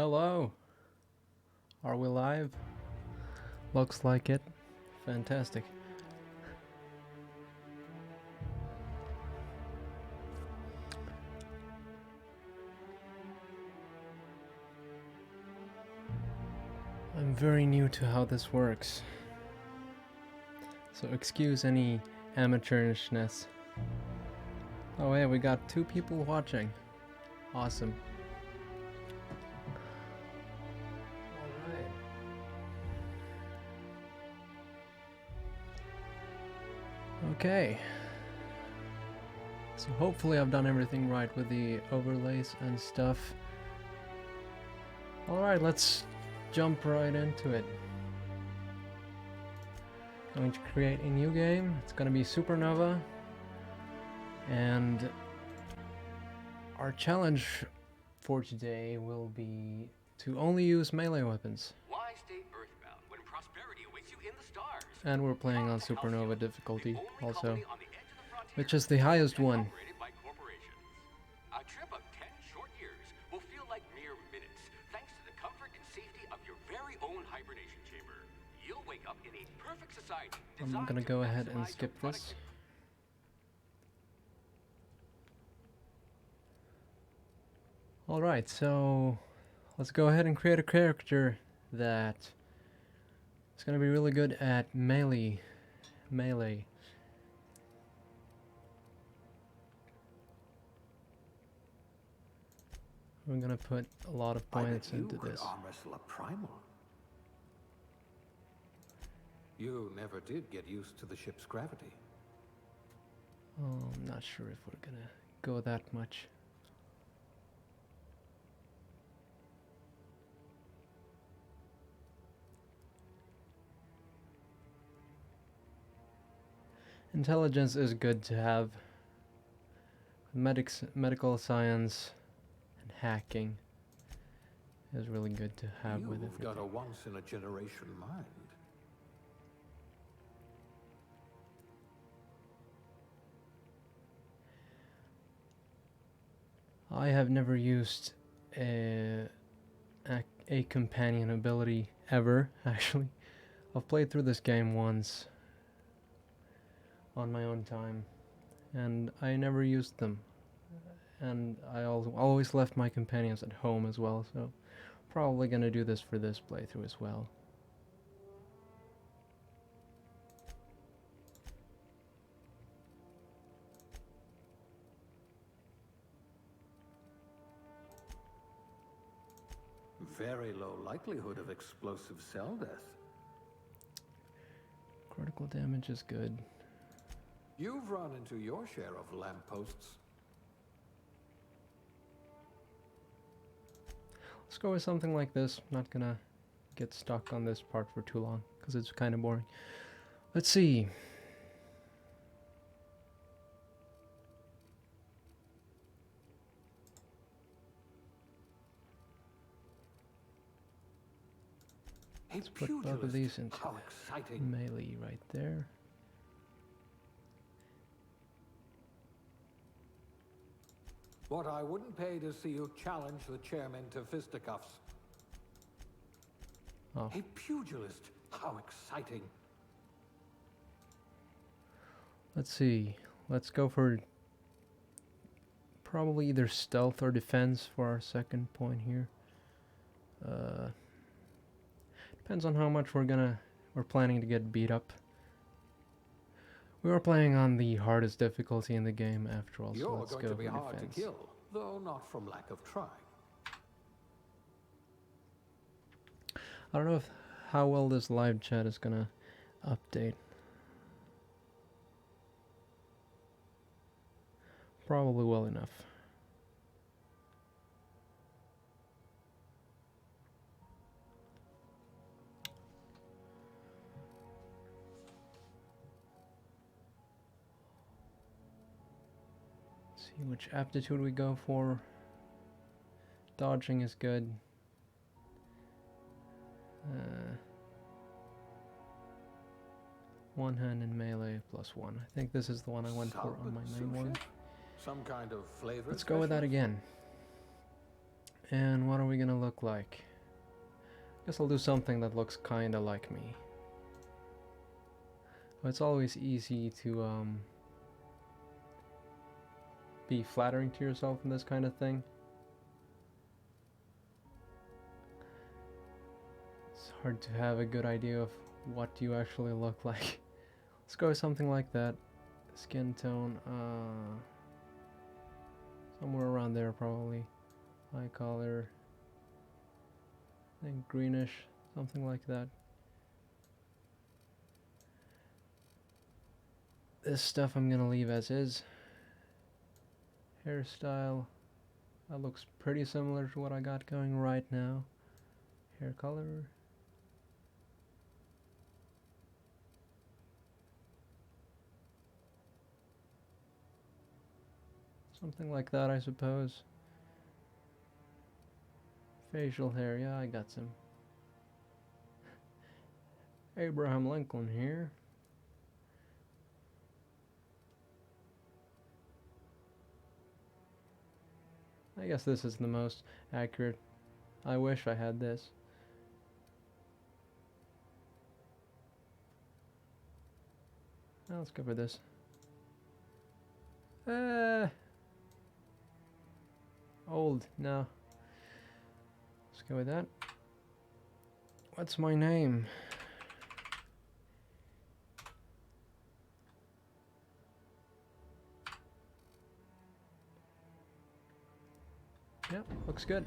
Hello. Are we live? Looks like it. Fantastic. I'm very new to how this works, so excuse any amateurishness. Oh hey, we got 2 people watching. Awesome. Alright. Okay. So hopefully I've done everything right with the overlays and stuff. Alright, let's jump right into it. Going to create a new game. It's gonna be Supernova. And our challenge for today will be to only use melee weapons. Why stay earthbound when prosperity awaits you in the stars? And we're playing on Supernova difficulty also, which is the highest one. A trip of 10 short years will feel like mere minutes, thanks to the comfort and safety of your very own hibernation chamber. You'll wake up in a perfect society. I'm gonna go ahead and skip this. Alright, so let's go ahead and create a character that is gonna be really good at melee. I'm gonna put a lot of points into this. Arm wrestle a primal. You never did get used to the ship's gravity. Oh, I'm not sure if we're gonna go that much. Intelligence is good to have. Medical science and hacking is really good to have with it. You've got a once-in-a-generation mind. I have never used a companion ability ever, actually. I've played through this game once on my own time, and I never used them. And I always left my companions at home as well, so probably gonna do this for this playthrough as well. Very low likelihood of explosive cell death. Critical damage is good. You've run into your share of lampposts. Let's go with something like this. Not gonna get stuck on this part for too long, because it's kind of boring. Let's see. Let's put both of these into melee right there. What I wouldn't pay to see you challenge the chairman to fisticuffs. Oh. A pugilist. How exciting. Let's see. Let's go for probably either stealth or defense for our second point here. Depends on how much we're planning to get beat up. We are playing on the hardest difficulty in the game after all, so let's go for defense. You're going to be hard to kill, though not from lack of trying. I don't know how well this live chat is gonna update. Probably well enough. See which aptitude we go for. Dodging is good. One hand in melee +1. I think this is the one I went for on my main one. Some kind of flavor. Let's go with that again. And what are we gonna look like? Guess I'll do something that looks kinda like me. It's always easy to be flattering to yourself in this kind of thing. It's hard to have a good idea of what you actually look like. Let's go with something like that. Skin tone, somewhere around there probably. Eye color, I think greenish, something like that. This stuff I'm gonna leave as is. Hairstyle, that looks pretty similar to what I got going right now. Hair color. Something like that, I suppose. Facial hair, yeah, I got some. Abraham Lincoln here. I guess this is the most accurate. I wish I had this. Now let's go for this. Old, no. Let's go with that. What's my name? Yep, looks good.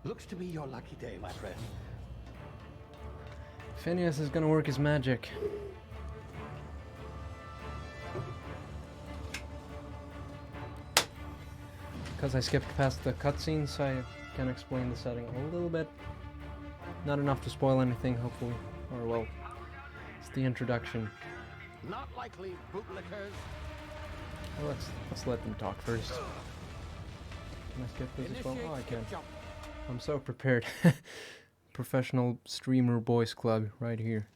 Looks to be your lucky day, my friend. Phineas is gonna work his magic. Because I skipped past the cutscenes, I can explain the setting a little bit. Not enough to spoil anything, hopefully. Or, well, it's the introduction. Not likely, bootlickers. Well, let's let them talk first. Can I skip this as well? Oh, I can. I'm so prepared. Professional streamer boys club right here.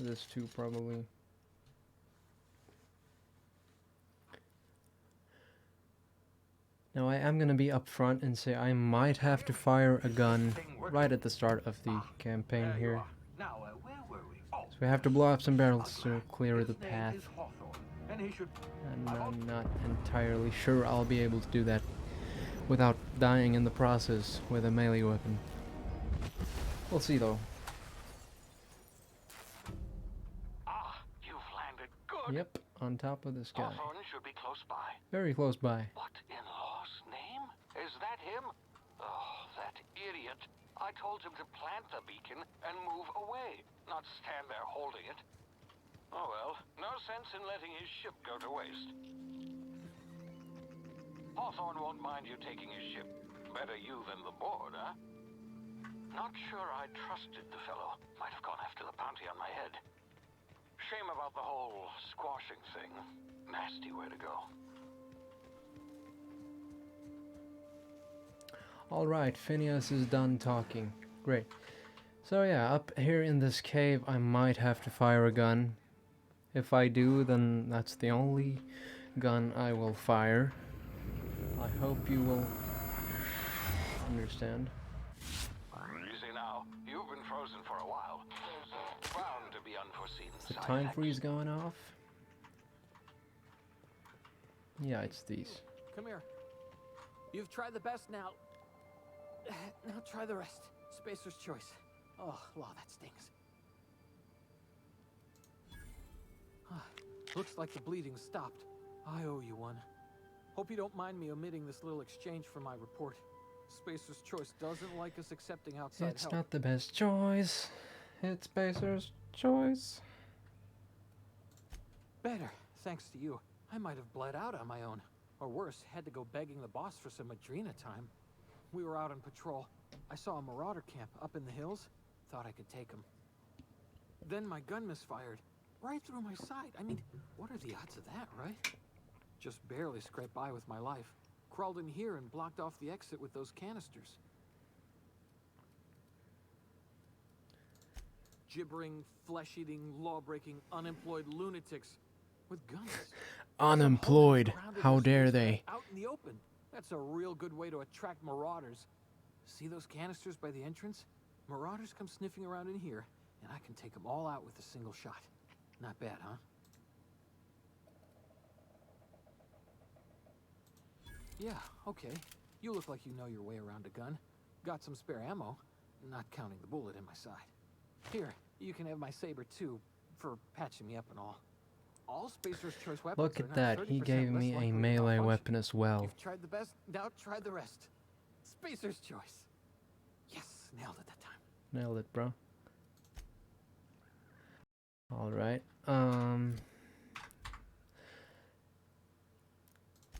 This too, probably. Now I am gonna be upfront and say I might have to fire a gun right at the start of the campaign here. Now, where were we? Oh, So we have to blow up some barrels to clear the his name path. is Hawthorne, and he should... And I'm not entirely sure I'll be able to do that without dying in the process with a melee weapon. We'll see though. Ah, you've landed good. Yep, on top of this guy. Hawthorne should be close by. Very close by. What in law's name? Is that him? Oh, that idiot. I told him to plant the beacon and move away, not stand there holding it. Oh well, no sense in letting his ship go to waste. Hawthorne won't mind you taking his ship. Better you than the board, huh? Not sure I trusted the fellow. Might have gone after the bounty on my head. Shame about the whole squashing thing. Nasty way to go. Alright, Phineas is done talking. Great. So yeah, up here in this cave I might have to fire a gun. If I do, then that's the only gun I will fire. I hope you will understand. Easy now. You've been frozen for a while. There's bound to be unforeseen Is the side time effects. freeze going off? Yeah, it's these. Come here. You've tried the best now. Now try the rest. Spacer's choice. Oh, law, that stings. Looks like the bleeding stopped. I owe you one. Hope you don't mind me omitting this little exchange from my report. Spacer's choice doesn't like us accepting outside It's help. not the best choice. It's Spacer's choice. Better, thanks to you. I might have bled out on my own. Or worse, had to go begging the boss for some Adrena time. We were out on patrol. I saw a marauder camp up in the hills. Thought I could take him. Then my gun misfired. Right through my side. I mean, what are the odds of that, right? Just barely scraped by with my life. Crawled in here and blocked off the exit with those canisters. gibbering, flesh-eating, law-breaking, unemployed lunatics with guns. Unemployed. Surrounded How this dare place they? Out in the open. That's a real good way to attract marauders. See those canisters by the entrance? Marauders come sniffing around in here, and I can take them all out with a single shot. Not bad, huh? Yeah, okay. You look like you know your way around a gun. Got some spare ammo, not counting the bullet in my side. Here, you can have my saber too, for patching me up and all. All Spacer's Choice weapons Look are at now that. He 30% gave less me likely a to melee malfunction. weapon as well. You've tried the best, now try the rest. Spacer's Choice. Yes, nailed it that time. Nailed it, bro. Alright.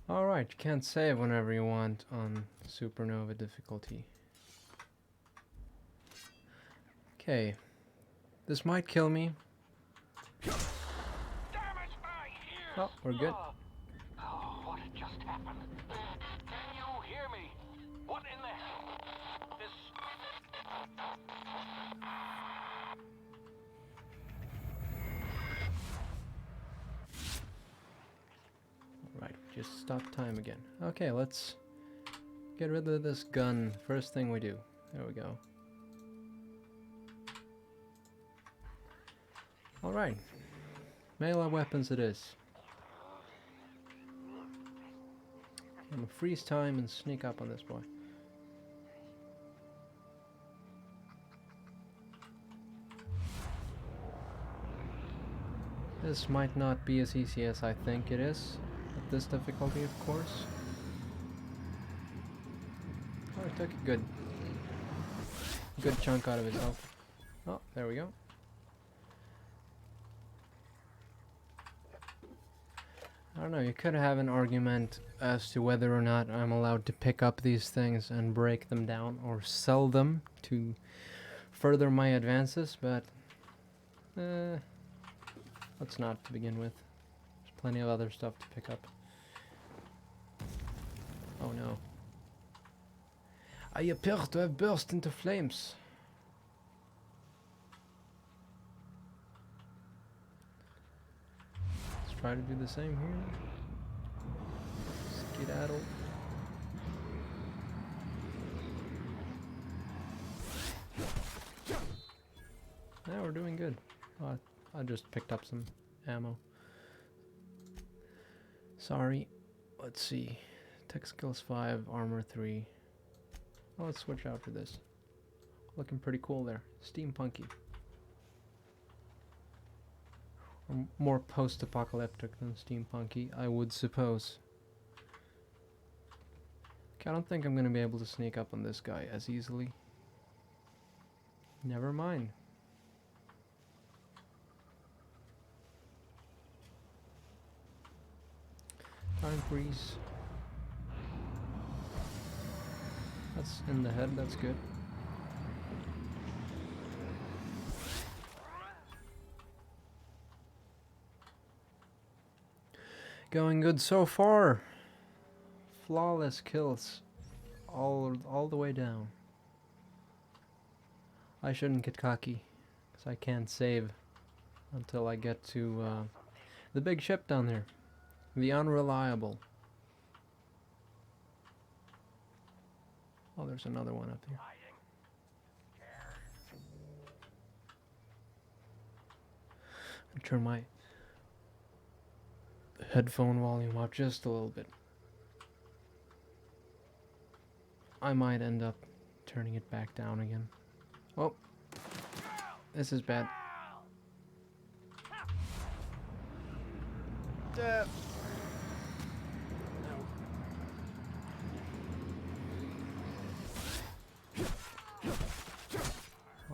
Alright, you can't save whenever you want on Supernova difficulty. Okay. This might kill me. Damn it, my ears! Oh, we're good. Oh, what just happened? Can you hear me? What in the hell? This... Alright, just stop time again. Okay, let's get rid of this gun. First thing we do. There we go. Alright. Melee weapons it is. I'm gonna freeze time and sneak up on this boy. This might not be as easy as I think it is. At this difficulty, of course. Oh, he took a good chunk out of his health. Oh, there we go. I don't know, you could have an argument as to whether or not I'm allowed to pick up these things and break them down or sell them to further my advances, but let's not to begin with. There's plenty of other stuff to pick up. Oh no. I appear to have burst into flames. Let's try to do the same here. Skedaddle. Now we're doing good. Oh, I just picked up some ammo. Sorry. Let's see. Tech skills 5, armor 3. Oh, let's switch out for this. Looking pretty cool there. Steampunky. Or more post-apocalyptic than steampunky, I would suppose. Okay, I don't think I'm gonna be able to sneak up on this guy as easily. Never mind. Time freeze. That's in the head, that's good. Going good so far. Flawless kills all the way down. I shouldn't get cocky, because I can't save until I get to the big ship down there. The Unreliable. Oh, there's another one up here. I'll turn my headphone volume up just a little bit. I might end up turning it back down again. Oh, this is bad.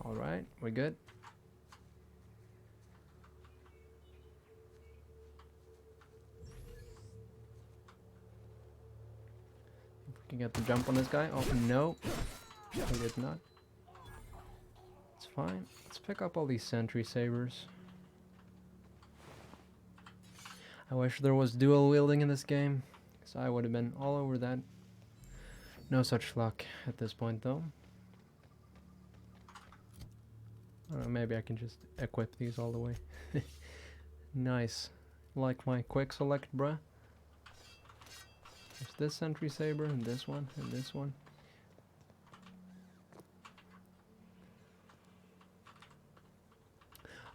Alright, we're good. If we can get the jump on this guy. Oh, no. We did not. It's fine. Let's pick up all these sentry sabers. I wish there was dual wielding in this game, because I would have been all over that. No such luck at this point, though. I don't know, maybe I can just equip these all the way. Nice. Like my quick select, bruh. There's this sentry saber, and this one, and this one.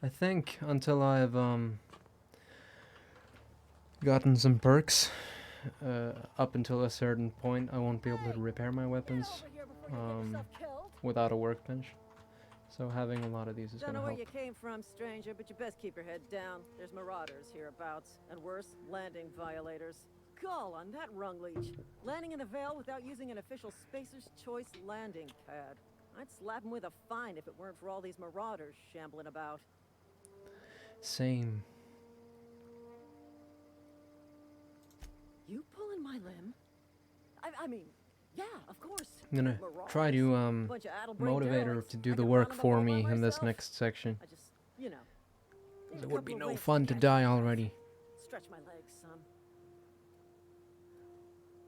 I think until I've gotten some perks, up until a certain point, I won't be able to repair my weapons without a workbench. So having a lot of these is Don't gonna know where help. you came from, stranger, but you best keep your head down. There's marauders hereabouts, and worse, landing violators. Gall on that rung leech. Landing in the Vale without using an official Spacer's Choice landing pad. I'd slap him with a fine if it weren't for all these marauders shambling about. Same. You pulling my limb? I mean, yeah, of course. I'm gonna try to Bunch of addle-brained motivate her derelicts. to do I the can work run 'em for all by me in this myself. next section. I just, you know. need a It would be couple of no ways fun to catch die my breath. already. Stretch my legs, son.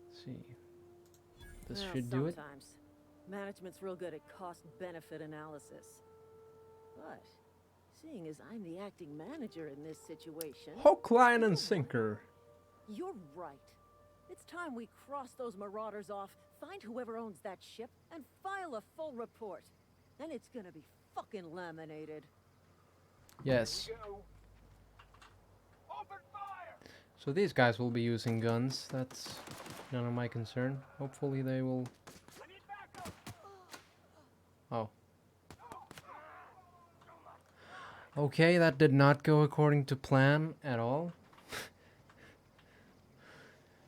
Let's see. This Well, should do it. sometimes. Management's real good at cost-benefit analysis. But, seeing as I'm the acting manager in this situation... Hook, line, and sinker. You're right. It's time we cross those marauders off, find whoever owns that ship, and file a full report. Then it's gonna be fucking laminated. Yes. So these guys will be using guns. That's none of my concern. Hopefully they will... Oh. Okay, that did not go according to plan at all.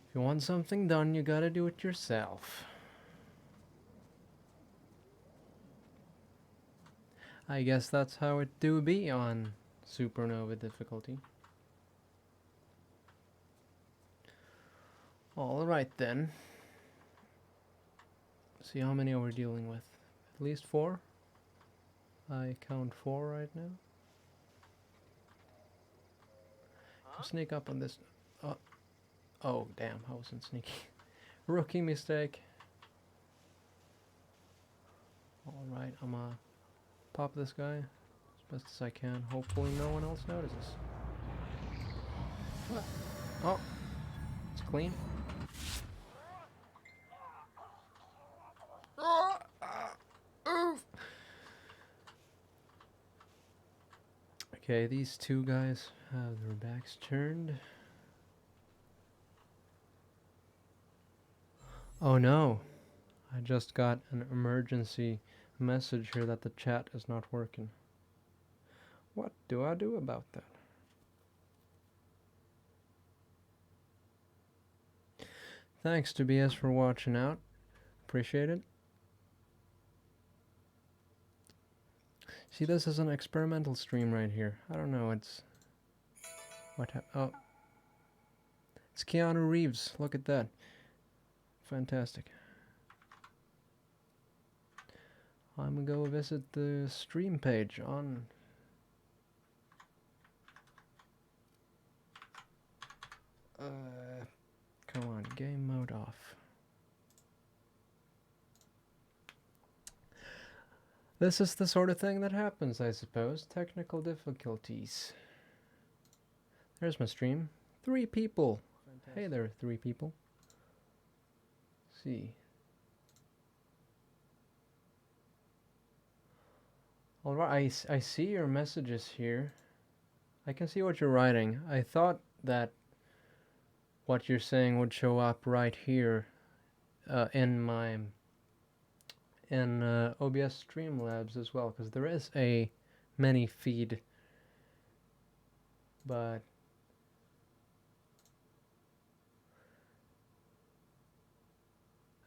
If you want something done, you gotta do it yourself. I guess that's how it do be on Supernova difficulty. Alright then. See how many we're dealing with. At least 4. I count 4 right now. I'll sneak up on this. Oh, damn, I wasn't sneaky. Rookie mistake. Alright, I'm gonna pop this guy as best as I can. Hopefully no one else notices. Oh, it's clean. Okay, these two guys have their backs turned. Oh no, I just got an emergency message here that the chat is not working. What do I do about that? Thanks to BS for watching out. Appreciate it. See, this is an experimental stream right here. I don't know, it's... Oh. It's Keanu Reeves. Look at that. Fantastic. I'm gonna go visit the stream page on... come on, game mode off. This is the sort of thing that happens, I suppose. Technical difficulties. There's my stream. 3 people. Fantastic. Hey there, 3 people. Let's see. Alright, I see your messages here. I can see what you're writing. I thought that what you're saying would show up right here in my... in OBS Streamlabs as well, because there is a mini feed, but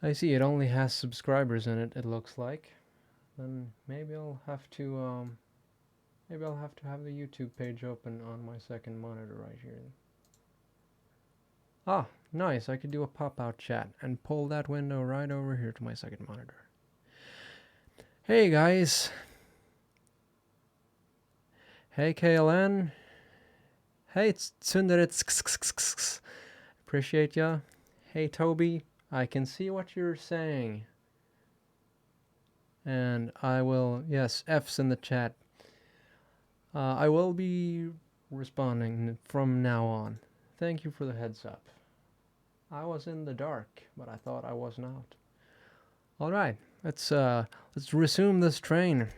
I see it only has subscribers in it, it looks like. Then maybe I'll have to have the YouTube page open on my second monitor right here. Ah, nice, I could do a pop-out chat and pull that window right over here to my second monitor. Hey guys. Hey KLN. Hey Tsunderitz. Appreciate ya. Hey Toby. I can see what you're saying. And I will, yes, F's in the chat. I will be responding from now on. Thank you for the heads up. I was in the dark, but I thought I was not. All right, let's resume this train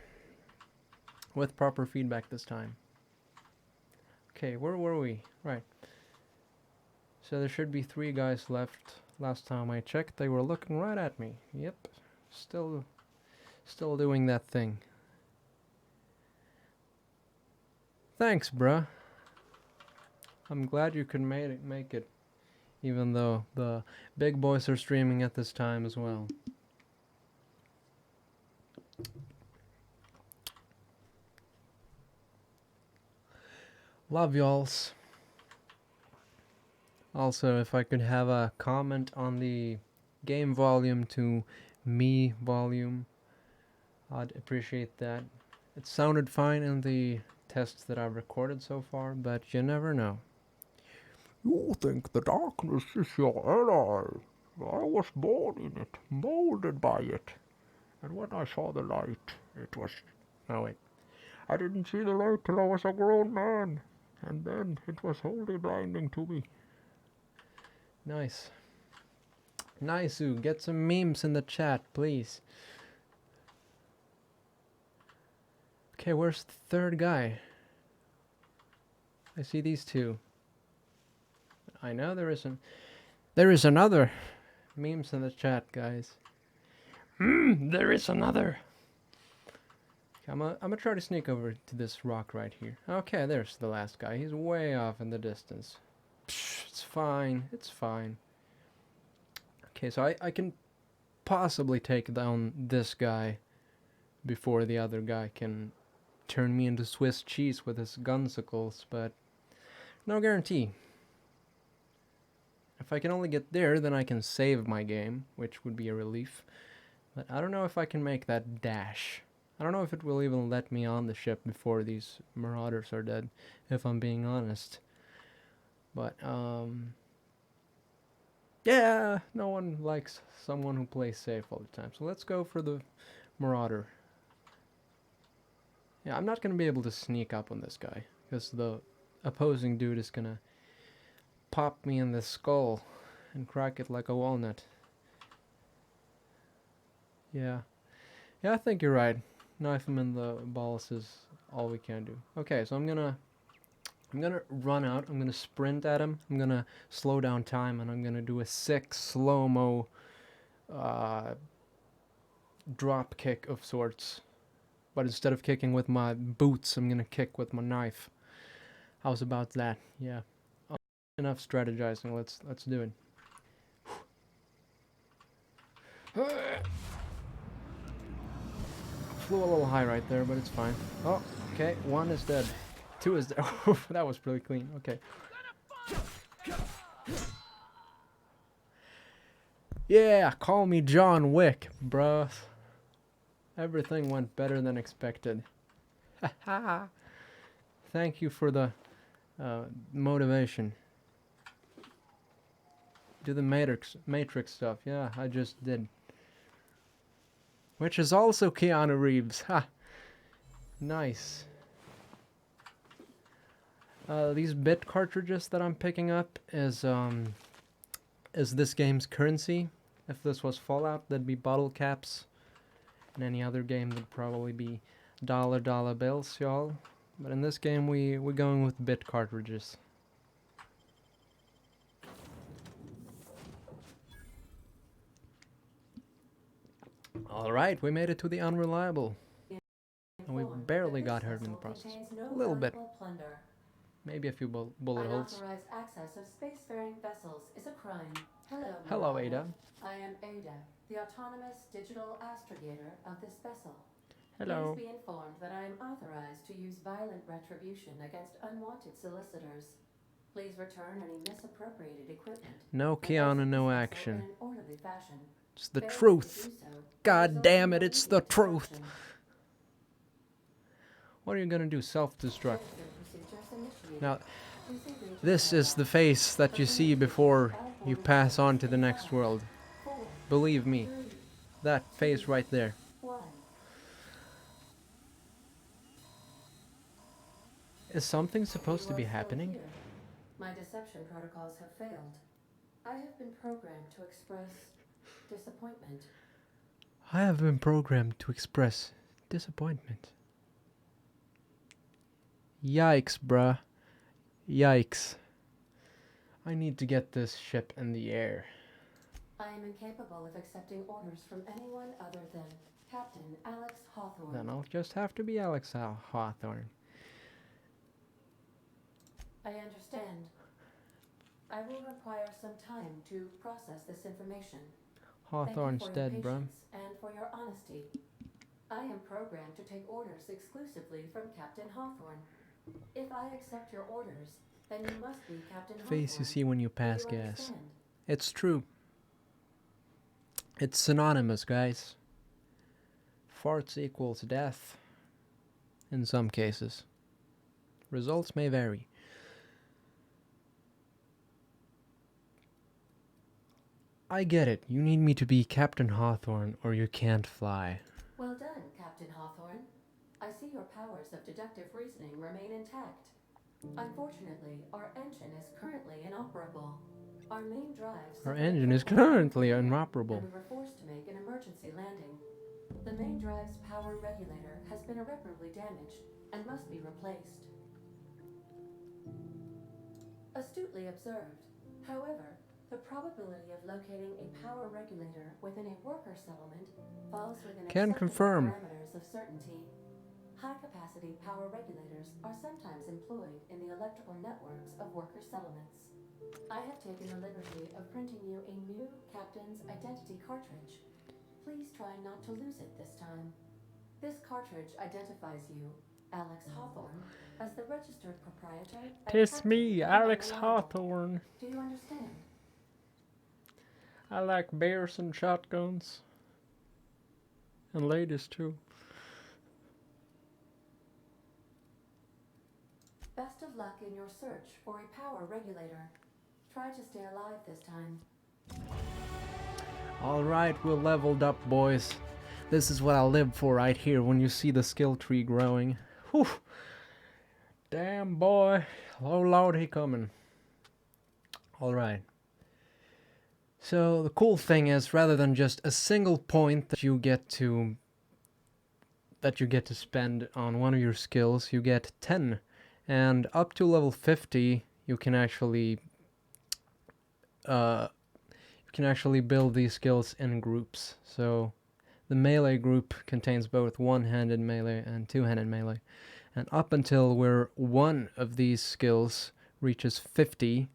with proper feedback this time. Okay, where were we? Right. So there should be 3 guys left. Last time I checked, they were looking right at me. Yep, still doing that thing. Thanks, bruh. I'm glad you could make it, even though the big boys are streaming at this time as well. Love y'alls. Also, if I could have a comment on the game volume to me volume, I'd appreciate that. It sounded fine in the tests that I've recorded so far, but you never know. You think the darkness is your ally. I was born in it, molded by it. And when I saw the light, it was... Oh wait. I didn't see the light till I was a grown man. And then it was wholly blinding to me. Nice. Nice-oo, get some memes in the chat, please. Okay, where's the 3rd guy? I see these 2. I know there is another. Memes in the chat, guys. There is another. Okay, I'm gonna try to sneak over to this rock right here. Okay, there's the last guy. He's way off in the distance. Psh, it's fine. It's fine. Okay, so I can possibly take down this guy before the other guy can turn me into Swiss cheese with his gunsicles, but no guarantee. If I can only get there, then I can save my game, which would be a relief. But I don't know if I can make that dash. I don't know if it will even let me on the ship before these marauders are dead, if I'm being honest. But, yeah, no one likes someone who plays safe all the time. So let's go for the marauder. Yeah, I'm not going to be able to sneak up on this guy, because the opposing dude is going to pop me in the skull and crack it like a walnut. Yeah. Yeah, I think you're right. Knife him in the balls is all we can do. Okay, so I'm gonna run out. I'm gonna sprint at him. I'm gonna slow down time, and I'm gonna do a sick slow-mo drop kick of sorts. But instead of kicking with my boots, I'm gonna kick with my knife. How's about that? Yeah. Enough strategizing. Let's do it. Flew a little high right there, but it's fine. Oh, okay. 1 is dead. 2 is dead. That was pretty clean. Okay. Yeah, call me John Wick, bruh. Everything went better than expected. Thank you for the motivation. Do the Matrix stuff. Yeah, I just did. Which is also Keanu Reeves. Ha! Nice. These bit cartridges that I'm picking up is this game's currency. If this was Fallout, that'd be bottle caps. In any other game, that'd probably be dollar bills, y'all. But in this game, we're going with bit cartridges. Alright, we made it to the unreliable. And we barely got hurt in the process. A little bit. Maybe a few bullet holes. Unauthorized access of spacefaring vessels is a crime. Hello, Ada. I am Ada, the autonomous digital astrogator of this vessel. Hello. Please be informed that I am authorized to use violent retribution against unwanted solicitors. Please return any misappropriated equipment. No Keanu, no action. In an orderly fashion. It's the truth. God damn it, it's the truth. What are you gonna do? Self-destruct. Now, this is the face that you see before you pass on to the next world. Believe me. That face right there. Is something supposed to You be are still happening? here. My deception protocols have failed. I have been programmed to express disappointment. I have been programmed to express disappointment. Yikes, bruh. Yikes. I need to get this ship in the air. I am incapable of accepting orders from anyone other than Captain Alex Hawthorne. Then I'll just have to be Alex Hawthorne. I understand. I will require some time to process this information. Hawthorne's Thank you for dead, your bruh. patience and for your honesty. I am programmed to take orders exclusively from Captain Hawthorne. If I accept your orders, then you must be Captain Face you Hawthorne. see when you Do pass you gas. understand? It's true. It's synonymous, guys. Farts equals death. In some cases. Results may vary. I get it. You need me to be Captain Hawthorne or you can't fly. Well done, Captain Hawthorne. I see your powers of deductive reasoning remain intact. Unfortunately, our engine is currently inoperable. Our main drive Our suffered engine is from currently failure, inoperable. and we were forced to make an emergency landing. The main drive's power regulator has been irreparably damaged and must be replaced. Astutely observed. However, the probability of locating a power regulator within a worker settlement falls within Can acceptable confirm. parameters of certainty. High-capacity power regulators are sometimes employed in the electrical networks of worker settlements. I have taken the liberty of printing you a new Captain's Identity cartridge. Please try not to lose it this time. This cartridge identifies you, Alex Hawthorne, as the registered proprietor and Tis captain me, of Alex the Unreliable. Hawthorne. Do you understand? I like bears and shotguns. And ladies too. Best of luck in your search for a power regulator. Try to stay alive this time. Alright, we're leveled up, boys. This is what I live for right here when you see the skill tree growing. Whew. Damn, boy. Oh, Lord, he coming. Alright. So, the cool thing is, rather than just a single point that you get to spend on one of your skills, you get 10. And up to level 50, you can actually build these skills in groups. So the melee group contains both one-handed melee and two-handed melee. And up until where one of these skills reaches 50,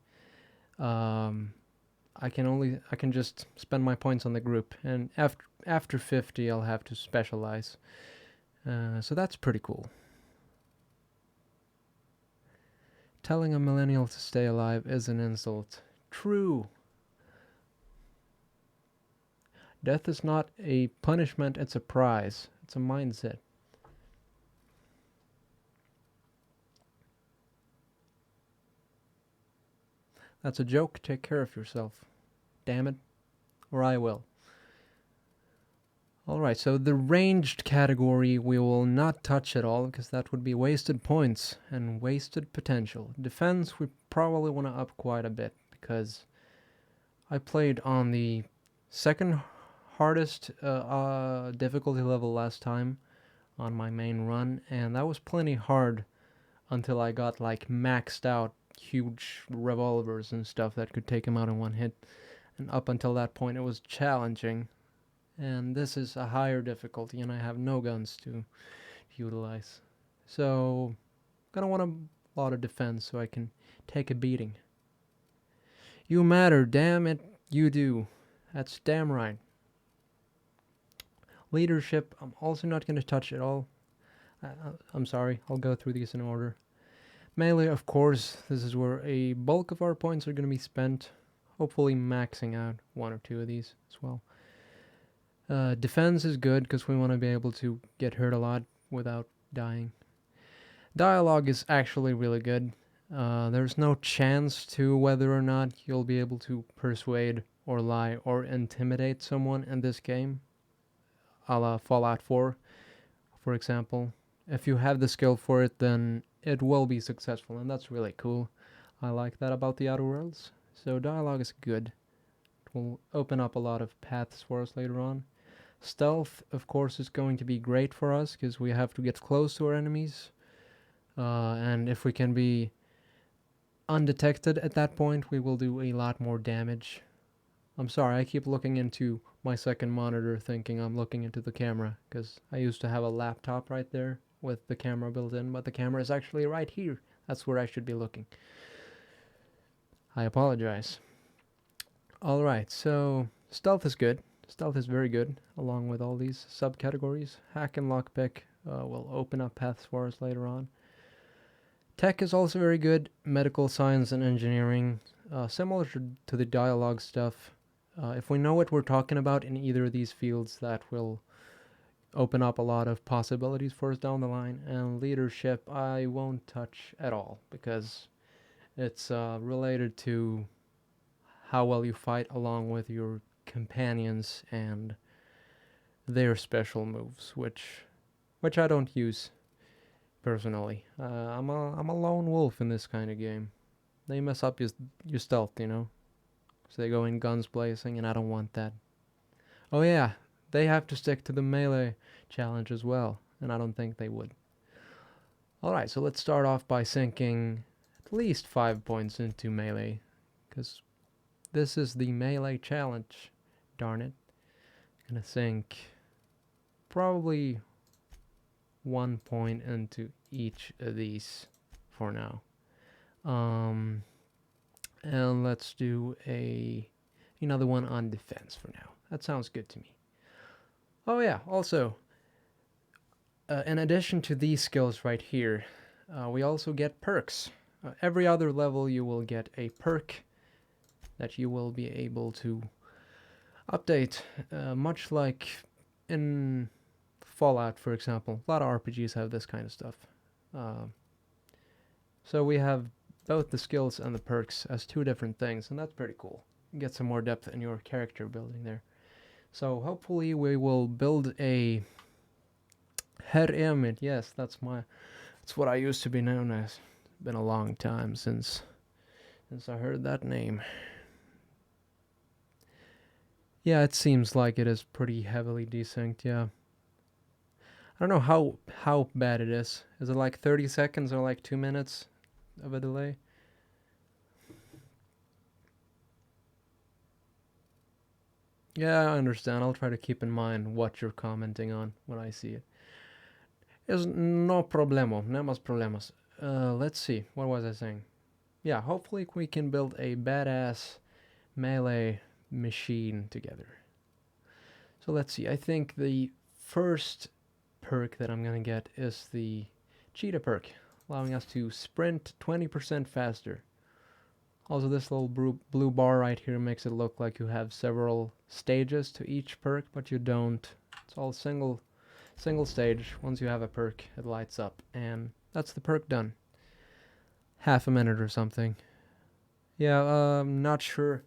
I can just spend my points on the group. And after 50, I'll have to specialize. So that's pretty cool. Telling a millennial to stay alive is an insult. True. Death is not a punishment, it's a prize. It's a mindset. That's a joke, take care of yourself. Damn it. Or I will. Alright, so the ranged category we will not touch at all, because that would be wasted points and wasted potential. Defense we probably want to up quite a bit, because I played on the second hardest difficulty level last time on my main run, and that was plenty hard until I got like maxed out huge revolvers and stuff that could take him out in one hit. And up until that point it was challenging. And this is a higher difficulty and I have no guns to utilize. So, gonna want a lot of defense so I can take a beating. You matter, damn it, you do. That's damn right. Leadership, I'm also not gonna touch at all. I'm sorry, I'll go through these in order. Melee, of course, this is where a bulk of our points are gonna be spent. Hopefully maxing out one or two of these as well. Defense is good because we want to be able to get hurt a lot without dying. Dialogue is actually really good. There's no chance to whether or not you'll be able to persuade or lie or intimidate someone in this game. A la Fallout 4, for example. If you have the skill for it, then it will be successful, and that's really cool. I like that about the Outer Worlds. So dialogue is good. It will open up a lot of paths for us later on. Stealth, of course, is going to be great for us, because we have to get close to our enemies. And if we can be undetected at that point, we will do a lot more damage. I'm sorry, I keep looking into my second monitor thinking I'm looking into the camera, because I used to have a laptop right there with the camera built in, but the camera is actually right here. That's where I should be looking. I apologize. Alright, so stealth is good. Stealth is very good, along with all these subcategories. Hack and lockpick will open up paths for us later on. Tech is also very good. Medical science and engineering, similar to the dialogue stuff. If we know what we're talking about in either of these fields, that will open up a lot of possibilities for us down the line. And leadership, I won't touch at all, because it's related to how well you fight along with your companions and their special moves, which I don't use personally. I'm a lone wolf in this kind of game. They mess up your stealth, you know. So they go in guns blazing, and I don't want that. Oh yeah, they have to stick to the melee challenge as well, and I don't think they would. Alright, so let's start off by sinking at least 5 points into melee, because this is the melee challenge, darn it. Gonna sink probably 1 point into each of these for now. And let's do another one on defense for now. That sounds good to me. Oh yeah, also, in addition to these skills right here, we also get perks. Every other level you will get a perk that you will be able to update, much like in Fallout, for example. A lot of RPGs have this kind of stuff. So we have both the skills and the perks as two different things, and that's pretty cool. You get some more depth in your character building there. So hopefully we will build a heremit. Yes, that's what I used to be known as. It's been a long time since I heard that name. Yeah, it seems like it is pretty heavily desynced, yeah. I don't know how bad it is. Is it like 30 seconds or like 2 minutes of a delay? Yeah, I understand. I'll try to keep in mind what you're commenting on when I see it. Es no problemo, no más problemas. Let's see, what was I saying? Yeah, hopefully we can build a badass melee machine together. So let's see, I think the first perk that I'm gonna get is the Cheetah Perk, allowing us to sprint 20% faster. Also, this little blue bar right here makes it look like you have several stages to each perk, but you don't. It's all single stage. Once you have a perk, it lights up, and that's the perk done. Half a minute or something. Yeah, I'm not sure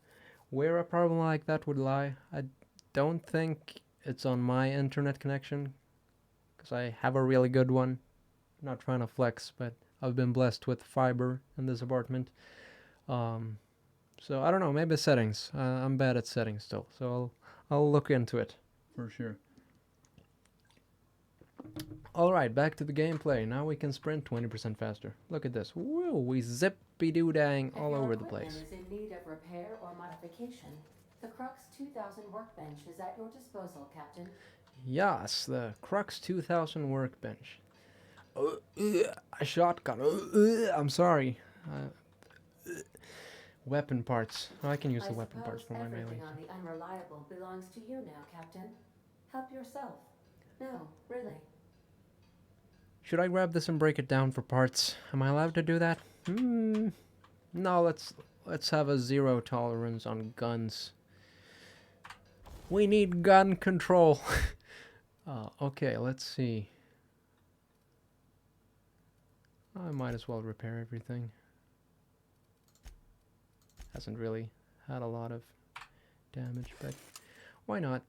where a problem like that would lie. I don't think it's on my internet connection, because I have a really good one. I'm not trying to flex, but I've been blessed with fiber in this apartment. So I don't know, maybe settings. I'm bad at settings still, so I'll look into it for sure. Alright, back to the gameplay. Now we can sprint 20% faster. Look at this. Woo, we zippy-doo-dang all over the place. If your equipment is in need of repair or modification, the Crux 2000 workbench is at your disposal, Captain. Yes, the Crux 2000 workbench. A shotgun. I'm sorry. Weapon parts. Oh, I can use the weapon parts for my melee. Everything on the Unreliable belongs to you now, Captain. Help yourself. No, really. Should I grab this and break it down for parts? Am I allowed to do that? No, let's have a zero tolerance on guns. We need gun control. Okay, let's see. I might as well repair everything. Hasn't really had a lot of damage, but why not?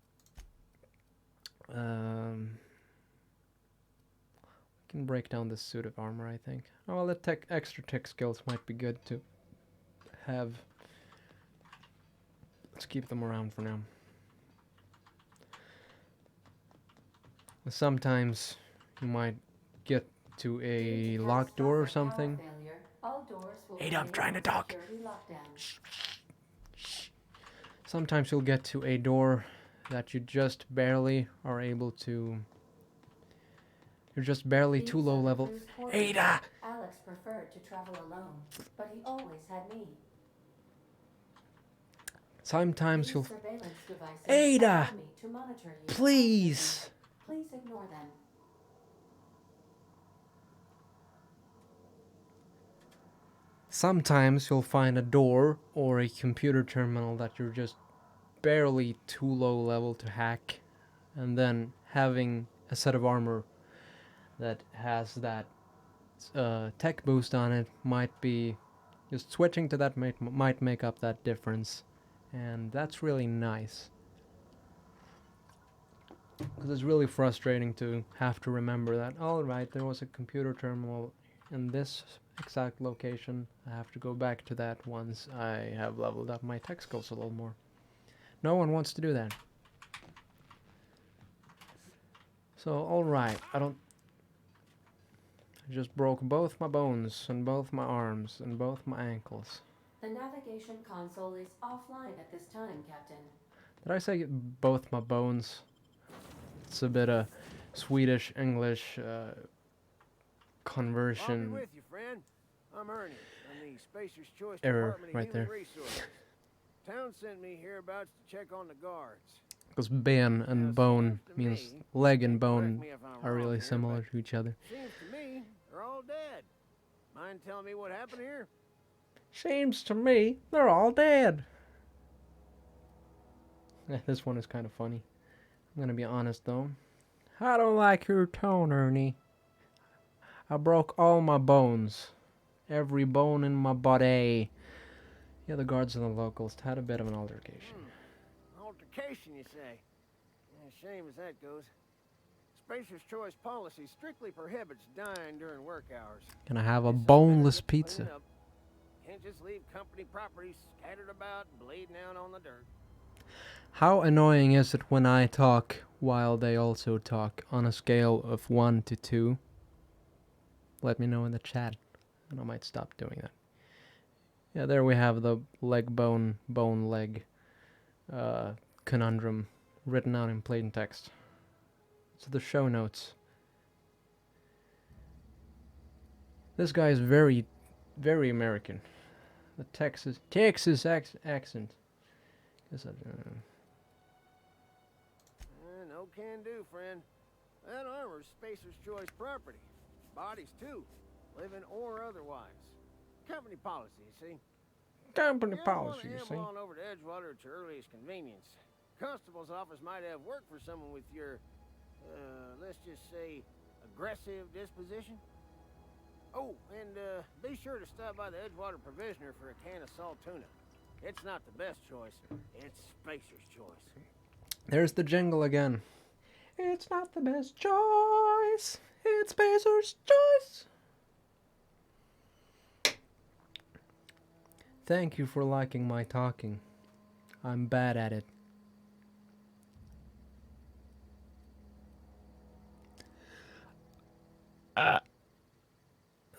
Can break down this suit of armor, I think. Oh, well, the extra tech skills might be good to have. Let's keep them around for now. Sometimes you might get to a locked door or something. Hey, I'm trying to talk. Sometimes you'll get to a door that you just barely are able to. You're just barely too low level. Ada! Alex preferred to travel alone, but he always had me. Sometimes you'll. Surveillance devices Ada! allow me to monitor you. Please! Please ignore them. Sometimes you'll find a door or a computer terminal that you're just barely too low level to hack, and then having a set of armor that has that tech boost on it might be just switching to that might make up that difference, and that's really nice because it's really frustrating to have to remember that, all right, there was a computer terminal in this exact location. I have to go back to that once I have leveled up my tech skills a little more. No one wants to do that. So, alright, I just broke both my bones and both my arms and both my ankles. The navigation console is offline at this time, Captain. Did I say both my bones? It's a bit of Swedish English conversion. I'll be with you, friend. I'm Ernie. I'm the Spacer's Choice Error Department of right Human there. Resources. Town sent me hereabouts to check on the guards. Because ben and bone means leg and bone are really similar to each other. Seems to me they're all dead. Mind telling me what happened here? Seems to me they're all dead. This one is kind of funny. I'm gonna be honest though. I don't like your tone, Ernie. I broke all my bones. Every bone in my body. Yeah, the guards and the locals had a bit of an altercation. Altercation, you say? Yeah, shame as that goes. Spacer's Choice policy strictly prohibits dying during work hours. Can I have a It's so boneless better to clean pizza? up. Can't just leave company property scattered about, bleeding out on the dirt. How annoying is it when I talk while they also talk on a scale of 1 to 2? Let me know in the chat, and I might stop doing that. Yeah, there we have the leg bone leg conundrum written out in plain text. So the show notes. This guy is very, very American. The Texas accent. Guess I don't know. No can do, friend. That armor's Spacer's Choice property. Bodies, too. Living or otherwise. Company policy, you see. Company You policy, you want to see. amble on over to Edgewater at your earliest convenience. Constable's office might have work for someone with your, let's just say, aggressive disposition. Oh, and be sure to stop by the Edgewater Provisioner for a can of salt tuna. It's not the best choice. It's Spacer's Choice. There's the jingle again. It's not the best choice. It's Spacer's Choice. Thank you for liking my talking. I'm bad at it.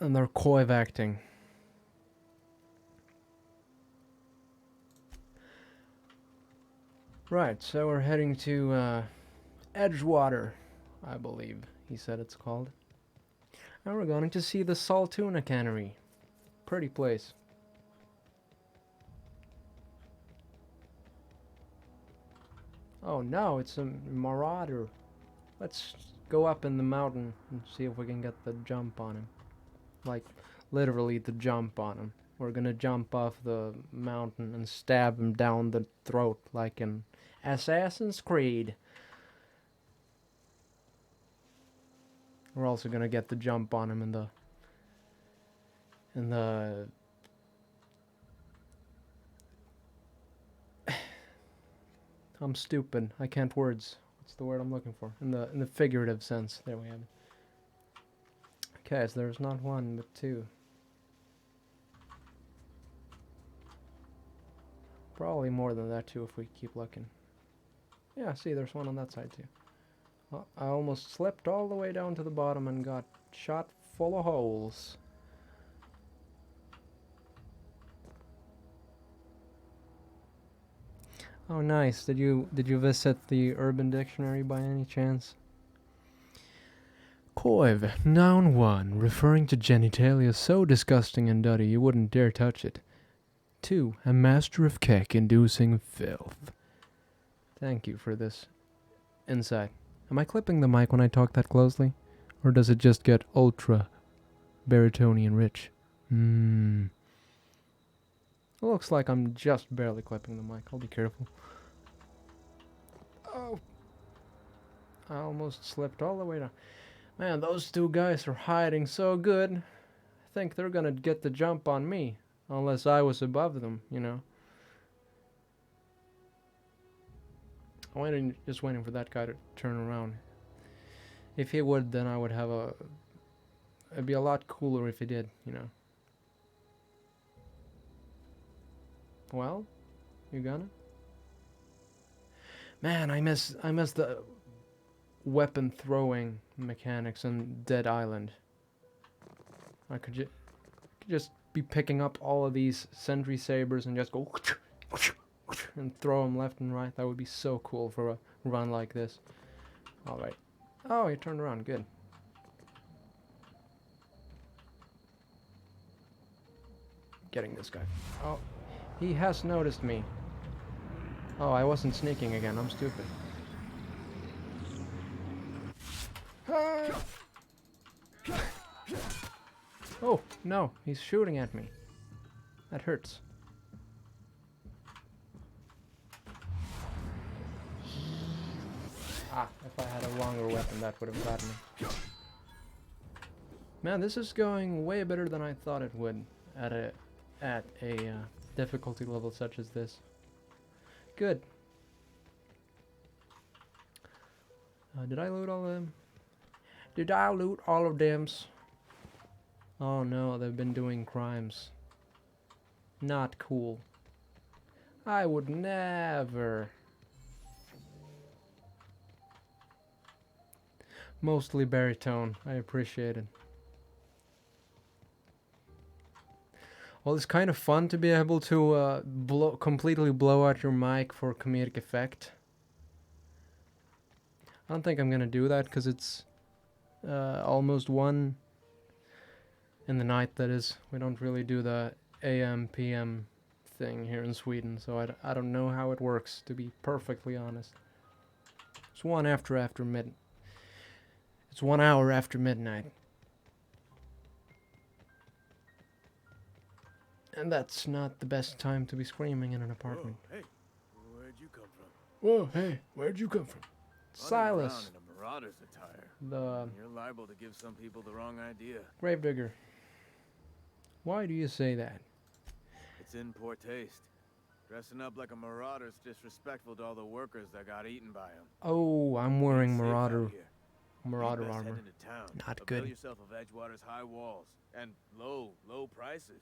And they're coy acting. Right, so we're heading to Edgewater, I believe he said it's called. And we're going to see the Salt Tuna Cannery. Pretty place. Oh no, it's a marauder. Let's go up in the mountain and see if we can get the jump on him. Like, literally the jump on him. We're gonna jump off the mountain and stab him down the throat like in Assassin's Creed. We're also gonna get the jump on him in the I'm stupid. I can't words. What's the word I'm looking for? In the figurative sense. There we have it. Okay, so there's not one, but two. Probably more than that too if we keep looking. Yeah, see, there's one on that side too. Well, I almost slipped all the way down to the bottom and got shot full of holes. Oh, nice. Did you visit the Urban Dictionary by any chance? Coiv, noun 1, referring to genitalia so disgusting and dirty you wouldn't dare touch it. 2, a master of keck inducing filth. Thank you for this insight. Am I clipping the mic when I talk that closely? Or does it just get ultra baritonian rich? It looks like I'm just barely clipping the mic. I'll be careful. Oh. I almost slipped all the way down. Man, those two guys are hiding so good. I think they're gonna get the jump on me. Unless I was above them, you know. I'm just waiting for that guy to turn around. If he would, then I would have a... It'd be a lot cooler if he did, you know. Well, you gonna? Man, I miss the weapon throwing mechanics on Dead Island. I could just be picking up all of these sentry sabers and just go and throw them left and right. That would be so cool for a run like this. All right. Oh, he turned around. Good. Getting this guy. Oh, he has noticed me. Oh, I wasn't sneaking again. I'm stupid. Oh, no. He's shooting at me. That hurts. Ah, if I had a longer weapon, that would have gotten me. Man, this is going way better than I thought it would at a difficulty level such as this. Good. Did I loot all of them? Did I loot all of them? Oh no, they've been doing crimes. Not cool. I would never. Mostly baritone. I appreciate it. Well, it's kind of fun to be able to completely blow out your mic for comedic effect. I don't think I'm gonna do that because it's almost 1 in the night, that is. We don't really do the AM, PM thing here in Sweden, so I don't know how it works, to be perfectly honest. It's 1 It's 1 hour after midnight. And that's not the best time to be screaming in an apartment. Whoa, hey, where'd you come from? Whoa, hey, where'd you come from? Silas, In a marauder's attire. the You're liable to give some people the wrong idea. gravedigger. Why do you say that? It's in poor taste. Dressing up like a marauder's disrespectful to all the workers that got eaten by him. Oh, I'm wearing Safe out marauder here. marauder You best head armor. into town. Not Avail good. yourself of Edgewater's high walls and low prices.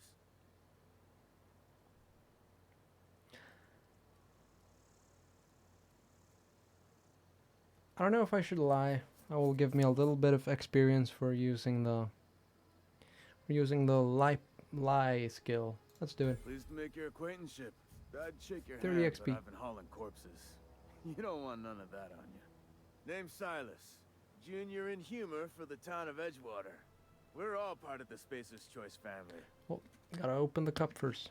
I don't know if I should lie. That will give me a little bit of experience for using the lie skill. Let's do it. Pleased to make your acquaintanceship. I'd shake your 30 hand, XP. but I've been hauling corpses. You don't want none of that on you. Name's Silas. Junior in humor for the town of Edgewater. We're all part of the Spacer's Choice family. Well, gotta open the cup first.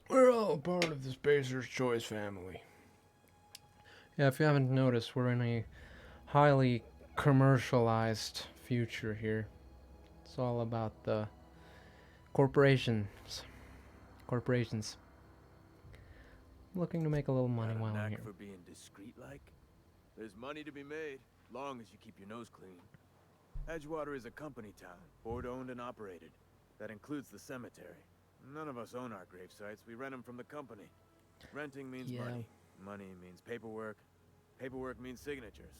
We're all part of the Spacer's Choice family. Yeah, if you haven't noticed, we're in a highly commercialized future here. It's all about the corporations. Looking to make a little money Got a while I'm knack here. for being discreet like? There's money to be made, long as you keep your nose clean. Edgewater is a company town, board owned and operated. That includes the cemetery. None of us own our grave sites, we rent them from the company. Renting means Yeah. money. Money means paperwork. Paperwork means signatures.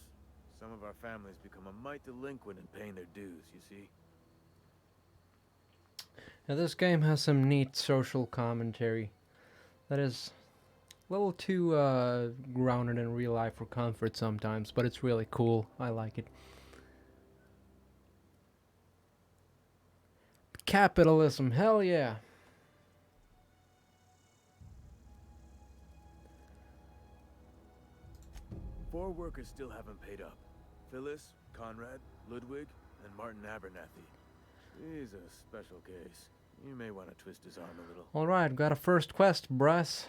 Some of our families become a mite delinquent in paying their dues, you see? Now this game has some neat social commentary that is a little too grounded in real life for comfort sometimes, but it's really cool. I like it. Capitalism, hell yeah. Four workers still haven't paid up. Phyllis, Conrad, Ludwig, and Martin Abernathy. He's a special case. You may want to twist his arm a little. Alright, got a first quest, bruss.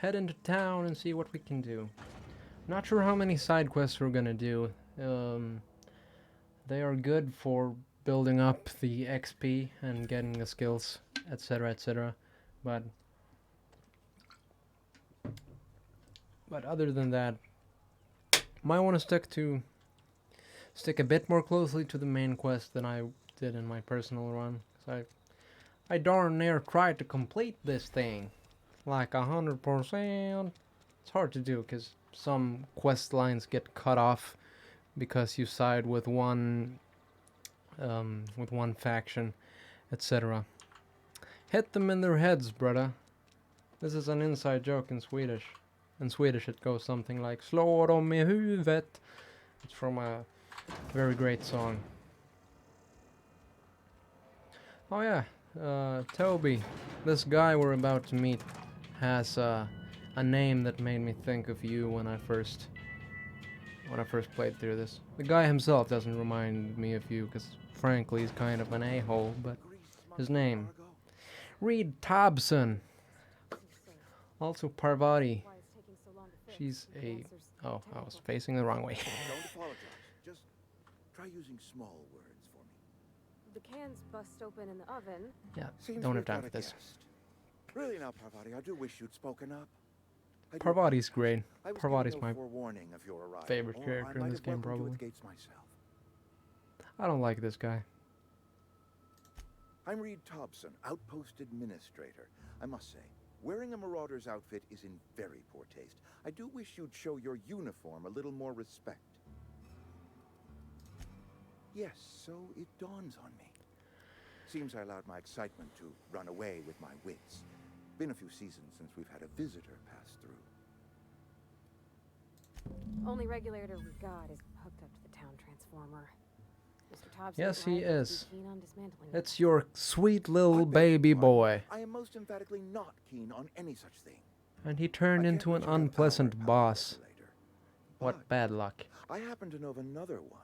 Head into town and see what we can do. Not sure how many side quests we're gonna do. They are good for building up the XP and getting the skills, etc., etc. But other than that, might want to stick a bit more closely to the main quest than I did in my personal run. So I darn near tried to complete this thing like 100%. It's hard to do because some quest lines get cut off because you side with one faction, etc. Hit them in their heads, brother. This is an inside joke in Swedish. In Swedish it goes something like slå dem i huvudet. It's from a very great song. Oh yeah, Toby, this guy we're about to meet has a name that made me think of you when I first played through this. The guy himself doesn't remind me of you, because frankly he's kind of an a-hole, but his name, Reed Thompson. Also Parvati. She's a... Oh, I was facing the wrong way. Don't apologize. Just try using small words for me. The cans bust open in the oven. Yeah, Seems don't have we've time got for a this. guest. Really now, Parvati, I do wish you'd spoken up. I do Parvati's great. I was Parvati's given my no forewarning of your arrival, favorite or character I in might this have game, welcomed you probably. at the gates myself. I don't like this guy. I'm Reed Thompson, Outpost Administrator. I must say, wearing a Marauder's outfit is in very poor taste. I do wish you'd show your uniform a little more respect. Yes, so it dawns on me. Seems I allowed my excitement to run away with my wits. Been a few seasons since we've had a visitor pass through. Only regulator we've got is hooked up to the town transformer. Mr. Thompson Yes, he might is. be keen on dismantling it. It's your sweet little I beg baby your pardon. boy. I am most emphatically not keen on any such thing. And he I turned can't into an let you have unpleasant our boss. regulator. What But bad luck. I happen to know of another one.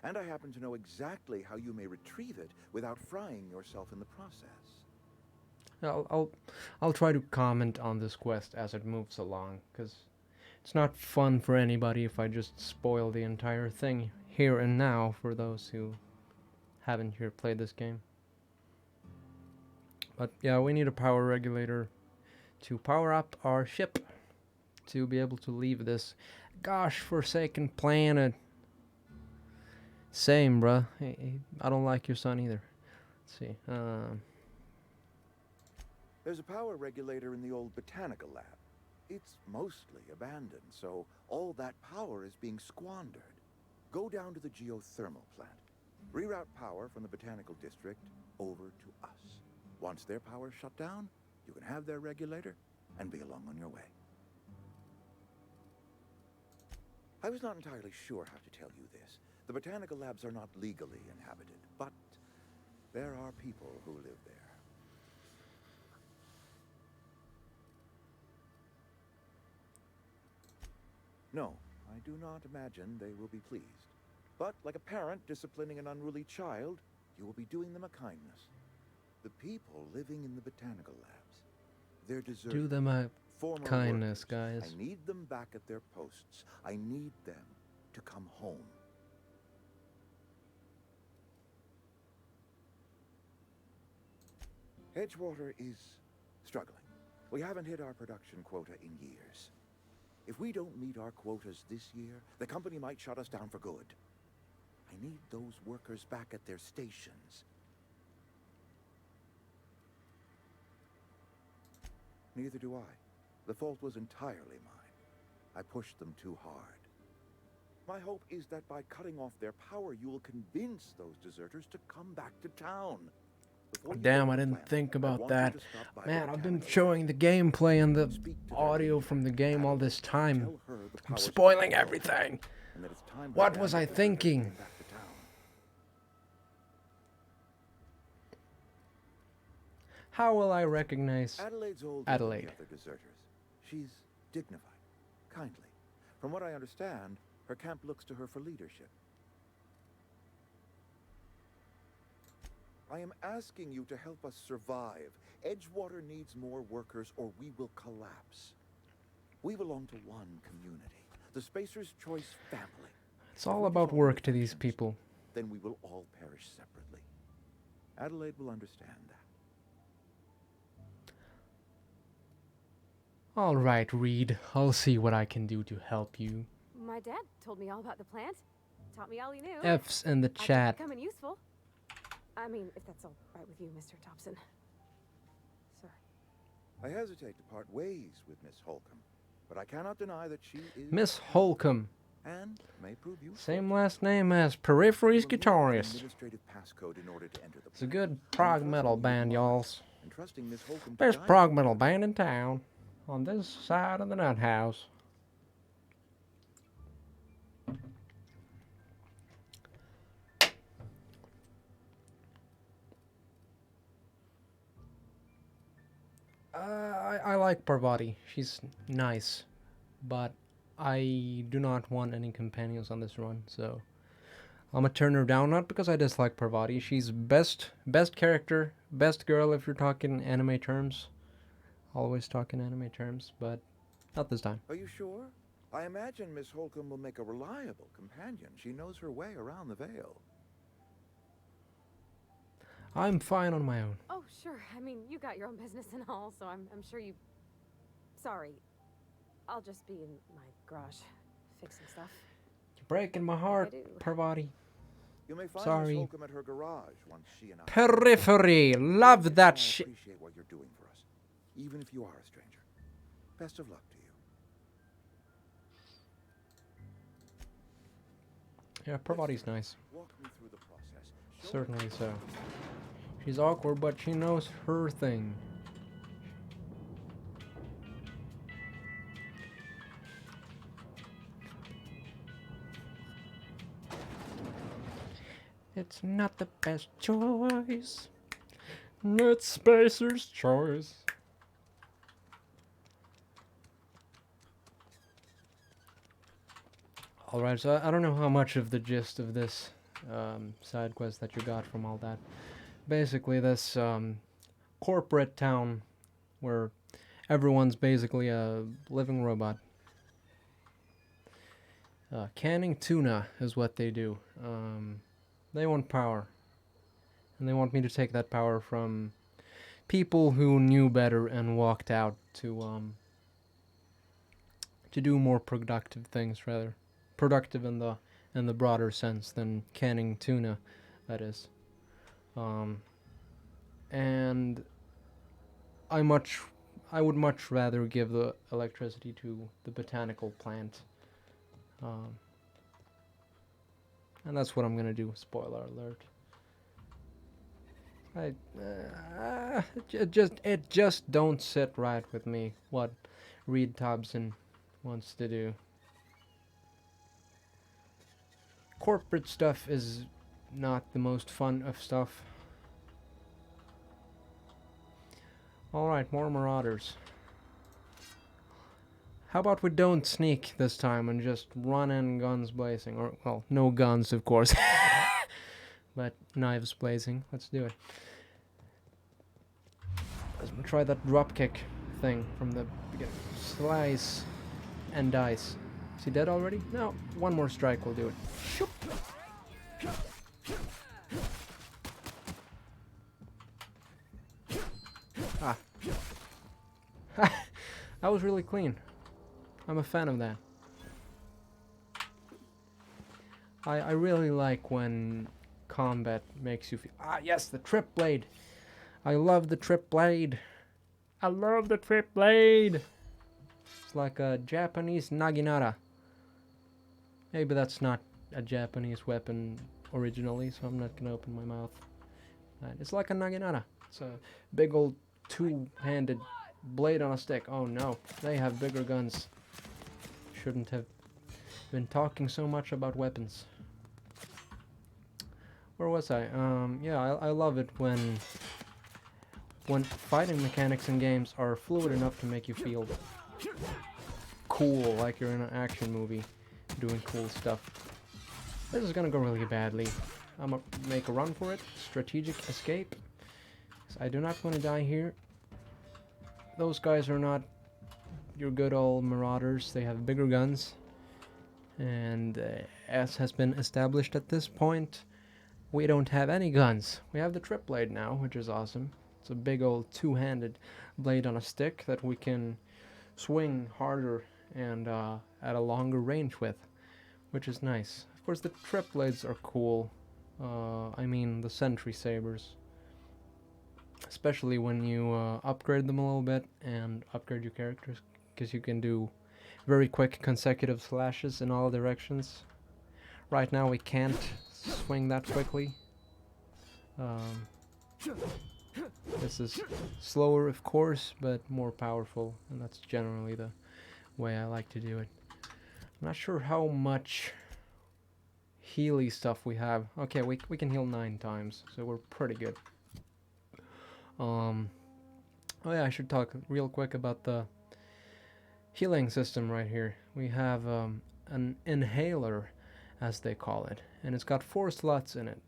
And I happen to know exactly how you may retrieve it without frying yourself in the process. I'll try to comment on this quest as it moves along, because it's not fun for anybody if I just spoil the entire thing here and now for those who haven't here played this game. But yeah, we need a power regulator to power up our ship to be able to leave this gosh forsaken planet. Same, bruh. I don't like your son either. Let's see. There's a power regulator in the old botanical lab. It's mostly abandoned, so all that power is being squandered. Go down to the geothermal plant. Reroute power from the botanical district over to us. Once their power's shut down, you can have their regulator and be along on your way. I was not entirely sure how to tell you this. The botanical labs are not legally inhabited, but there are people who live there. No, I do not imagine they will be pleased. But like a parent disciplining an unruly child, you will be doing them a kindness. The people living in the botanical labs, they're deserted. Do them a Former kindness, workers. guys. I need them back at their posts. I need them to come home. Edgewater is struggling. We haven't hit our production quota in years. If we don't meet our quotas this year, the company might shut us down for good. I need those workers back at their stations. Neither do I. The fault was entirely mine. I pushed them too hard. My hope is that by cutting off their power, you will convince those deserters to come back to town. Before you Damn, go I to didn't plant, think I about want you that. to stop by Man, the I've been botanical showing the gameplay and the Speak to their audio leader. from the game all this time. Tell her the I'm powers of spoiling control, everything. and that it's time What her was I bandit deserters thinking? came back to town. How will I recognize Adelaide's old Adelaide? enemy of the deserters. She's dignified, kindly. From what I understand, her camp looks to her for leadership. I am asking you to help us survive. Edgewater needs more workers or we will collapse. We belong to one community, the Spacer's Choice family. It's all If we about follow work to your these actions, people. Then we will all perish separately. Adelaide will understand that. All right, Reed. I'll see what I can do to help you. My dad told me all about the plant. Taught me all he knew. F's in the I keep chat. becoming useful. I mean, if that's all right with you, Mr. Thompson. Sir. I hesitate to part ways with Miss Holcomb, but I cannot deny that she is Miss Holcomb. and may prove useful. Same last name as Periphery's You will need an guitarist. administrative passcode in order to enter the It's a plant. good And prog trust metal me, band, you must. y'alls. And trusting Miss Holcomb to Best guide prog you metal through band in town. On this side of the nut house. I like Parvati. She's nice. But I do not want any companions on this run, so I'm gonna turn her down, not because I dislike Parvati. She's best character, best girl if you're talking anime terms. Always talking anime terms, but not this time. Are you sure? I imagine Miss Holcomb will make a reliable companion. She knows her way around the Vale. I'm fine on my own. Oh, sure. I mean, you got your own business and all, so I'm sure you... Sorry. I'll just be in my garage, fixing stuff. You're breaking my heart, do. Parvati. You may find Sorry. Miss Holcomb at her garage once she and I... Periphery! Love that I shit. appreciate what you're doing for us, even if you are a stranger. Best of luck to you. Yeah, Parvati's nice. Walk me through the process. Show me Certainly so. She's awkward, but she knows her thing. It's not the best choice. It's Spacer's choice. Alright, so I don't know how much of the gist of this side quest that you got from all that. Basically, this corporate town where everyone's basically a living robot. Canning tuna is what they do. They want power. And they want me to take that power from people who knew better and walked out to do more productive things, rather. Productive in the broader sense than canning tuna, that is. And I would much rather give the electricity to the botanical plant. And that's what I'm gonna do. Spoiler alert. It just don't sit right with me what Reed Thompson wants to do. Corporate stuff is not the most fun of stuff. Alright, more marauders. How about we don't sneak this time and just run in guns blazing? Or, well, no guns, of course. But knives blazing. Let's do it. Let's try that dropkick thing from the beginning. Slice and dice. Is he dead already? No, one more strike will do it. Shoop. Ah. That was really clean. I'm a fan of that. I really like when combat makes you feel... Ah, yes, the trip blade! I love the trip blade! I love the trip blade! It's like a Japanese naginata. Maybe that's not a Japanese weapon originally, so I'm not gonna open my mouth. It's like a naginata. It's a big old two-handed blade on a stick. Oh no, they have bigger guns. Shouldn't have been talking so much about weapons. Where was I? Yeah, I love it when fighting mechanics in games are fluid enough to make you feel cool, like you're in an action movie doing cool stuff. This is gonna go really badly. I'm gonna make a run for it. Strategic escape. I do not want to die here. Those guys are not your good old marauders. They have bigger guns. And as has been established at this point, we don't have any guns. We have the trip blade now, which is awesome. It's a big old two-handed blade on a stick that we can swing harder and at a longer range with, which is nice. Of course, the trip blades are cool. I mean, the sentry sabers. Especially when you upgrade them a little bit and upgrade your characters, because you can do very quick consecutive slashes in all directions. Right now we can't swing that quickly. This is slower, of course, but more powerful, and that's generally the way I like to do it. I'm not sure how much healy stuff we have. Okay, we can heal 9 times, so we're pretty good. Oh yeah, I should talk real quick about the healing system right here. We have an inhaler, as they call it, and it's got 4 slots in it.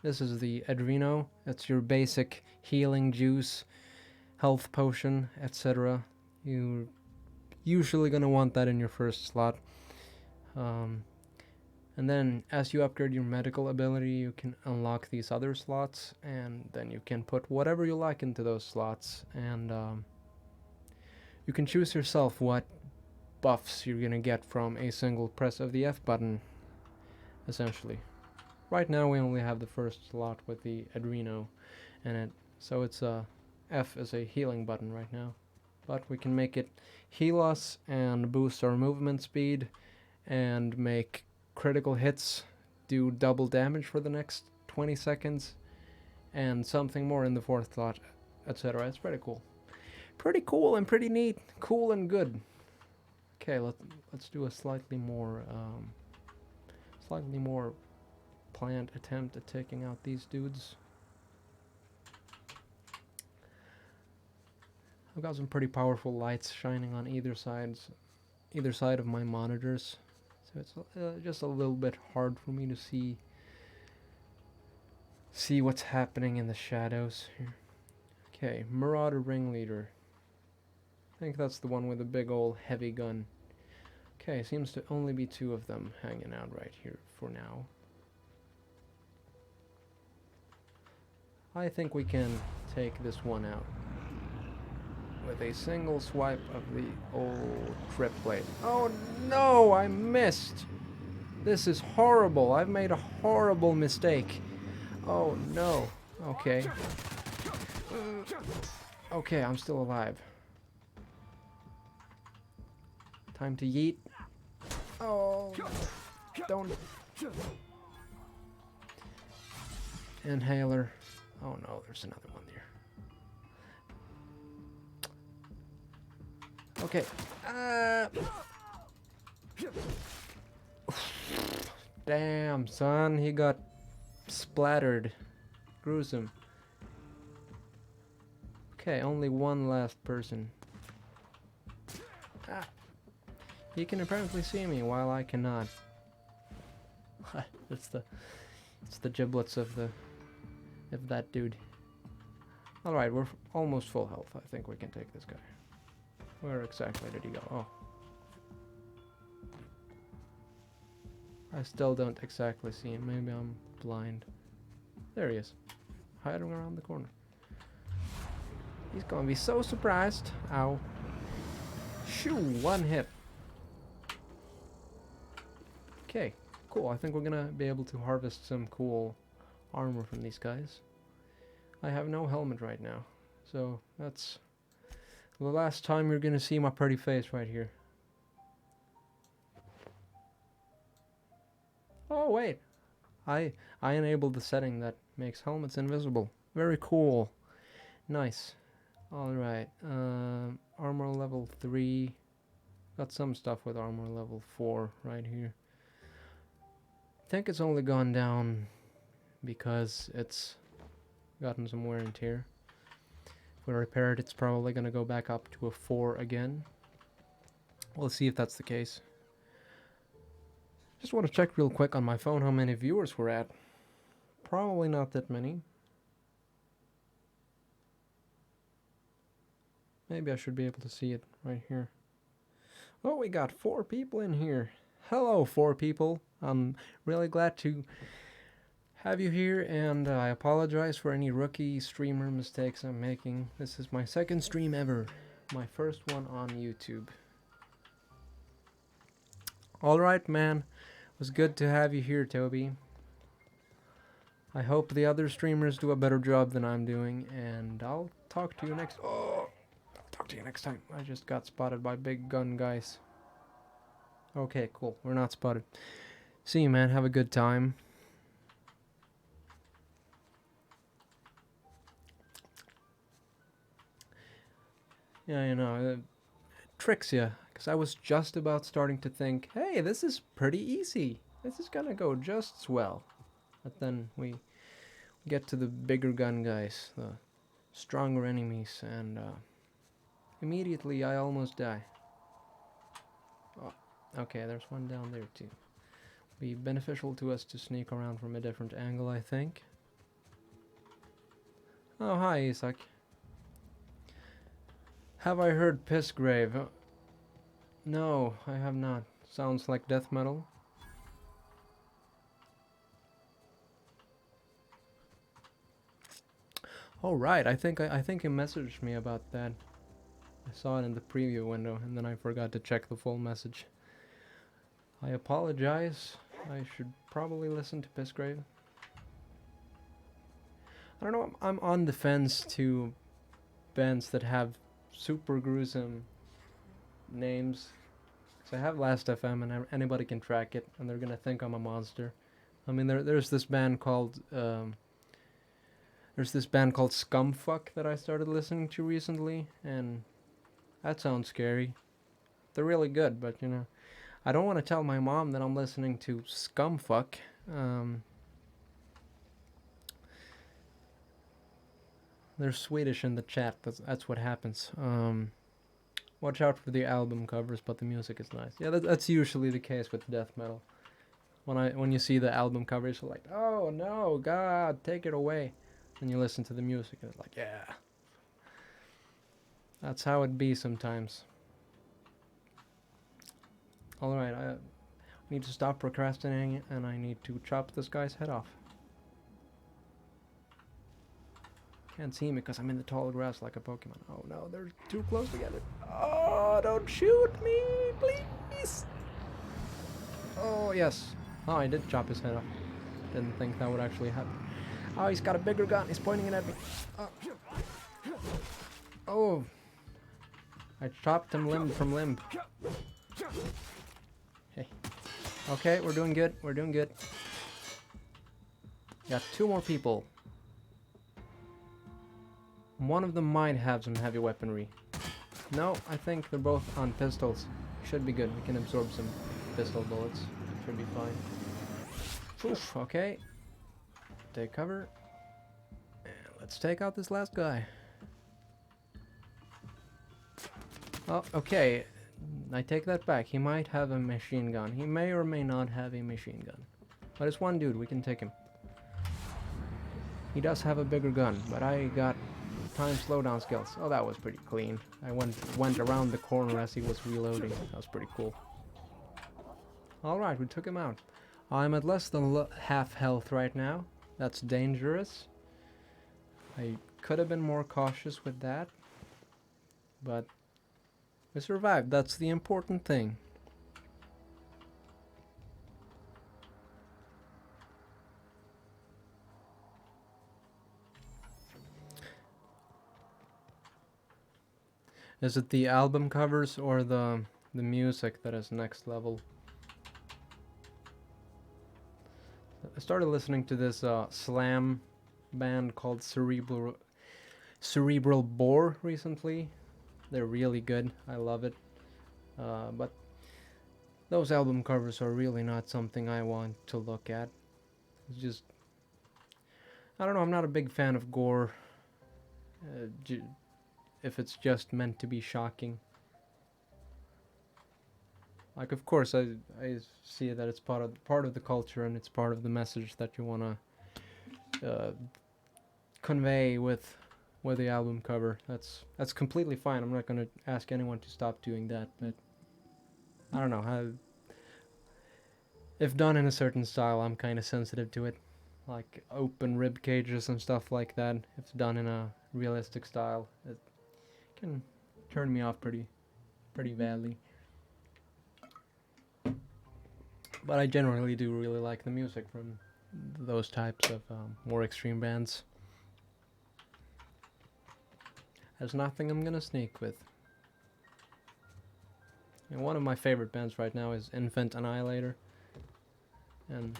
This is the Adreno. It's your basic healing juice, health potion, etc. You're usually gonna want that in your first slot. And then as you upgrade your medical ability, you can unlock these other slots, and then you can put whatever you like into those slots, and you can choose yourself what buffs you're gonna get from a single press of the F button, essentially. Right now we only have the first slot with the Adreno in it, so it's F is a healing button right now. But we can make it heal us and boost our movement speed and make critical hits do double damage for the next 20 seconds and something more in the 4th slot, etc. It's pretty cool. Pretty cool and pretty neat. Cool and good. Okay, let's do a slightly more planned attempt at taking out these dudes. I've got some pretty powerful lights shining on either side of my monitors, so it's just a little bit hard for me to see what's happening in the shadows here. Okay, Marauder Ringleader. I think that's the one with the big old heavy gun. Okay, seems to only be 2 of them hanging out right here for now. I think we can take this one out with a single swipe of the old trip blade. Oh no, I missed! This is horrible. I've made a horrible mistake. Oh no. Okay. Okay, I'm still alive. Time to yeet. Oh, don't. Inhaler. Oh no, there's another one there. Okay. Damn, son, he got splattered. Gruesome. Okay, only one last person. Ah. He can apparently see me while I cannot. It's the giblets of that dude. Alright, we're almost full health. I think we can take this guy. Where exactly did he go? Oh. I still don't exactly see him. Maybe I'm blind. There he is. Hiding around the corner. He's gonna be so surprised. Ow. Shoo! 1 hit. Okay, cool. I think we're gonna be able to harvest some cool armor from these guys. I have no helmet right now, so that's the last time you're gonna see my pretty face right here. Oh wait, I enabled the setting that makes helmets invisible. Very cool. Nice. Alright, armor level 3. Got some stuff with armor level 4 right here. I think it's only gone down because it's gotten some wear and tear. If we repair it, it's probably going to go back up to a 4 again. We'll see if that's the case. Just want to check real quick on my phone how many viewers we're at. Probably not that many. Maybe I should be able to see it right here. Oh, we got 4 people in here. Hello, 4 people. I'm really glad to have you here, and I apologize for any rookie streamer mistakes I'm making. This is my 2nd stream ever. My first one on YouTube. Alright, man. It was good to have you here, Toby. I hope the other streamers do a better job than I'm doing, and I'll talk to you next... Oh, I'll talk to you next time. I just got spotted by big gun guys. Okay, cool. We're not spotted. See you, man. Have a good time. Yeah, you know, it tricks you. Because I was just about starting to think, hey, this is pretty easy. This is gonna go just swell. But then we get to the bigger gun guys, the stronger enemies, and immediately I almost die. Oh, okay, there's one down there too. Be beneficial to us to sneak around from a different angle, I think. Oh, hi, Isak. Have I heard Pissgrave? No, I have not. Sounds like death metal. Oh right, I think he messaged me about that. I saw it in the preview window, and then I forgot to check the full message. I apologize. I should probably listen to Pissgrave. I don't know, I'm on the fence to bands that have super gruesome names. So I have Last.fm, and anybody can track it, and they're gonna think I'm a monster. I mean, there's this band called Scumfuck that I started listening to recently, and that sounds scary. They're really good, but you know, I don't want to tell my mom that I'm listening to Scumfuck. They're Swedish in the chat. That's what happens. Watch out for the album covers, but the music is nice. Yeah, that's usually the case with death metal. When you see the album covers, you're like, oh no, God, take it away. And you listen to the music, and it's like, yeah. That's how it be sometimes. Alright, I need to stop procrastinating, and I need to chop this guy's head off. Can't see me because I'm in the tall grass like a Pokemon. Oh no, they're too close together. Oh, don't shoot me, please. Oh, yes. Oh, I did chop his head off. Didn't think that would actually happen. Oh, he's got a bigger gun. He's pointing it at me. Oh. I chopped him limb from limb. Hey. Okay, we're doing good. We're doing good. Got 2 more people. One of them might have some heavy weaponry. No, I think they're both on pistols. Should be good. We can absorb some pistol bullets. Should be fine. Oof, okay. Take cover. And let's take out this last guy. Oh, okay. I take that back. He might have a machine gun. He may or may not have a machine gun. But it's one dude. We can take him. He does have a bigger gun, but I got time slowdown skills. Oh, that was pretty clean. I went around the corner as he was reloading. That was pretty cool. Alright, we took him out. I'm at less than half health right now. That's dangerous. I could have been more cautious with that. But we survived. That's the important thing. Is it the album covers or the music that is next level? I started listening to this slam band called Cerebral Bore recently. They're really good. I love it. But those album covers are really not something I want to look at. It's just, I don't know, I'm not a big fan of gore. If it's just meant to be shocking. Like, of course, I see that it's part of the culture and it's part of the message that you wanna convey with the album cover. That's completely fine. I'm not gonna ask anyone to stop doing that, but I don't know. If done in a certain style, I'm kind of sensitive to it, like open rib cages and stuff like that. If done in a realistic style, it can turn me off pretty badly. But I generally do really like the music from those types of more extreme bands. There's nothing I'm gonna sneak with. And one of my favorite bands right now is Infant Annihilator. And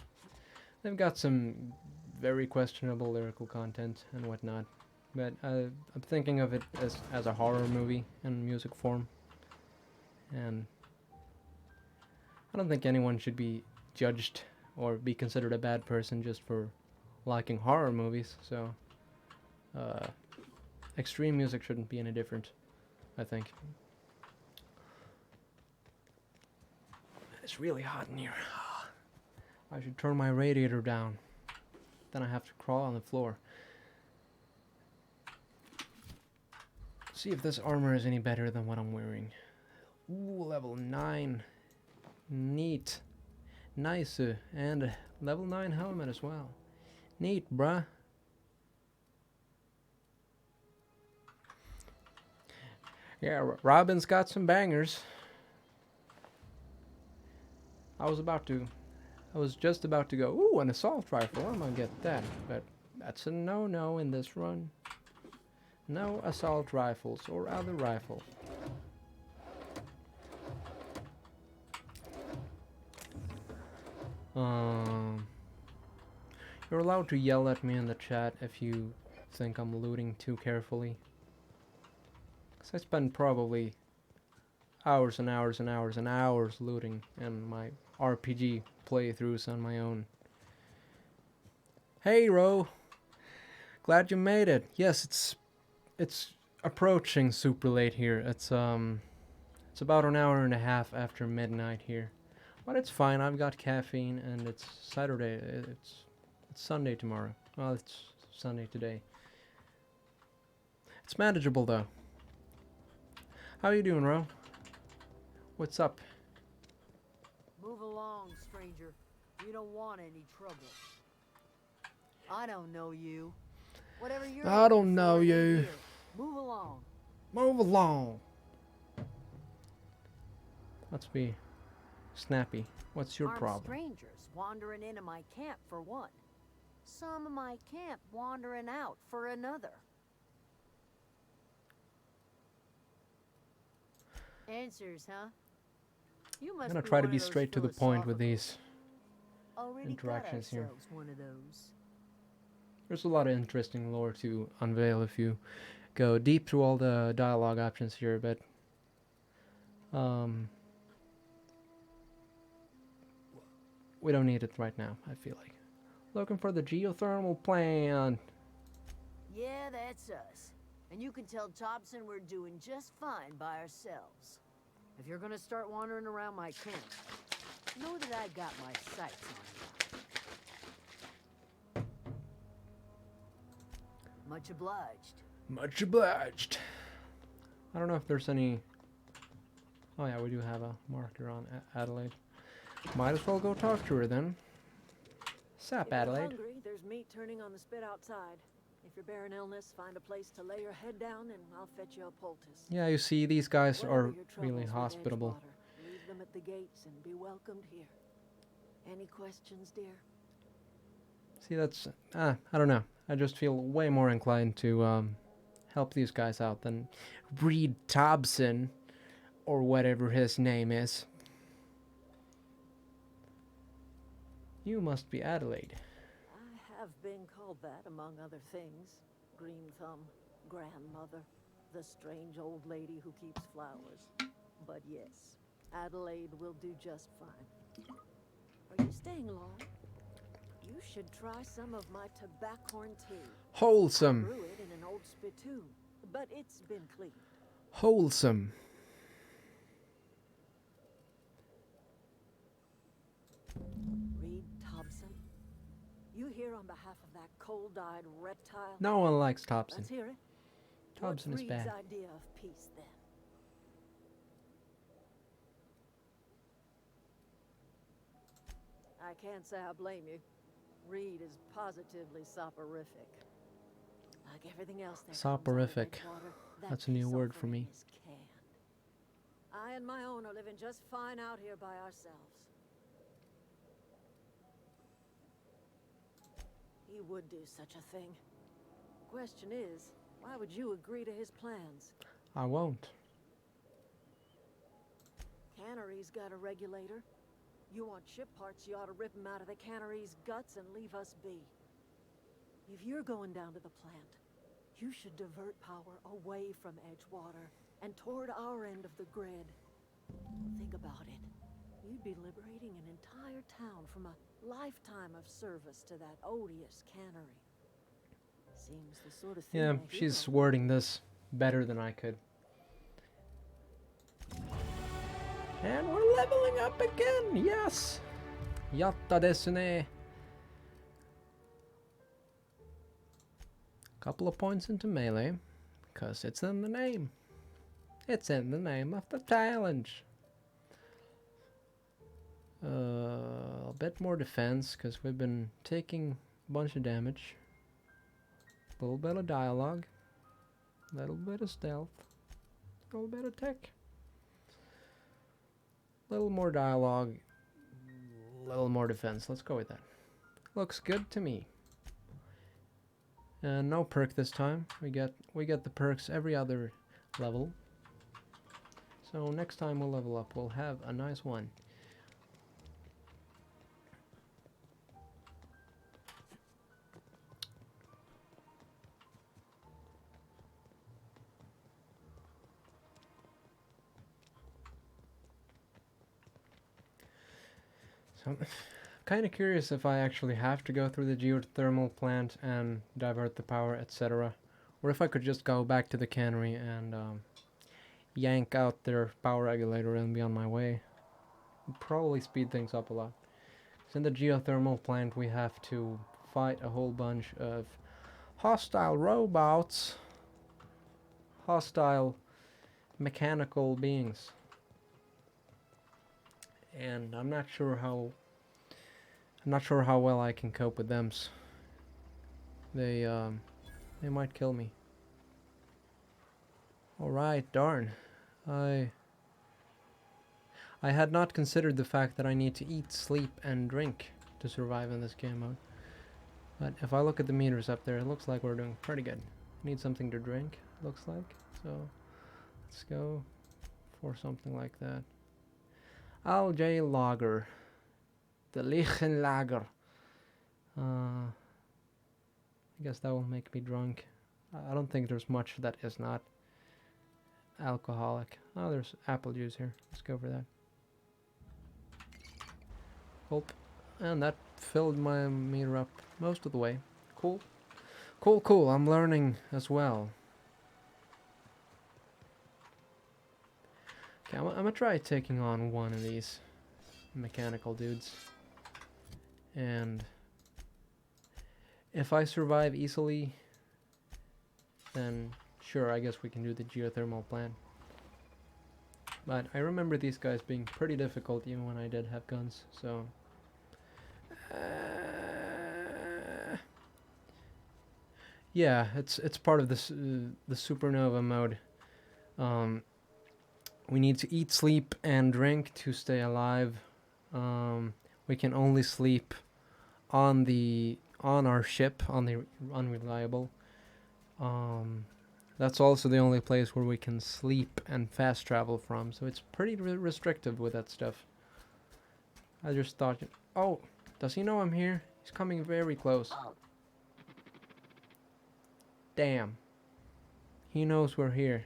they've got some very questionable lyrical content and whatnot. But I'm thinking of it as a horror movie in music form. And I don't think anyone should be judged or be considered a bad person just for liking horror movies. So, extreme music shouldn't be any different, I think. It's really hot in here. I should turn my radiator down. Then I have to crawl on the floor. See if this armor is any better than what I'm wearing. Ooh, level 9. Neat. Nice. And a level 9 helmet as well. Neat, bruh. Yeah, Robin's got some bangers. I was just about to go, ooh, an assault rifle, I'm gonna get that. But that's a no-no in this run. No assault rifles or other rifle. You're allowed to yell at me in the chat if you think I'm looting too carefully. 'Cause I spend probably hours and hours and hours and hours looting in my RPG playthroughs on my own. Hey, Ro! Glad you made it. Yes, it's approaching super late here. It's about an hour and a half after midnight here. But it's fine, I've got caffeine and it's Saturday. It's Sunday tomorrow. Well, it's Sunday today. It's manageable though. How you doing, Ro? What's up? Move along, stranger. We don't want any trouble. I don't know you. Whatever you're I don't looking know for ain't you. here. Move along. Move along. Let's be snappy. What's your Armed problem? strangers wandering into my camp for one. Some of my camp wandering out for another. Answers, huh? You must I'm gonna be try to one be of those straight to the point with these Already interactions got here. ourselves one of those. There's a lot of interesting lore to unveil if you go deep through all the dialogue options here, but we don't need it right now, I feel like. Looking for the geothermal plant. Yeah, that's us. And you can tell Thompson we're doing just fine by ourselves. If you're gonna start wandering around my camp, know that I got my sights on you. Much obliged. Much obliged. I don't know if there's any... Oh yeah, we do have a marker on Adelaide. Might as well go talk to her then. Sup, If you're Adelaide? hungry, there's meat turning on the spit outside. If you're bearing illness, find a place to lay your head down and I'll fetch you a poultice. Yeah, you see, these guys Whatever are your troubles really with hospitable. Edgewater, leave them at the gates and be welcomed here. Any questions, dear? See, that's... I don't know. I just feel way more inclined to help these guys out than Reed Thompson, or whatever his name is. You must be Adelaide. I have been called that, among other things. Green Thumb, grandmother, the strange old lady who keeps flowers. But yes, Adelaide will do just fine. Are you staying long? You should try some of my tobaccorn tea. Wholesome. I brew it in an old spittoon, but it's been cleaned. Wholesome. Reed Thompson, you here on behalf of that cold-eyed reptile? No one likes Thompson. Let's hear it. Thompson What's is Reed's bad. idea of peace, then? I can't say I blame you. Reed is positively soporific. Like everything else that Soporific. That's a new word for me. I and my own are living just fine out here by ourselves. He would do such a thing. Question is, why would you agree to his plans? I won't. Cannery's got a regulator. You want ship parts, you ought to rip him out of the cannery's guts and leave us be. If you're going down to the plant, you should divert power away from Edgewater and toward our end of the grid. Think about it. You'd be liberating an entire town from a lifetime of service to that odious cannery. Seems the sort of thing Yeah, a she's hero- wording this better than I could. And we're leveling up again, yes! Yatta desu ne. Couple of points into melee, because it's in the name. It's in the name of the challenge. A bit more defense, because we've been taking a bunch of damage. A little bit of dialogue. A little bit of stealth. A little bit of tech. Little more dialogue, little more defense. Let's go with that. Looks good to me. And no perk this time. We get the perks every other level. So next time we'll level up, we'll have a nice one. I'm kind of curious if I actually have to go through the geothermal plant and divert the power, etc. Or if I could just go back to the cannery and yank out their power regulator and be on my way. It'd probably speed things up a lot. 'Cause in the geothermal plant we have to fight a whole bunch of hostile robots. Hostile mechanical beings. And I'm not sure how well I can cope with them. They might kill me. All right, darn. I had not considered the fact that I need to eat, sleep, and drink to survive in this game mode. But if I look at the meters up there, it looks like we're doing pretty good. Need something to drink, looks like. So let's go for something like that. Algae Lager. The Lichen Lager. I guess that will make me drunk. I don't think there's much that is not alcoholic. Oh, there's apple juice here. Let's go for that. Gulp. And that filled my meter up most of the way. Cool. Cool, cool. I'm learning as well. Okay, I'm gonna try taking on one of these mechanical dudes. And if I survive easily, then sure, I guess we can do the geothermal plant. But I remember these guys being pretty difficult even when I did have guns, so... yeah, it's part of this the supernova mode. We need to eat, sleep, and drink to stay alive. We can only sleep on our ship, on the unreliable. That's also the only place where we can sleep and fast travel from, so it's pretty restrictive with that stuff. I just thought... Oh! Does he know I'm here? He's coming very close. Damn. He knows we're here.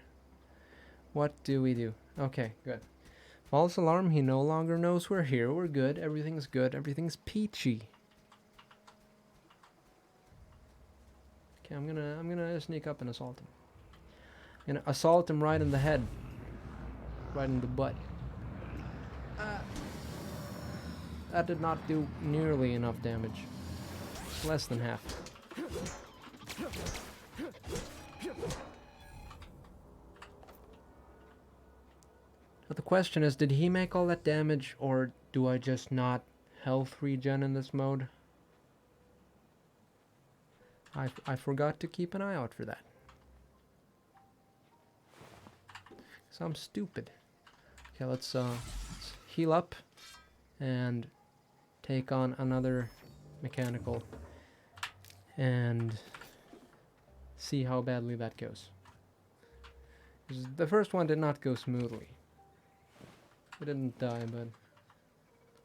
What do we do? Okay, good. False alarm, he no longer knows we're here. We're good. Everything's good. Everything's peachy. Okay, I'm gonna sneak up and assault him. I'm gonna assault him right in the head. Right in the butt. That did not do nearly enough damage. It's less than half. But the question is, did he make all that damage, or do I just not health regen in this mode? I forgot to keep an eye out for that. So I'm stupid. Okay, let's heal up and take on another mechanical and see how badly that goes. 'Cause the first one did not go smoothly. We didn't die, but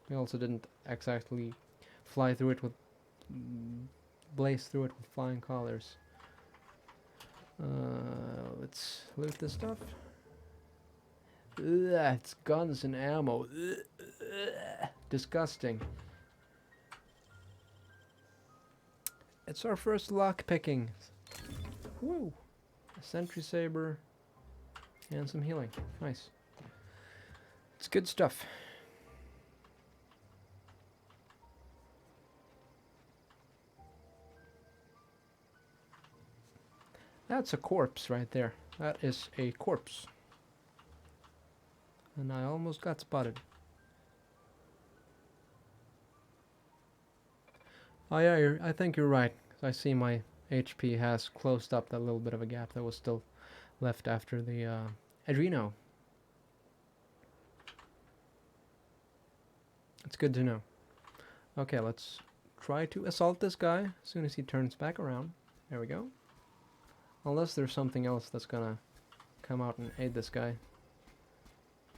we also didn't exactly fly through it with... blaze through it with flying colors. Let's loot this stuff. Ugh, it's guns and ammo. Ugh, disgusting. It's our first lock picking. Woo! A sentry saber and some healing. Nice. It's good stuff. That's a corpse right there. That is a corpse. And I almost got spotted. Oh yeah, I think you're right. I see my HP has closed up that little bit of a gap that was still left after the Adreno. It's good to know. Okay, let's try to assault this guy as soon as he turns back around. There we go. Unless there's something else that's gonna come out and aid this guy.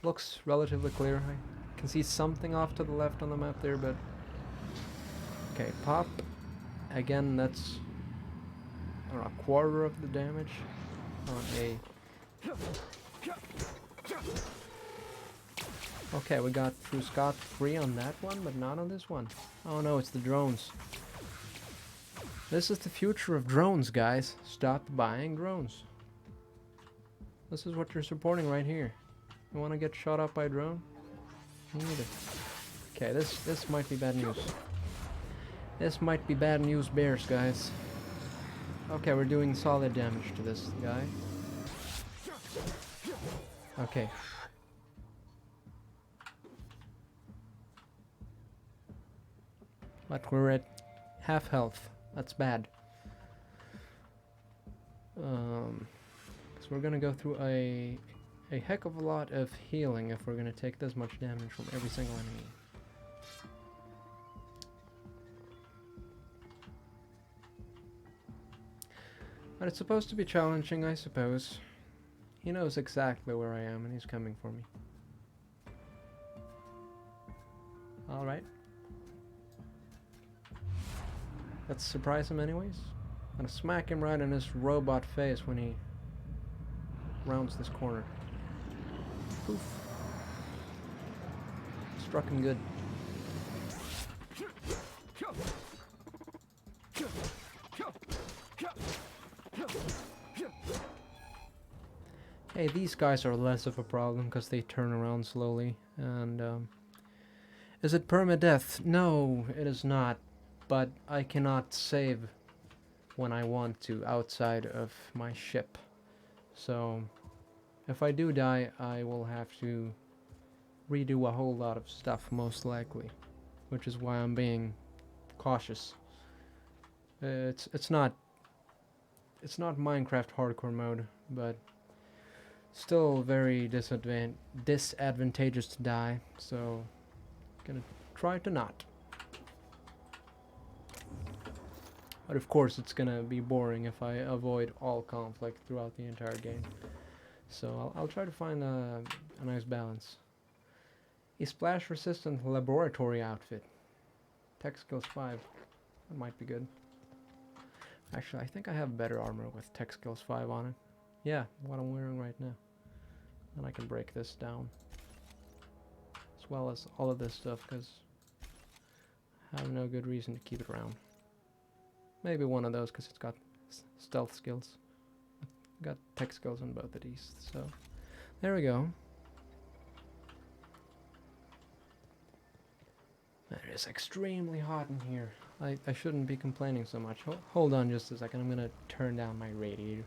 Looks relatively clear. I can see something off to the left on the map there, but... Okay, pop. Again, that's... I don't know, a quarter of the damage on a... Okay, we got through scot-free on that one, but not on this one. Oh no, it's the drones. This is the future of drones, guys. Stop buying drones. This is what you're supporting right here. You want to get shot up by a drone? Me neither. Okay, this might be bad news. This might be bad news bears, guys. Okay, we're doing solid damage to this guy. Okay. But we're at half health. That's bad. So we're gonna go through a heck of a lot of healing if we're gonna take this much damage from every single enemy. But it's supposed to be challenging, I suppose. He knows exactly where I am and he's coming for me. Alright. Let's surprise him anyways. I'm gonna smack him right in his robot face when he rounds this corner. Poof. Struck him good. Hey, these guys are less of a problem because they turn around slowly. And is it permadeath? No, it is not. But I cannot save when I want to outside of my ship. So if I do die, I will have to redo a whole lot of stuff, most likely, which is why I'm being cautious. It's not Minecraft hardcore mode, but still very disadvantageous to die. So gonna try to not. But of course it's gonna be boring if I avoid all conflict throughout the entire game. So I'll try to find a nice balance. A splash-resistant laboratory outfit. Tech skills 5. That might be good. Actually, I think I have better armor with tech skills 5 on it. Yeah, what I'm wearing right now. And I can break this down. As well as all of this stuff, because I have no good reason to keep it around. Maybe one of those, because it's got stealth skills. Got tech skills on both of these, so there we go. It is extremely hot in here. I shouldn't be complaining so much. Hold on just a second, I'm gonna turn down my radiator,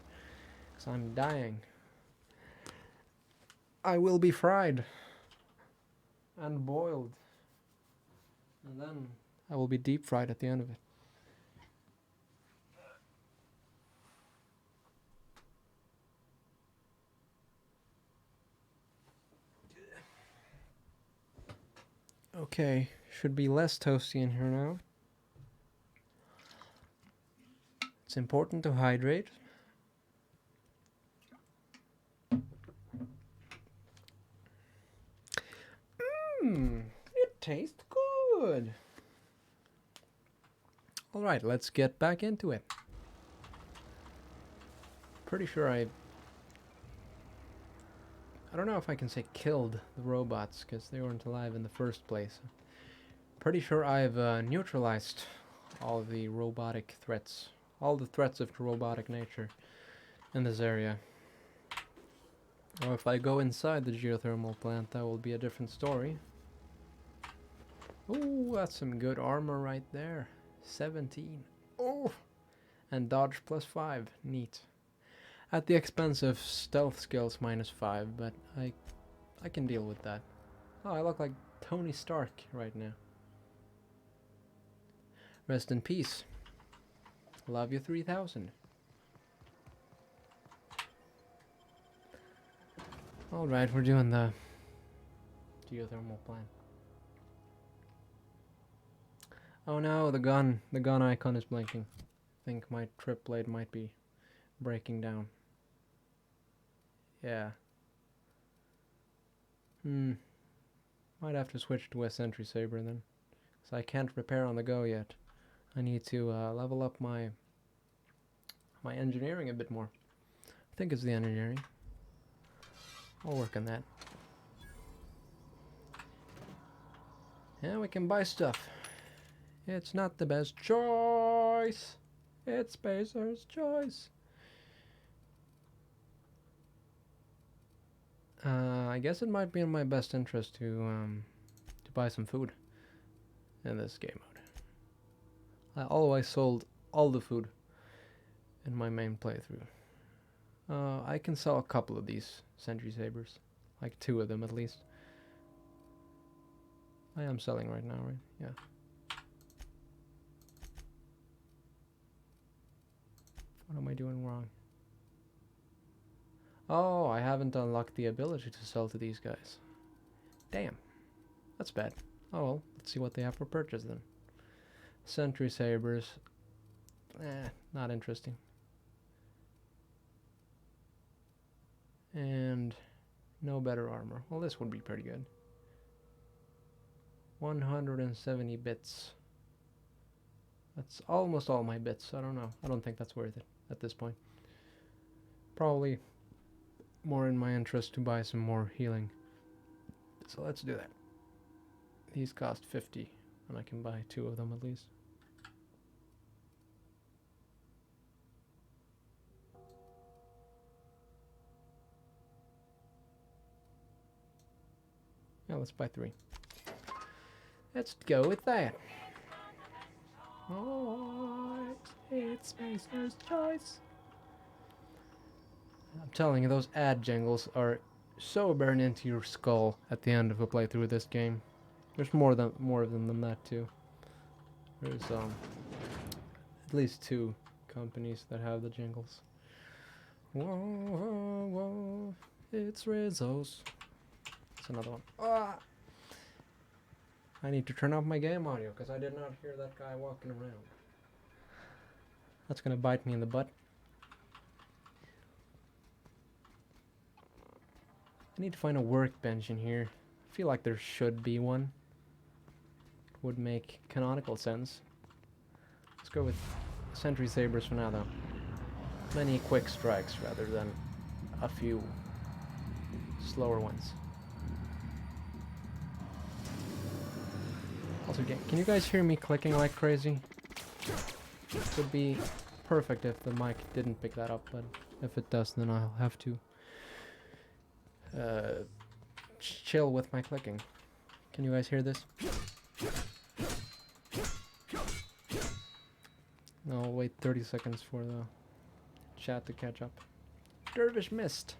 because I'm dying. I will be fried and boiled, and then I will be deep fried at the end of it. Okay, should be less toasty in here now. It's important to hydrate. It tastes good. Alright, let's get back into it. Pretty sure I don't know if I can say killed the robots, because they weren't alive in the first place. Pretty sure I've neutralized all the robotic threats. All the threats of robotic nature in this area. Or if I go inside the geothermal plant, that will be a different story. Ooh, that's some good armor right there. 17. Oh! And dodge +5. Neat. At the expense of stealth skills -5, but I can deal with that. Oh, I look like Tony Stark right now. Rest in peace. Love you 3000. Alright, we're doing the geothermal plant. Oh no, the gun icon is blinking. I think my trip blade might be breaking down. Yeah. Might have to switch to a sentry saber then. So I can't repair on the go yet. I need to level up my engineering a bit more. I think it's the engineering. I'll work on that. Yeah, we can buy stuff. It's not the best choice. It's Spacer's choice. I guess it might be in my best interest to buy some food in this game mode. I always sold all the food in my main playthrough. I can sell a couple of these sentry sabers, like 2 of them at least. I am selling right now, right? Yeah. What am I doing wrong? Oh, I haven't unlocked the ability to sell to these guys. Damn. That's bad. Oh well, let's see what they have for purchase then. Sentry sabers. Not interesting. And no better armor. Well, this would be pretty good. 170 bits. That's almost all my bits. I don't know. I don't think that's worth it at this point. Probably more in my interest to buy some more healing. So let's do that. These cost 50, and I can buy 2 of them at least. Yeah, let's buy 3. Let's go with that. Alright, it's Spacer's choice. I'm telling you, those ad jingles are so burned into your skull at the end of a playthrough of this game. There's more of them than that too. There's at least 2 companies that have the jingles. Whoa, whoa, whoa, it's Rizzo's. That's another one. Ah! I need to turn off my game audio because I did not hear that guy walking around. That's gonna bite me in the butt. I need to find a workbench in here. I feel like there should be one. Would make canonical sense. Let's go with sentry sabers for now, though. Many quick strikes rather than a few slower ones. Also, can you guys hear me clicking like crazy? It would be perfect if the mic didn't pick that up, but if it does, then I'll have to chill with my clicking. Can you guys hear this? I'll wait 30 seconds for the chat to catch up. Dervish missed.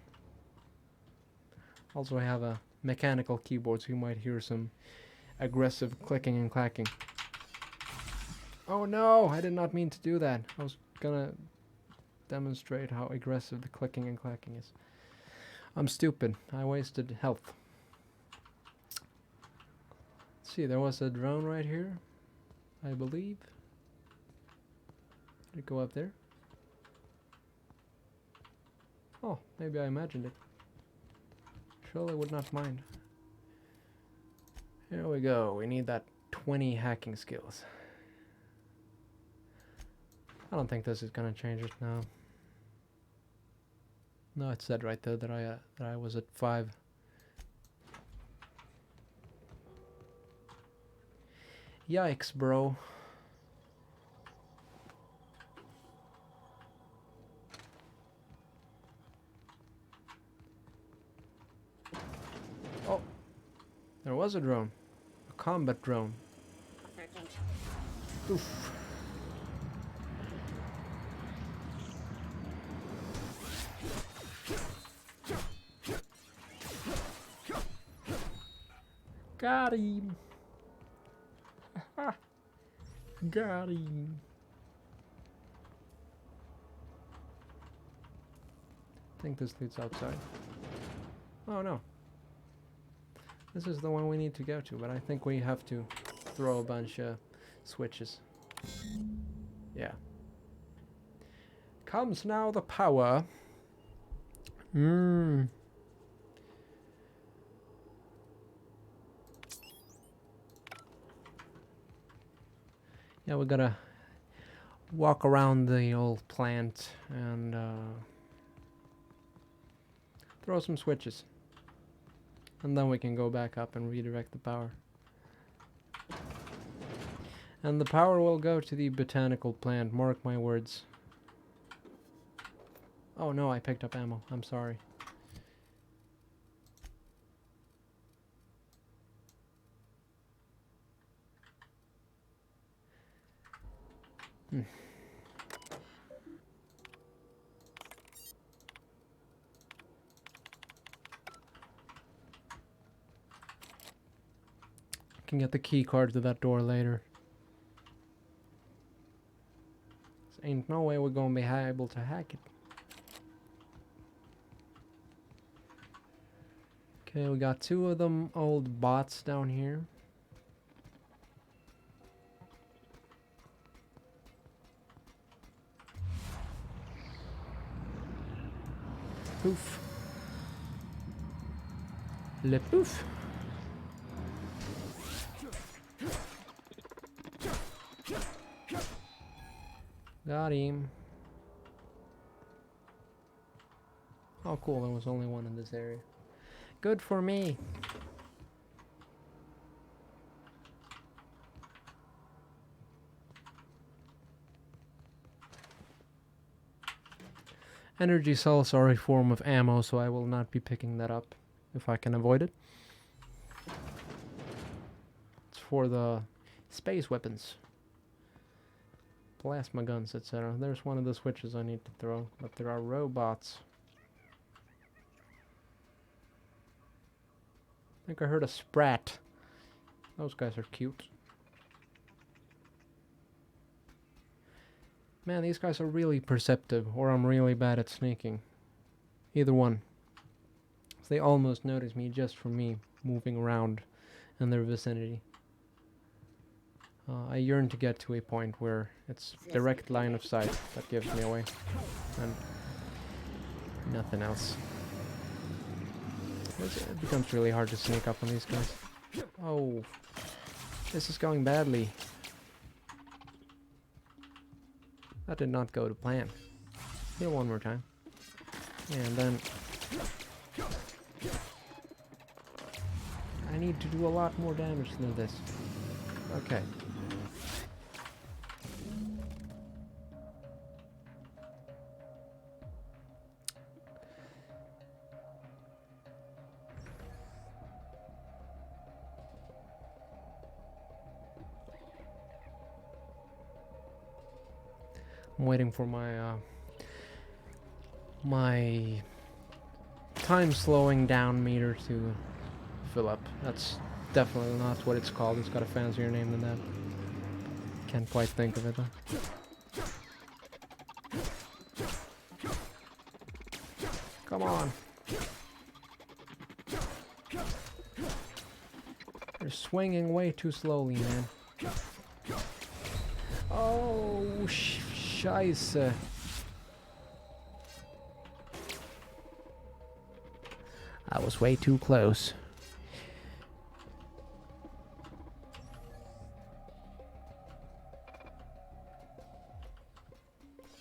Also, I have a mechanical keyboard, so you might hear some aggressive clicking and clacking. Oh no, I did not mean to do that. I was gonna demonstrate how aggressive the clicking and clacking is. I'm stupid. I wasted health. Let's see, there was a drone right here, I believe. Did it go up there? Oh, maybe I imagined it. Surely would not mind. Here we go. We need that 20 hacking skills. I don't think this is gonna change it now. No, it said right there that I was at 5. Yikes, bro. Oh, there was a drone. A combat drone. Oof. Got him. Got him. I think this leads outside. Oh no. This is the one we need to go to, but I think we have to throw a bunch of switches. Yeah. Comes now the power. Yeah, we gotta walk around the old plant and throw some switches. And then we can go back up and redirect the power. And the power will go to the botanical plant, mark my words. Oh no, I picked up ammo. I'm sorry. Can get the key card to that door later. Ain't no way we're gonna be able to hack it. Okay, we got 2 of them old bots down here. Poof. Le poof. Got him. Oh cool, there was only one in this area. Good for me. Energy cells are a form of ammo, so I will not be picking that up if I can avoid it. It's for the space weapons. Plasma guns, etc. There's one of the switches I need to throw, but there are robots. I think I heard a sprat. Those guys are cute. Man, these guys are really perceptive, or I'm really bad at sneaking. Either one. They almost notice me just from me moving around in their vicinity. I yearn to get to a point where it's direct line of sight that gives me away, and nothing else. It becomes really hard to sneak up on these guys. Oh, this is going badly. That did not go to plan. Heal one more time. And then I need to do a lot more damage than this. Okay. I'm waiting for my my time slowing down meter to fill up. That's definitely not what it's called. It's got a fancier name than that. Can't quite think of it though. Come on. You're swinging way too slowly, man. Oh, Scheiße. I was way too close.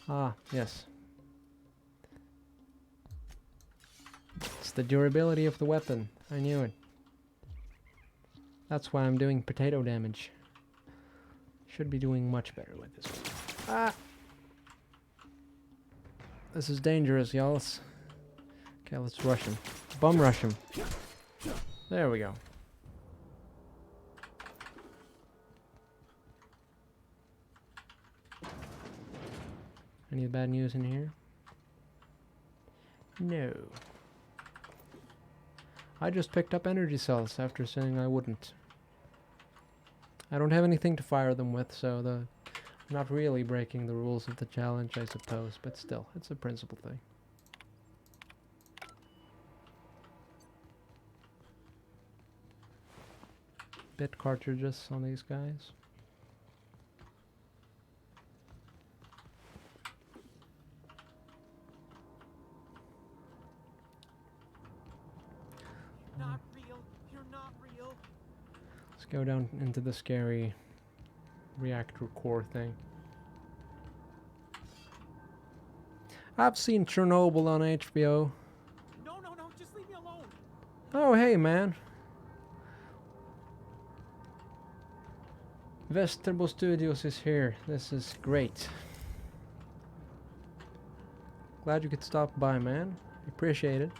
Ah, yes. It's the durability of the weapon. I knew it. That's why I'm doing potato damage. Should be doing much better with this one. Ah! This is dangerous, y'all. Okay, let's rush him. Bum rush him. There we go. Any bad news in here? No. I just picked up energy cells after saying I wouldn't. I don't have anything to fire them with, so I'm not really breaking the rules of the challenge, I suppose, but still, it's a principle thing. Bit cartridges on these guys. Not real. You're not real. Let's go down into the scary reactor core thing. I've seen Chernobyl on HBO. No, just leave me alone. Oh, hey, man. Vesterbo Studios is here. This is great. Glad you could stop by, man. Appreciate it.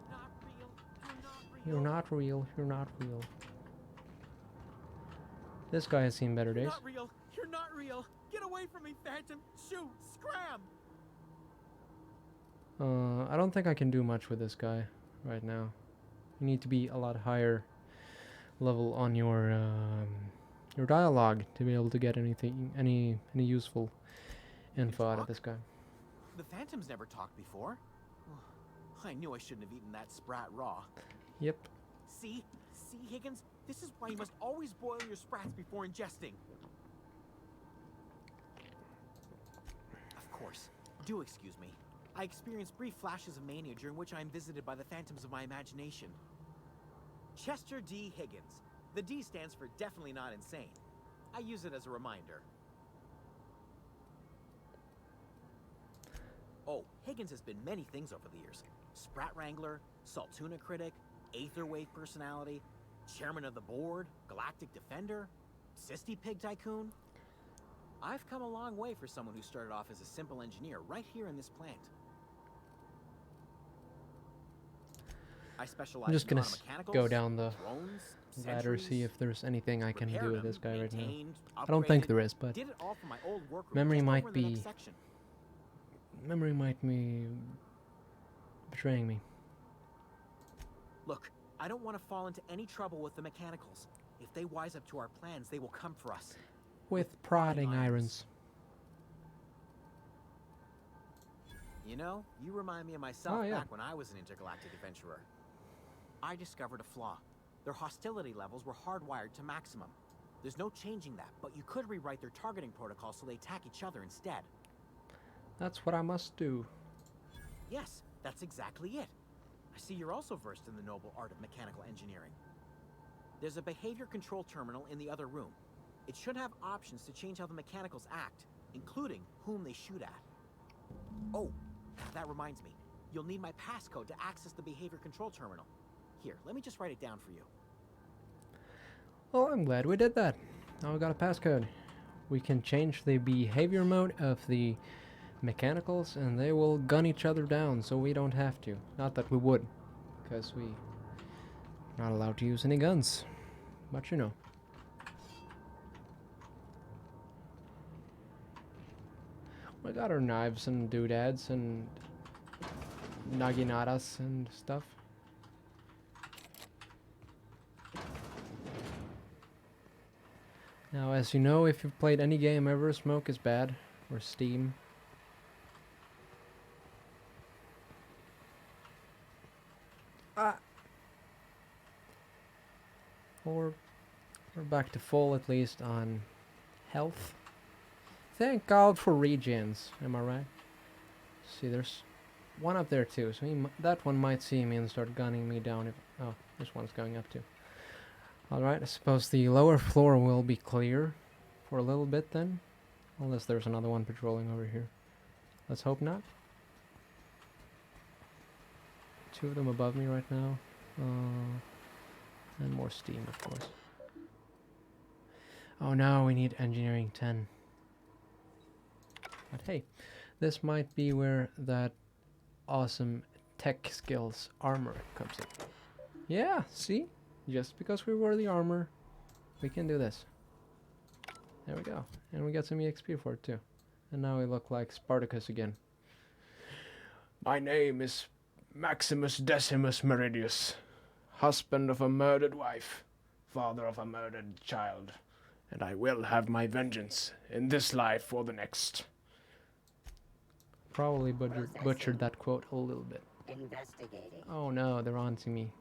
Not real. You're not real. You're not real. This guy has seen better days. You're not real. You're not real. Get away from me, Phantom. Shoot. Scram. I don't think I can do much with this guy right now. You need to be a lot higher level on your dialogue to be able to get any useful info out of this guy. The Phantom's never talked before. I knew I shouldn't have eaten that sprat raw. Yep. See, Higgins? This is why you must always boil your sprats before ingesting. Of course. Do excuse me. I experience brief flashes of mania during which I am visited by the phantoms of my imagination. Chester D. Higgins. The D stands for definitely not insane. I use it as a reminder. Oh, Higgins has been many things over the years. Sprat Wrangler, Saltuna Critic, Aetherwave Personality, Chairman of the Board, Galactic Defender, Sisty Pig Tycoon. I've come a long way for someone who started off as a simple engineer right here in this plant. I specialize I'm just gonna in go down the drones, ladder, see if there's anything I can do with this guy right now. maintained, I don't think upgraded, there is, but did it all for my old workroom memory just might over in the be next section. memory might be betraying me. Look, I don't want to fall into any trouble with the mechanicals. If they wise up to our plans, they will come for us. With prodding irons. You know, you remind me of myself Oh, yeah. back when I was an intergalactic adventurer. I discovered a flaw. Their hostility levels were hardwired to maximum. There's no changing that, but you could rewrite their targeting protocol so they attack each other instead. That's what I must do. Yes, that's exactly it. I see you're also versed in the noble art of mechanical engineering. There's a behavior control terminal in the other room. It should have options to change how the mechanicals act, including whom they shoot at. Oh, that reminds me. You'll need my passcode to access the behavior control terminal. Here, let me just write it down for you. Oh, I'm glad we did that. Now we got a passcode. We can change the behavior mode of the mechanicals and they will gun each other down, so we don't have to. Not that we would, because we're not allowed to use any guns. But you know. We got our knives and doodads and naginatas and stuff. Now, as you know, if you've played any game ever, smoke is bad, or steam. Or we're back to full, at least, on health. Thank God for regens, am I right? See, there's one up there too, so that one might see me and start gunning me down if... Oh, this one's going up too. Alright, I suppose the lower floor will be clear for a little bit then. Unless there's another one patrolling over here. Let's hope not. Two of them above me right now. And more steam, of course. Oh no, we need engineering 10. But hey, this might be where that awesome tech skills armor comes in. Yeah, see? Just because we wore the armor, we can do this. There we go. And we got some EXP for it too. And now we look like Spartacus again. My name is Maximus Decimus Meridius, husband of a murdered wife, father of a murdered child, and I will have my vengeance in this life or the next. Probably butchered that quote a little bit. Investigating. Oh no, they're on to me.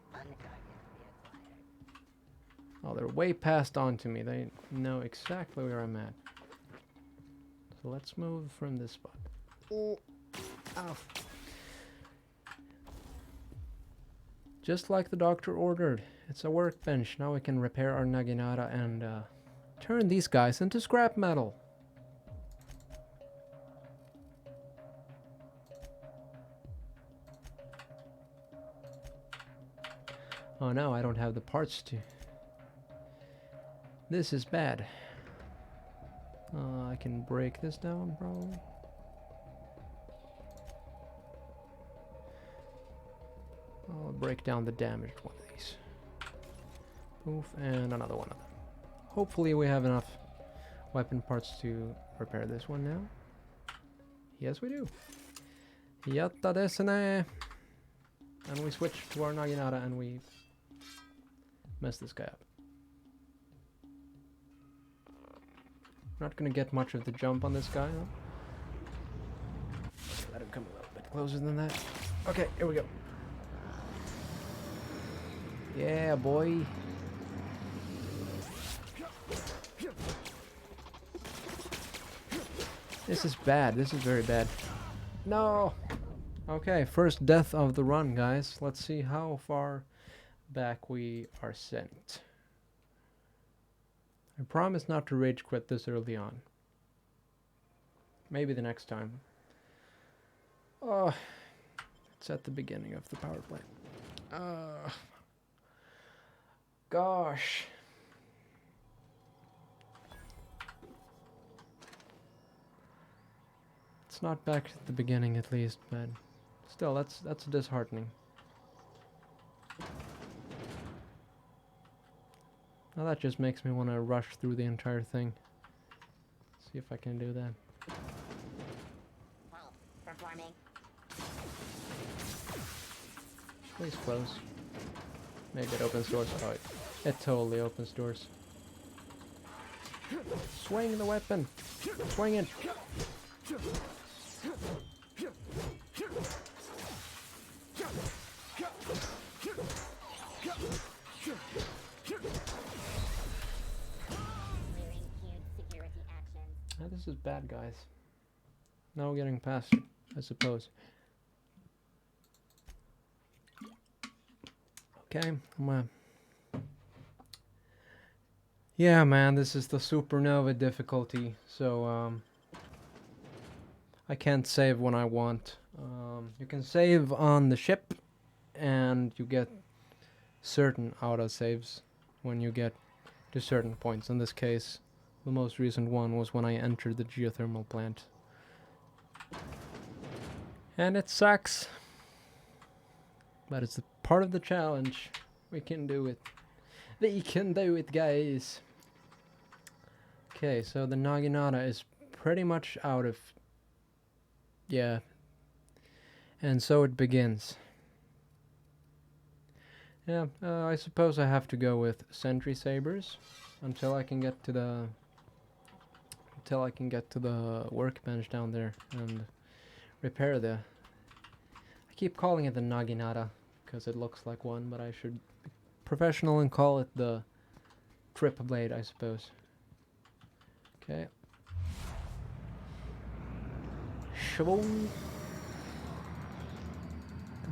Oh, they're way past onto me. They know exactly where I'm at. So let's move from this spot. Oh, ow. Just like the doctor ordered. It's a workbench. Now we can repair our Naginata and turn these guys into scrap metal. Oh no, I don't have the parts to... This is bad. I can break this down, probably. I'll break down the damaged one of these. Poof, and another one of them. Hopefully we have enough weapon parts to repair this one now. Yes, we do. Yatta desene! And we switch to our Naginata and we mess this guy up. Not gonna get much of the jump on this guy, though. Let him come a little bit closer than that. Okay, here we go. Yeah, boy. This is bad. This is very bad. No! Okay, first death of the run, guys. Let's see how far back we are sent. I promise not to rage quit this early on. Maybe the next time. Oh, it's at the beginning of the power plant. Gosh. It's not back at the beginning at least, but still, that's disheartening. Now that just makes me want to rush through the entire thing. See if I can do that. Well, performing. Please close. Maybe it opens doors. Oh, it totally opens doors. Swing the weapon! Swing it! bad guys. Now we're getting past it, I suppose. Okay, yeah, man, this is the supernova difficulty, so I can't save when I want. You can save on the ship, and you get certain autosaves when you get to certain points. In this case, the most recent one was when I entered the geothermal plant. And it sucks. But it's a part of the challenge. We can do it. We can do it, guys. Okay, so the Naginata is pretty much out of... Yeah. And so it begins. Yeah, I suppose I have to go with Sentry Sabers until I can get to the workbench down there and repair the... I keep calling it the Naginata because it looks like one, but I should be professional and call it the Trip Blade, I suppose. Okay. Shaboom.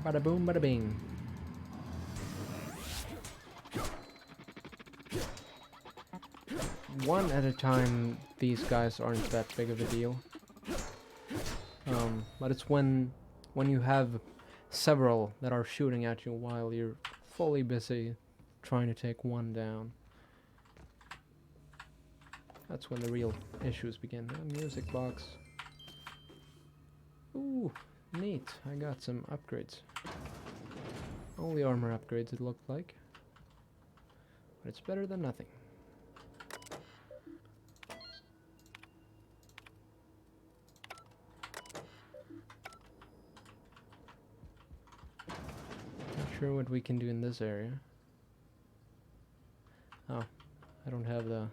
Bada boom, bada bing. One at a time, these guys aren't that big of a deal. But it's when you have several that are shooting at you while you're fully busy trying to take one down. That's when the real issues begin. Music box. Ooh, neat. I got some upgrades. Only armor upgrades it looked like. But it's better than nothing. Not sure what we can do in this area. Oh, I don't have the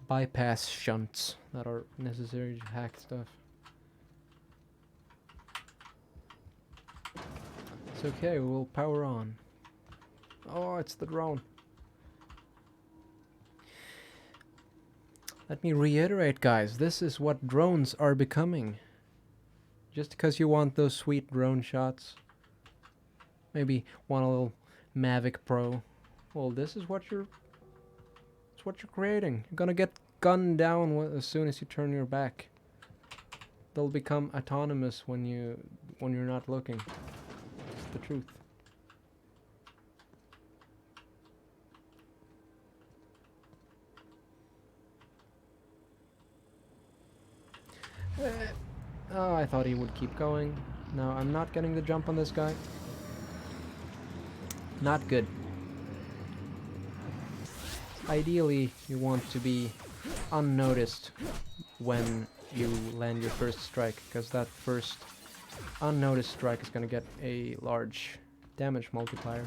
bypass shunts that are necessary to hack stuff. It's okay, we'll power on. Oh, it's the drone. Let me reiterate, guys, this is what drones are becoming. Just because you want those sweet drone shots, maybe want a little Mavic Pro. Well, this is what you're creating. You're gonna get gunned down as soon as you turn your back. They'll become autonomous when you're not looking. It's the truth. Oh, I thought he would keep going. No, I'm not getting the jump on this guy. Not good. Ideally, you want to be unnoticed when you land your first strike, because that first unnoticed strike is going to get a large damage multiplier.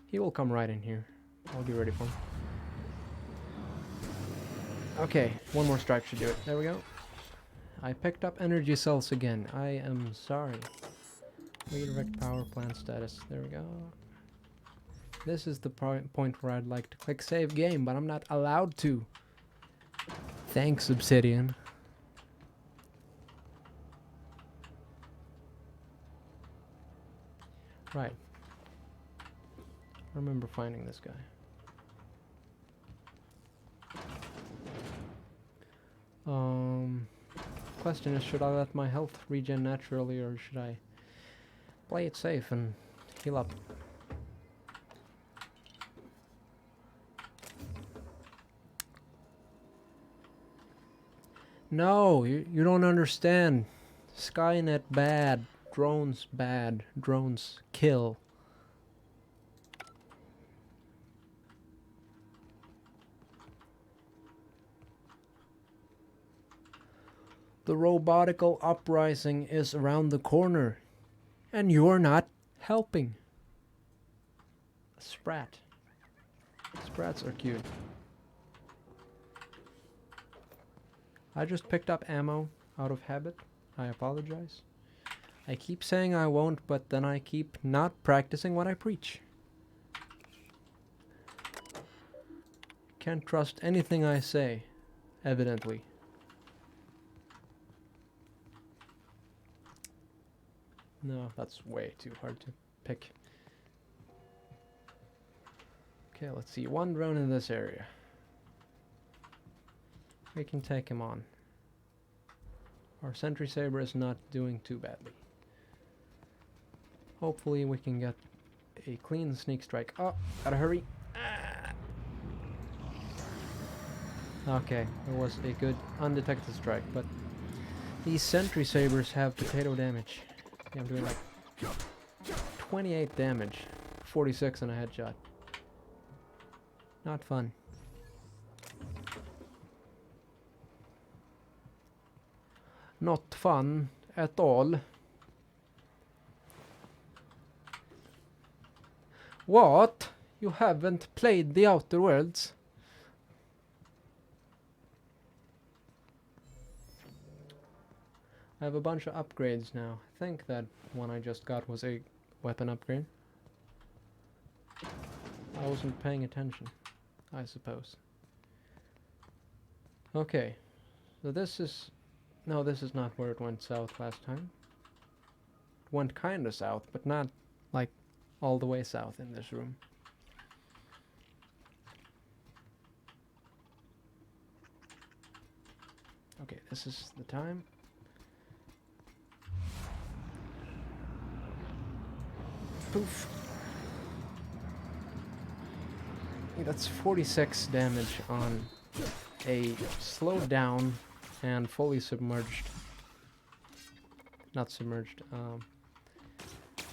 He will come right in here. I'll be ready for him. Okay, one more strike should do it. There we go. I picked up energy cells again. I am sorry. Redirect power plant status. There we go. This is the point where I'd like to click save game, but I'm not allowed to. Thanks, Obsidian. Right. I remember finding this guy. Question is, should I let my health regen naturally, or should I play it safe and heal up? No, you don't understand. Skynet bad. Drones bad. Drones kill. The robotical uprising is around the corner, and you're not helping. Sprat. Sprats are cute. I just picked up ammo out of habit. I apologize. I keep saying I won't, but then I keep not practicing what I preach. Can't trust anything I say, evidently. No, that's way too hard to pick. Okay, let's see. One drone in this area. We can take him on. Our sentry saber is not doing too badly. Hopefully we can get a clean sneak strike. Oh, gotta hurry. Ah. Okay, it was a good undetected strike, but these sentry sabers have potato damage. Yeah, I'm doing like 28 damage, 46 on a headshot. Not fun. Not fun at all. What? You haven't played the Outer Worlds? I have a bunch of upgrades now. I think that one I just got was a weapon upgrade. I wasn't paying attention, I suppose. Okay, so this is... No, this is not where it went south last time. It went kinda south, but not like all the way south in this room. Okay, this is the time. Poof. Yeah, that's 46 damage on a slowed down and fully submerged. Not submerged.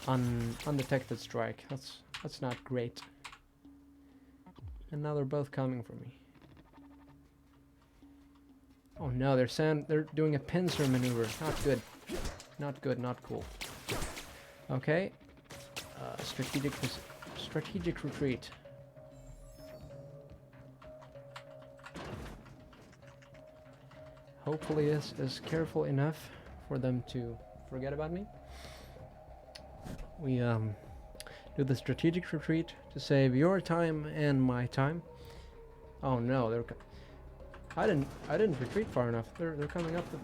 Undetected strike. That's not great. And now they're both coming for me. Oh no, they're doing a pincer maneuver. Not good. Not good. Not cool. Okay. Strategic retreat. Hopefully this is careful enough for them to forget about me. We do the strategic retreat to save your time and my time. Oh no, I didn't retreat far enough. They're coming up the...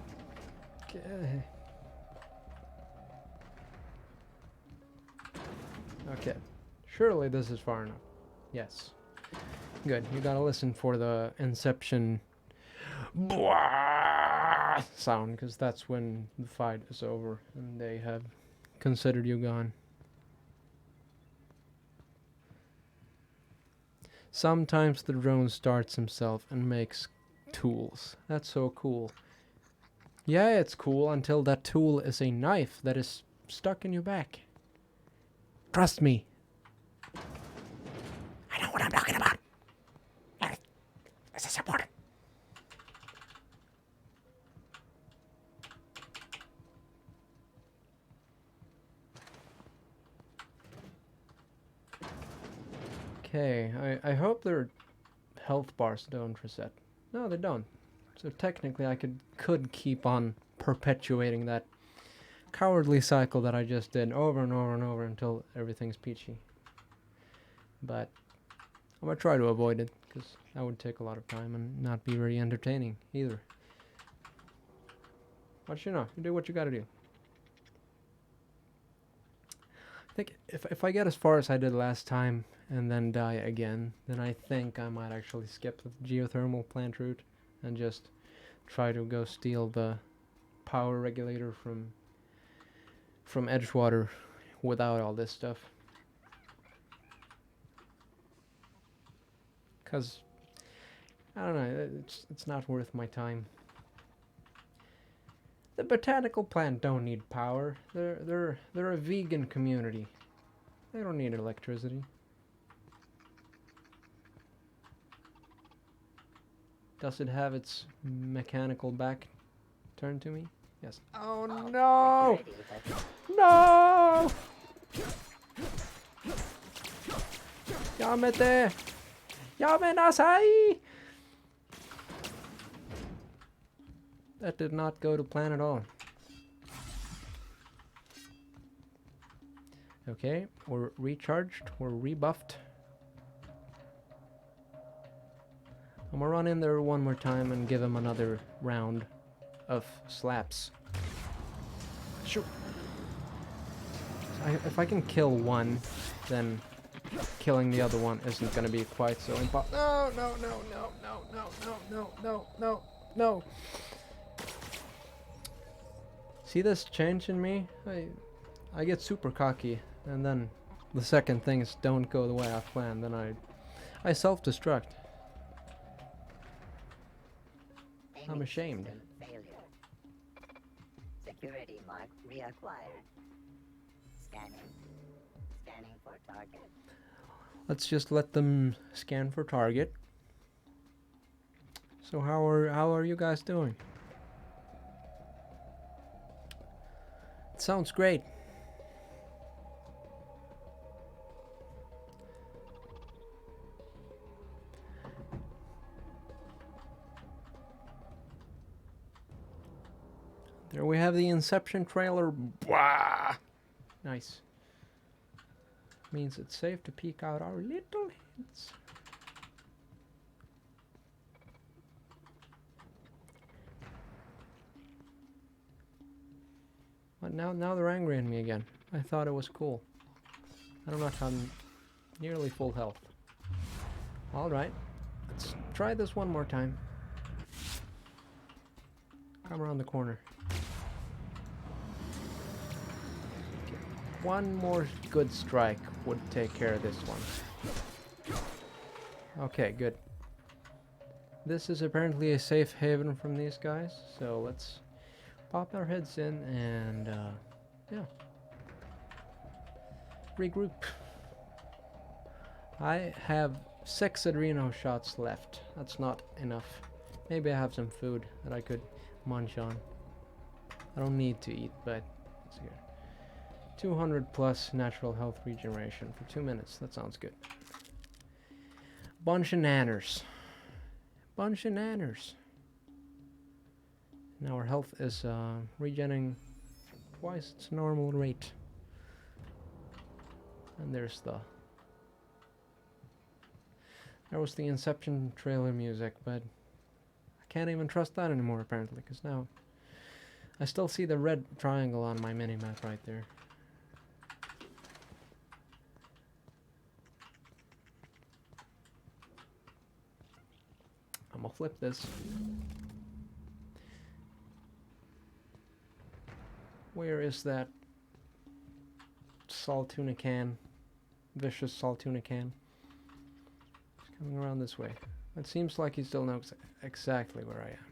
Okay. Surely this is far enough. Yes. Good. You gotta listen for the Inception sound, because that's when the fight is over and they have considered you gone. Sometimes the drone starts himself and makes tools. That's so cool. Yeah, it's cool until that tool is a knife that is stuck in your back. Trust me. I know what I'm talking about. This is important. Okay, I hope their health bars don't reset. No, they don't. So technically I could keep on perpetuating that cowardly cycle that I just did over and over and over until everything's peachy. But I'm gonna try to avoid it, because that would take a lot of time and not be very entertaining either. But you know, you do what you gotta do. I think if I get as far as I did last time and then die again, then I think I might actually skip the geothermal plant route and just try to go steal the power regulator from Edgewater without all this stuff. Cause I don't know, it's not worth my time. The botanical plant don't need power. They're a vegan community. They don't need electricity. Does it have its mechanical back turned to me? Yes. Oh no! No! Yamete! Yamenasai! That did not go to plan at all. Okay, we're recharged, we're rebuffed. I'm gonna run in there one more time and give him another round of slaps. Shoot. If I can kill one, then killing the other one isn't gonna be quite so impossible. No, no, no, no, no, no, no, no, no, no, no. See this change in me? I get super cocky, and then the second things don't go the way I planned, then I self-destruct. I'm ashamed. Failure. Security mark reacquired. Scanning. Scanning for target. Let's just let them scan for target. So how are you guys doing? It sounds great. There we have the Inception trailer. Blah! Nice. Means it's safe to peek out our little heads. But now they're angry at me again. I thought it was cool. I don't know if I'm nearly full health. Alright. Let's try this one more time. Come around the corner. Okay. One more good strike would take care of this one. Okay, good. This is apparently a safe haven from these guys, so let's pop our heads in and, yeah. Regroup. I have 6 Adreno shots left. That's not enough. Maybe I have some food that I could munch on. I don't need to eat, but it's good. 200 plus natural health regeneration for 2 minutes. That sounds good. Bunch of nanners. Bunch of nanners. Now our health is regenerating twice its normal rate. And there's the... There was the Inception trailer music, but I can't even trust that anymore apparently, because now I still see the red triangle on my minimap right there. I'm gonna flip this. Where is that salt tuna can? Vicious salt tuna can. He's coming around this way. It seems like he still knows exactly where I am.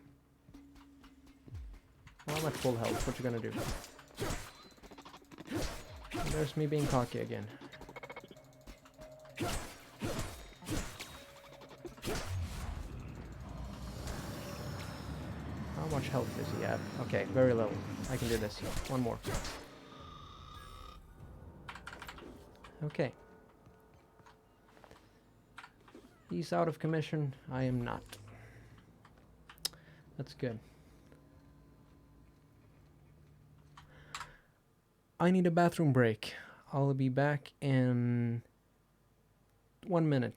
Well, I'm at full health. What you gonna do? And there's me being cocky again. How much health does he have? Okay, very low. I can do this. One more. Okay. He's out of commission. I am not. That's good. I need a bathroom break. I'll be back in 1 minute.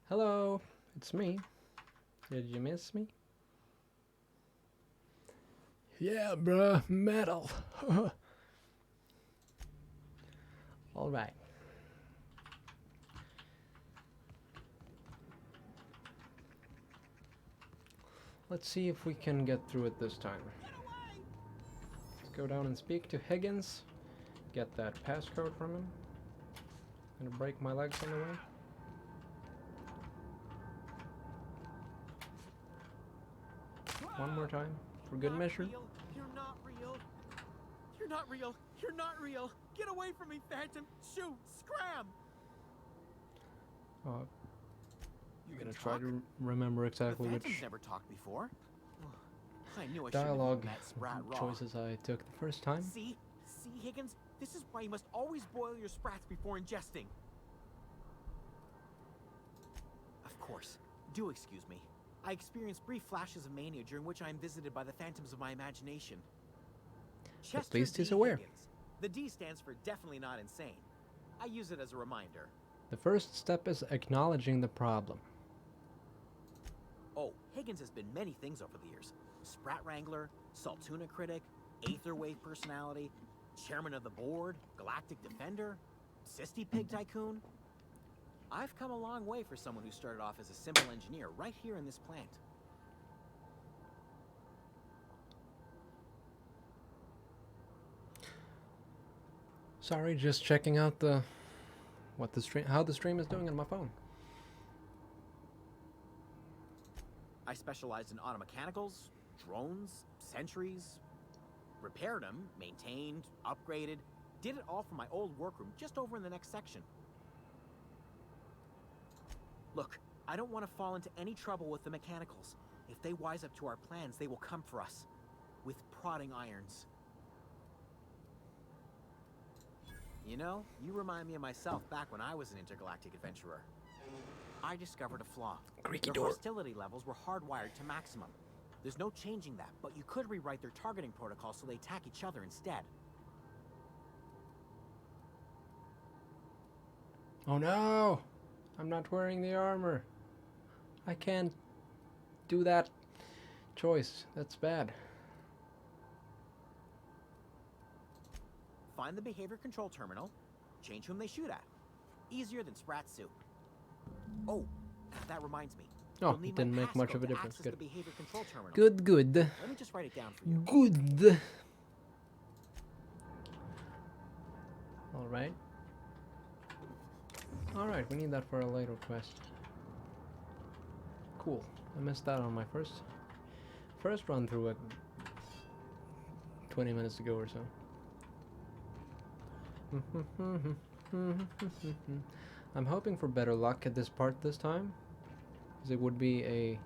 Hello, it's me. Did you miss me? Yeah, bruh, metal. Alright. Let's see if we can get through it this time. Let's go down and speak to Higgins. Get that passcode from him. Gonna break my legs on the way. One more time, for good measure. You're not real. You're not real. You're not real. Get away from me, Phantom. Shoot. Scram. You're gonna try to remember exactly the which Phantom's never talked before. I knew I dialogue met Sprat raw. choices I took the first time. See, Higgins. This is why you must always boil your sprats before ingesting. Of course. Do excuse me. I experience brief flashes of mania during which I am visited by the phantoms of my imagination. At least he's D. aware. Higgins. The D stands for definitely not insane. I use it as a reminder. The first step is acknowledging the problem. Oh, Higgins has been many things over the years. Sprat Wrangler, Saltuna Critic, Aetherwave Personality, Chairman of the Board, Galactic Defender, Sisty Pig Tycoon. I've come a long way for someone who started off as a simple engineer right here in this plant. Sorry, just checking out how the stream is doing on my phone. I specialized in automechanicals, drones, sentries, repaired them, maintained, upgraded, did it all from my old workroom just over in the next section. Look, I don't want to fall into any trouble with the mechanicals. If they wise up to our plans, they will come for us. With prodding irons. You know, you remind me of myself back when I was an intergalactic adventurer. I discovered a flaw. Creaky Their door. hostility levels were hardwired to maximum. There's no changing that, but you could rewrite their targeting protocol so they attack each other instead. Oh no! I'm not wearing the armor. I can't do that choice. That's bad. Find the behavior control terminal, change whom they shoot at. Easier than Sprat Soup. Oh, that reminds me. Oh, You'll need it didn't my make much passcode of a to difference. access Good. the behavior control terminal. Good, good. Let me just write it down for you. Good. Alright. Alright, we need that for a later quest. Cool. I missed that on my first run through it 20 minutes ago or so. I'm hoping for better luck at this part this time, because it would be a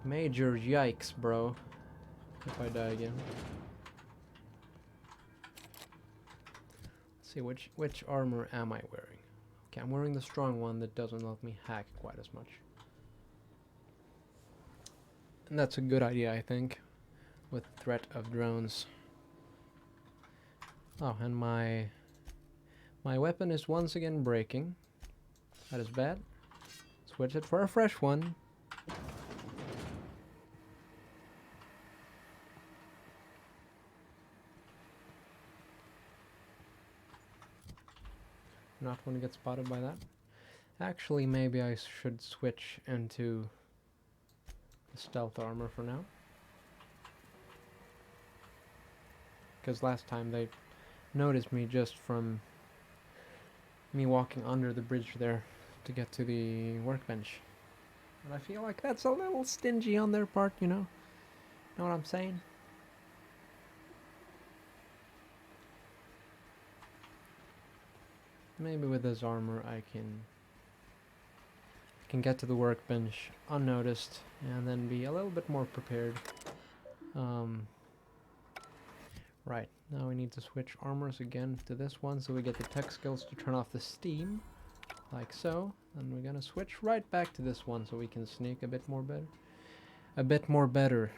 major yikes, bro, if I die again. Let's see, which armor am I wearing? Okay, I'm wearing the strong one that doesn't let me hack quite as much. And that's a good idea, I think, with threat of drones. Oh, and my weapon is once again breaking. That is bad. Switch it for a fresh one. Not want to get spotted by that. Actually, maybe I should switch into the stealth armor for now. Because last time they noticed me just from me walking under the bridge there to get to the workbench. And I feel like that's a little stingy on their part, you know? Know what I'm saying? Maybe with this armor I can get to the workbench unnoticed and then be a little bit more prepared. Right, now we need to switch armors again to this one so we get the tech skills to turn off the steam, like so. And we're gonna switch right back to this one so we can sneak a bit more better. A bit more better.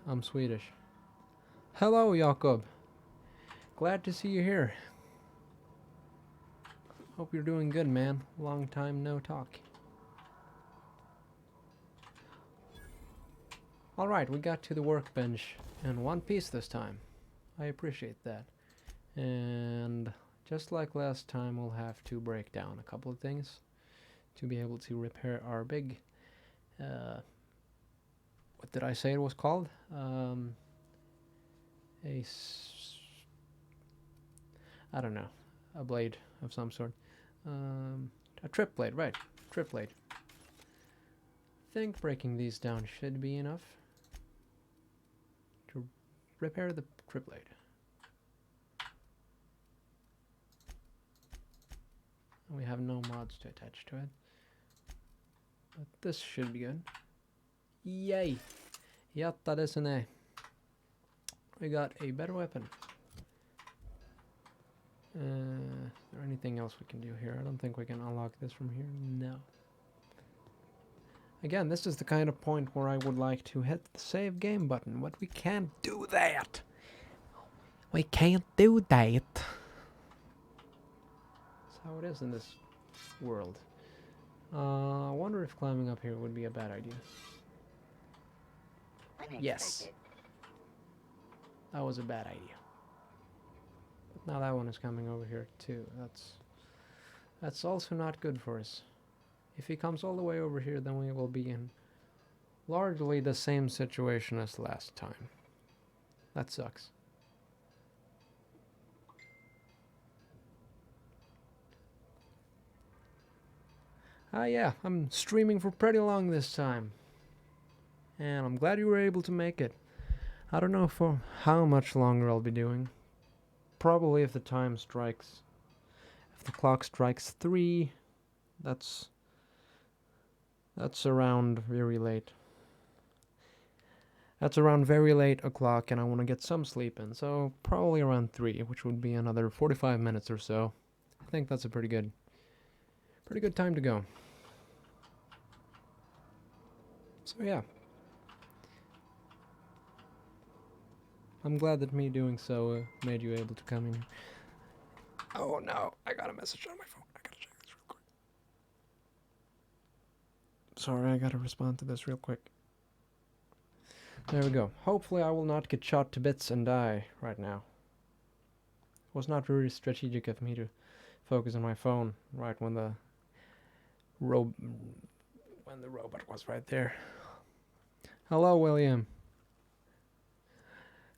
I'm Swedish. Hello, Jakob. Glad to see you here. Hope you're doing good, man. Long time no talk. Alright, we got to the workbench in one piece this time. I appreciate that. And just like last time, we'll have to break down a couple of things to be able to repair our big... what did I say it was called? I don't know. A blade of some sort. A trip blade, right. Trip blade. I think breaking these down should be enough to repair the trip blade. We have no mods to attach to it. But this should be good. Yay! Yatta desu. We got a better weapon. Is there anything else we can do here? I don't think we can unlock this from here. No. Again, this is the kind of point where I would like to hit the save game button, but we can't do that. We can't do that. That's how it is in this world. I wonder if climbing up here would be a bad idea. Yes. That was a bad idea. But now that one is coming over here too. That's also not good for us. If he comes all the way over here, then we will be in largely the same situation as last time. That sucks. Yeah, I'm streaming for pretty long this time. And I'm glad you were able to make it. I don't know for how much longer I'll be doing. Probably if the time strikes. If the clock strikes 3, that's around very late. That's around very late o'clock, and I want to get some sleep in. So probably around 3, which would be another 45 minutes or so. I think that's a pretty good time to go. So yeah. I'm glad that me doing so made you able to come in. Oh no, I got a message on my phone. I gotta check this real quick. Sorry, I gotta respond to this real quick. There we go. Hopefully I will not get shot to bits and die right now. It was not very strategic of me to focus on my phone right when the robot was right there. Hello, William.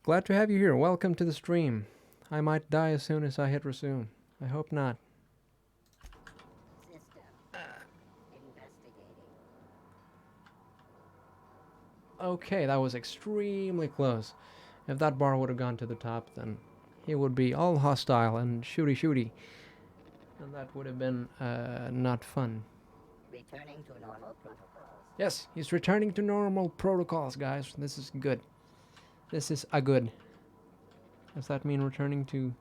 Glad to have you here. Welcome to the stream. I might die as soon as I hit resume. I hope not. System. Investigating. Okay, that was extremely close. If that bar would have gone to the top, then he would be all hostile and shooty. And that would have been not fun. Returning to normal protocols. Yes, he's returning to normal protocols, guys. This is good. This is a good. Does that mean returning to...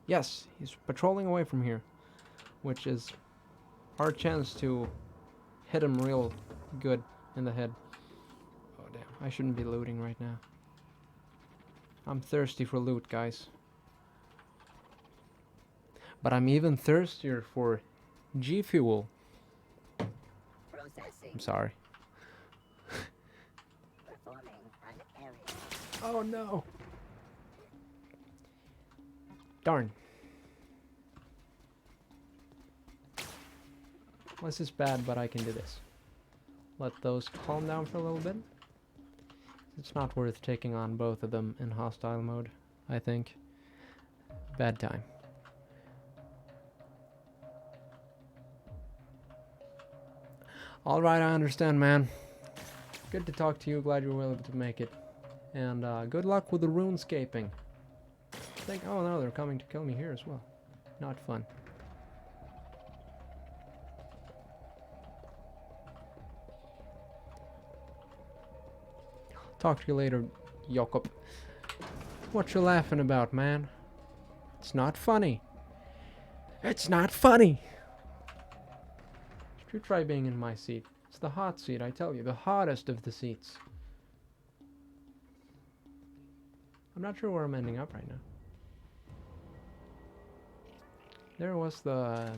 Yes, he's patrolling away from here. Which is our chance to hit him real good in the head. Oh damn, I shouldn't be looting right now. I'm thirsty for loot, guys. But I'm even thirstier for G Fuel. Processing. I'm sorry. Performing an area. Oh no! Darn. This is bad, but I can do this. Let those calm down for a little bit. It's not worth taking on both of them in hostile mode, I think. Bad time. Alright, I understand, man. Good to talk to you. Glad you were able to make it. And good luck with the runescaping. Oh no, they're coming to kill me here as well. Not fun. Talk to you later, Jakob. What you laughing about, man? It's not funny. It's not funny! You try being in my seat. It's the hot seat, I tell you. The hottest of the seats. I'm not sure where I'm ending up right now. There was the...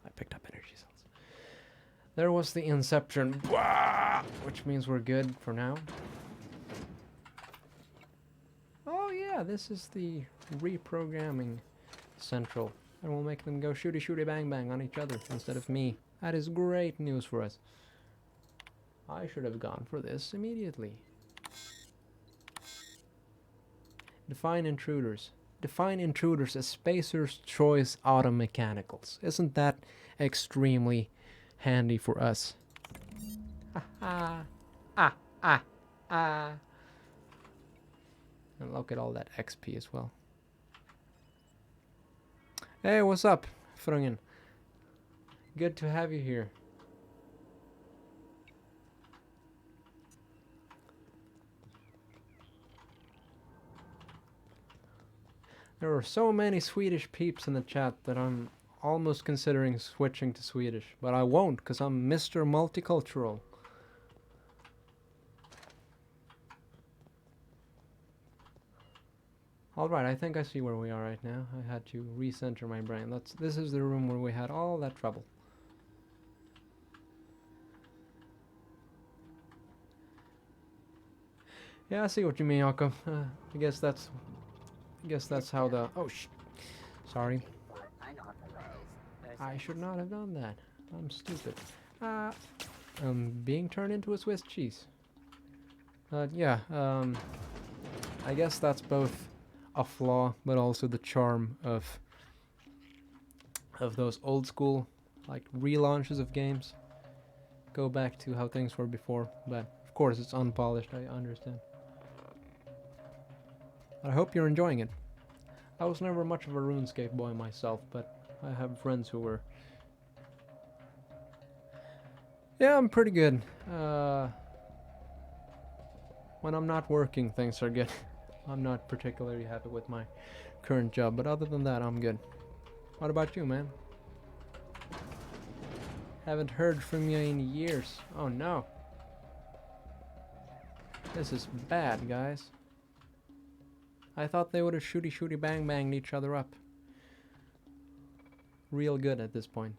I picked up energy cells. There was the Inception. Wow! which means we're good for now. Oh yeah, this is the reprogramming central. And we'll make them go shooty shooty bang bang on each other instead of me. That is great news for us. I should have gone for this immediately. Define intruders. Define intruders as Spacer's Choice Auto Mechanicals. Isn't that extremely handy for us? And look at all that XP as well. Hey, what's up, Frungen? Good to have you here. There are so many Swedish peeps in the chat that I'm almost considering switching to Swedish, but I won't because I'm Mr. Multicultural. Alright, I think I see where we are right now. I had to recenter my brain. This is the room where we had all that trouble. Yeah, I see what you mean, Jakob. I guess that's how the... Oh, sorry. I should not have done that. I'm stupid. I'm being turned into a Swiss cheese. Yeah, I guess that's both a flaw, but also the charm of those old school, like, relaunches of games. Go back to how things were before, but of course it's unpolished, I understand. I hope you're enjoying it. I was never much of a RuneScape boy myself, but I have friends who were. Yeah, I'm pretty good. When I'm not working, things are good. I'm not particularly happy with my current job, but other than that, I'm good. What about you, man? Haven't heard from you in years. Oh no. This is bad, guys. I thought they would have shooty shooty bang banged each other up. Real good at this point.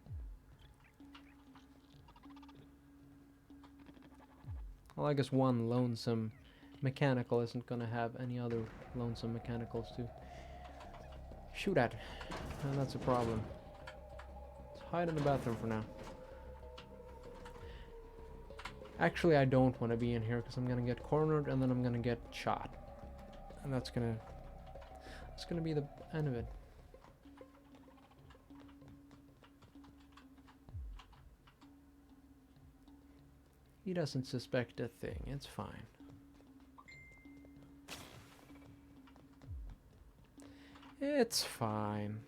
Well, I guess one lonesome mechanical isn't gonna have any other lonesome mechanicals to shoot at. And that's a problem. Let's hide in the bathroom for now. Actually, I don't want to be in here because I'm gonna get cornered and then I'm gonna get shot. And that's gonna be the end of it. He doesn't suspect a thing. It's fine. It's fine.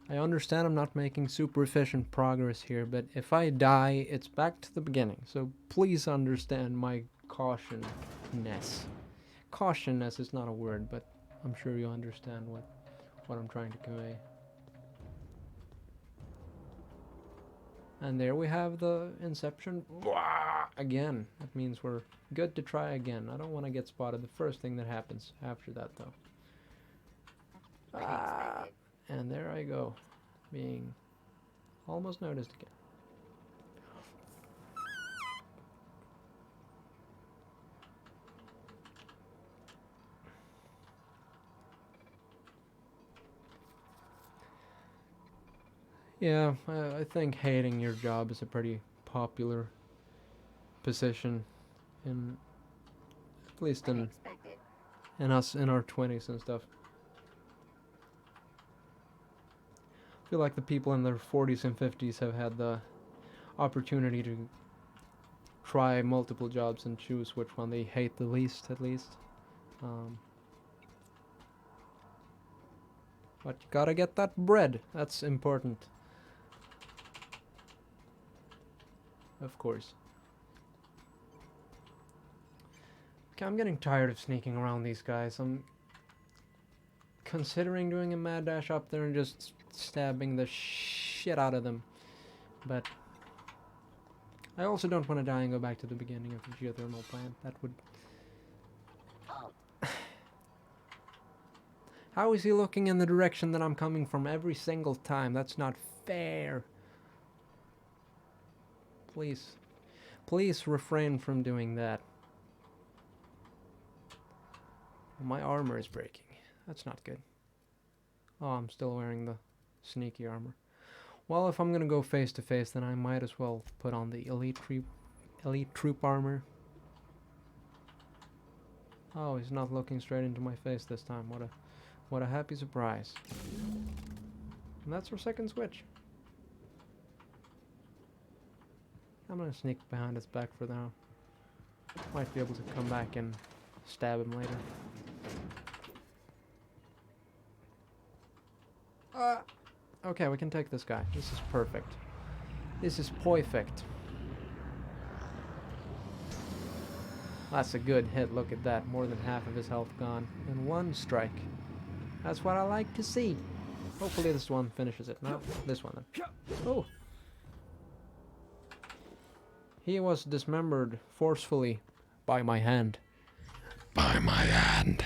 I understand I'm not making super efficient progress here, but if I die, it's back to the beginning. So please understand my cautionness. Cautionness is not a word, but I'm sure you understand what I'm trying to convey. And there we have the Inception. Again. That means we're good to try again. I don't want to get spotted the first thing that happens after that, though. And there I go, being almost noticed again. Yeah, I think hating your job is a pretty popular position in, at least in us in our 20s and stuff. I feel like the people in their 40s and 50s have had the opportunity to try multiple jobs and choose which one they hate the least, at least. But you gotta get that bread. That's important. Of course. Okay, I'm getting tired of sneaking around these guys. I'm considering doing a mad dash up there and just stabbing the shit out of them. But I also don't want to die and go back to the beginning of the geothermal plant. That would... How is he looking in the direction that I'm coming from every single time? That's not fair. Please. Please refrain from doing that. My armor is breaking. That's not good. Oh, I'm still wearing the sneaky armor. Well, if I'm gonna go face to face, then I might as well put on the elite troop armor. Oh, he's not looking straight into my face this time. What a happy surprise. And that's our second switch. I'm gonna sneak behind his back for now. Might be able to come back and stab him later. Okay, we can take this guy. This is perfect. This is perfect. That's a good hit. Look at that. More than half of his health gone in one strike. That's what I like to see. Hopefully this one finishes it. No, this one then. Oh! He was dismembered forcefully by my hand. By my hand.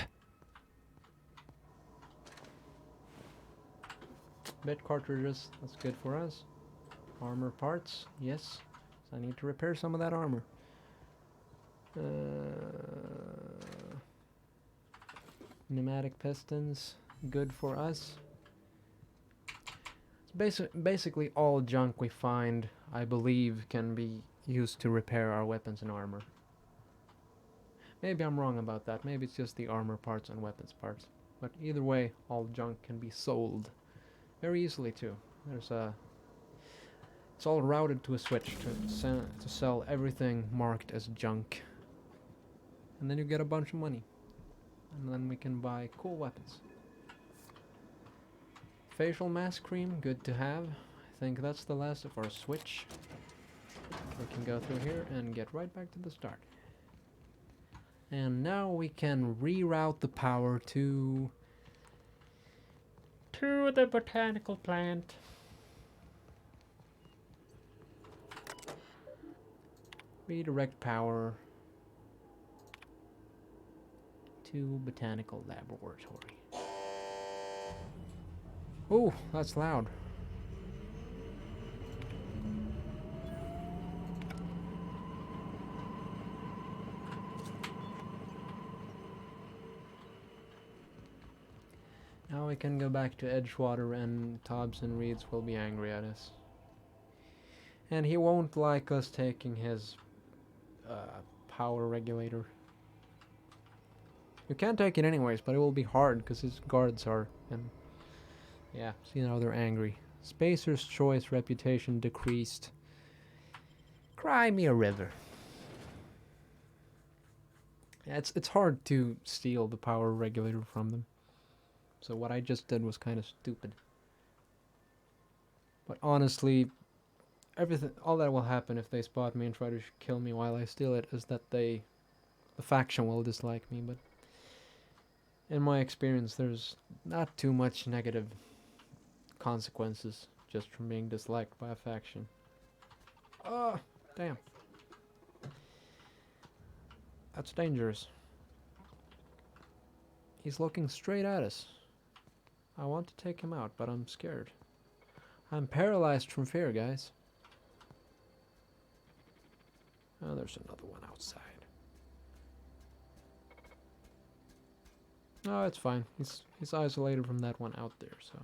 Bit cartridges, that's good for us. Armor parts, yes. So I need to repair some of that armor. Pneumatic pistons, good for us. It's basically all junk we find, I believe, can be used to repair our weapons and armor. Maybe I'm wrong about that. Maybe it's just the armor parts and weapons parts. But either way, all junk can be sold. Very easily too. There's a... It's all routed to a switch to sell everything marked as junk. And then you get a bunch of money. And then we can buy cool weapons. Facial mask cream, good to have. I think that's the last of our switch. We can go through here and get right back to the start. And now we can reroute the power to the botanical plant. Redirect power to botanical laboratory. Oh, that's loud. Now we can go back to Edgewater and Thompson Reeds will be angry at us. And he won't like us taking his power regulator. You can take it anyways, but it will be hard because his guards are... And yeah, see now they're angry. Spacer's choice reputation decreased. Cry me a river. Yeah, it's hard to steal the power regulator from them. So what I just did was kind of stupid. But honestly, all that will happen if they spot me and try to kill me while I steal it is that the faction will dislike me. But in my experience, there's not too much negative consequences just from being disliked by a faction. Oh, damn. That's dangerous. He's looking straight at us. I want to take him out, but I'm scared. I'm paralyzed from fear, guys. Oh, there's another one outside. No, it's fine. He's isolated from that one out there, so...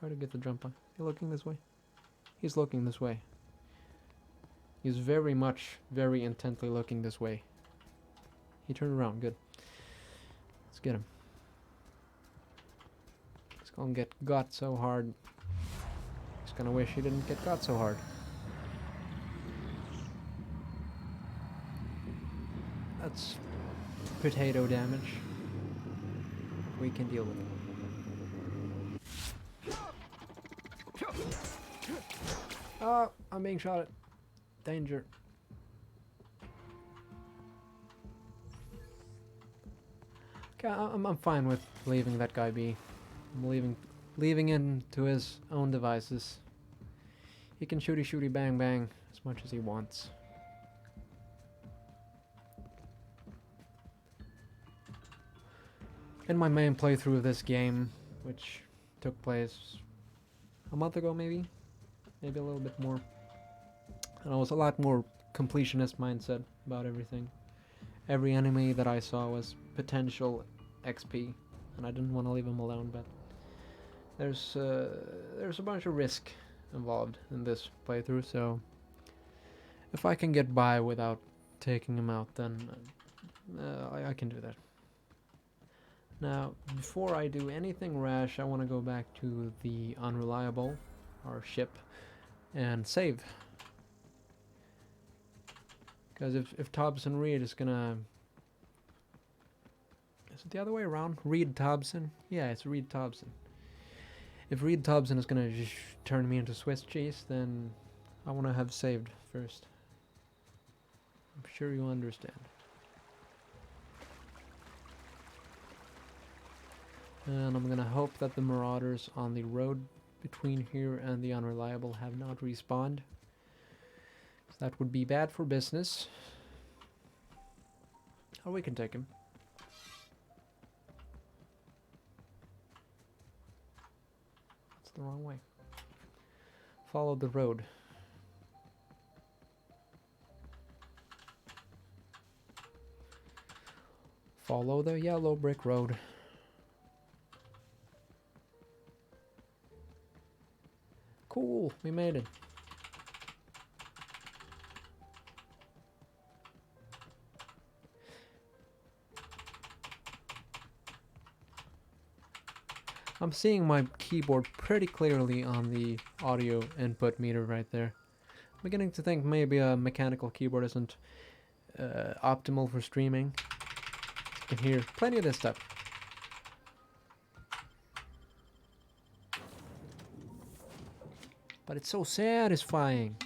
Try to get the jump on. You looking this way? He's looking this way. He's very intently looking this way. He turned around, good. Let's get him. He's gonna get got so hard. He's gonna wish he didn't get got so hard. That's potato damage. We can deal with it. Oh, I'm being shot at. Danger. Okay, I'm fine with leaving that guy be. I'm leaving him to his own devices. He can shooty bang bang as much as he wants. in my main playthrough of this game, which took place a month ago, maybe a little bit more, and I was a lot more completionist mindset about everything. Every enemy that I saw was potential XP, and I didn't want to leave him alone, but there's a bunch of risk involved in this playthrough, so if I can get by without taking him out, then I can do that. Now, before I do anything rash, I want to go back to the Unreliable, our ship, and save. Because if Thompson Reed is gonna... Is it the other way around? Reed Thompson? Yeah, it's Reed Thompson. If Reed Thompson is gonna just turn me into Swiss cheese, then I want to have saved first. I'm sure you understand. And I'm gonna hope that the Marauders on the road between here and the Unreliable have not respawned. That would be bad for business. Oh, we can take him. That's the wrong way. Follow the road. Follow the yellow brick road. Cool, we made it. I'm seeing my keyboard pretty clearly on the audio input meter right there. I'm beginning to think maybe a mechanical keyboard isn't optimal for streaming. You can hear plenty of this stuff. But it's so satisfying.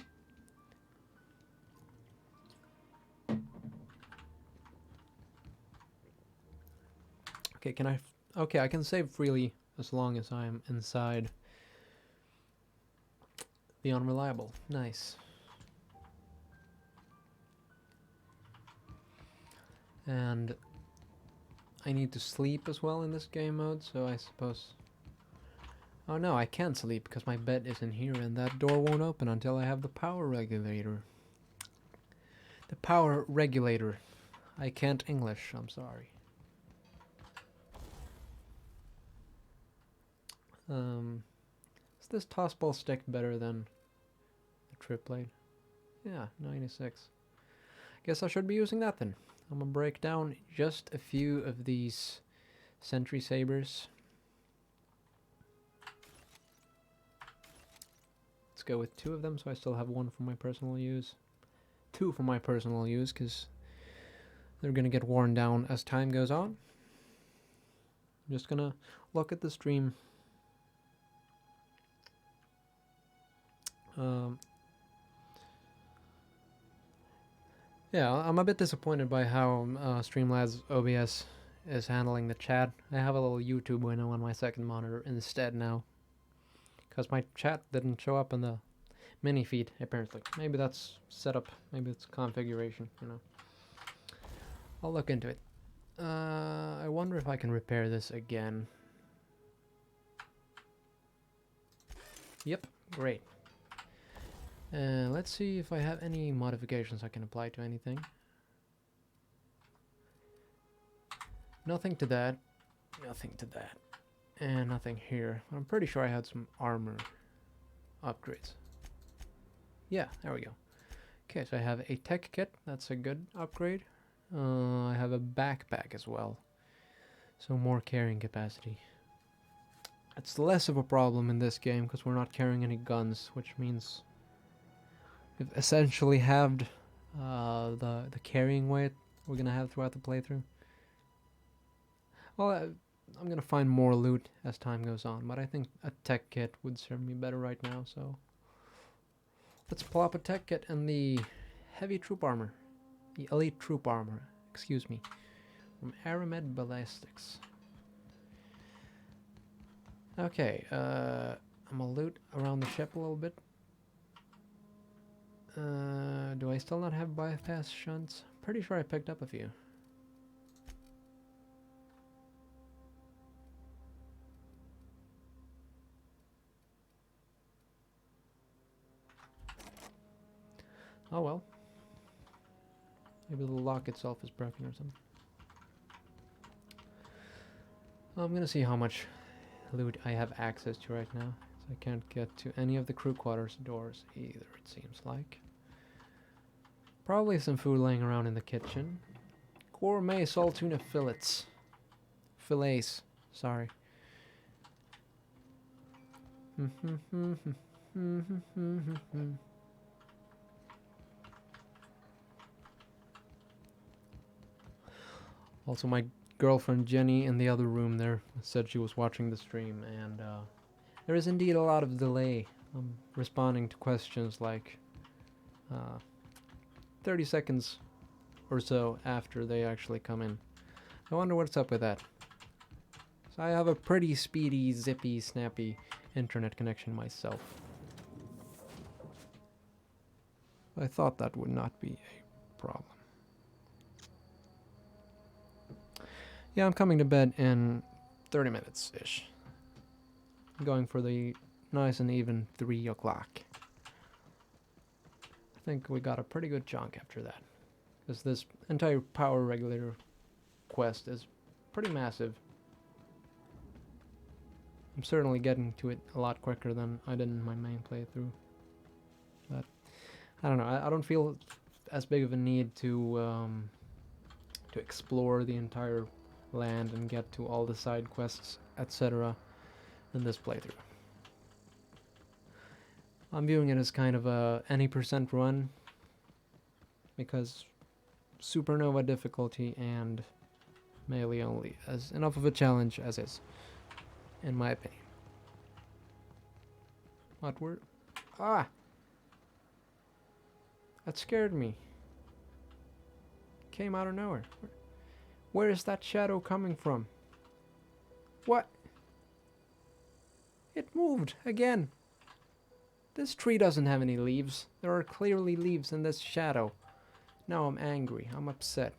Okay, can I... Okay, I can save freely as long as I'm inside the Unreliable. Nice. And I need to sleep as well in this game mode, so I suppose... Oh no, I can't sleep because my bed is in here and that door won't open until I have the power regulator. The power regulator. I can't English, I'm sorry. Is this tossball stick better than the trip blade? Yeah, 96. Guess I should be using that then. I'm gonna break down just a few of these sentry sabers. Let's go with 2 of them, so I still have 1 for my personal use. 2 for my personal use, because they're gonna get worn down as time goes on. I'm just gonna look at the stream. Yeah, I'm a bit disappointed by how Streamlabs OBS is handling the chat. I have a little YouTube window on my second monitor instead now. Because my chat didn't show up in the mini feed, apparently. Maybe that's setup, maybe it's configuration, you know. I'll look into it. I wonder if I can repair this again. Yep, great. Let's see if I have any modifications I can apply to anything. Nothing to that. Nothing to that. And nothing here. I'm pretty sure I had some armor upgrades. Yeah, there we go. Okay, so I have a tech kit. That's a good upgrade. I have a backpack as well. So more carrying capacity. It's less of a problem in this game because we're not carrying any guns, which means we've essentially halved the carrying weight we're gonna have throughout the playthrough. Well, I'm gonna find more loot as time goes on, but I think a tech kit would serve me better right now, so let's plop a tech kit in the heavy troop armor. The elite troop armor, excuse me, from Aramed Ballistics. Okay, I'm gonna loot around the ship a little bit. Do I still not have bypass shunts? Pretty sure I picked up a few. Oh well. Maybe the lock itself is broken or something. I'm gonna see how much loot I have access to right now. So I can't get to any of the crew quarters doors either, it seems like. Probably some food laying around in the kitchen. Gourmet salt tuna fillets. Fillets, sorry. Also, my girlfriend Jenny in the other room there said she was watching the stream, and there is indeed a lot of delay. I'm responding to questions like 30 seconds or so after they actually come in. I wonder what's up with that. So I have a pretty speedy, zippy, snappy internet connection myself. I thought that would not be a problem. Yeah, I'm coming to bed in 30 minutes-ish. I'm going for the nice and even 3 o'clock. I think we got a pretty good chunk after that. Because this entire power regulator quest is pretty massive. I'm certainly getting to it a lot quicker than I did in my main playthrough. But I don't know, I don't feel as big of a need to explore the entire land and get to all the side quests, etc. in this playthrough. I'm viewing it as kind of a any percent run because supernova difficulty and melee only as enough of a challenge as is, in my opinion. What were... Ah! That scared me. Came out of nowhere. Where is that shadow coming from? What? It moved again. This tree doesn't have any leaves. There are clearly leaves in this shadow. Now I'm angry. I'm upset.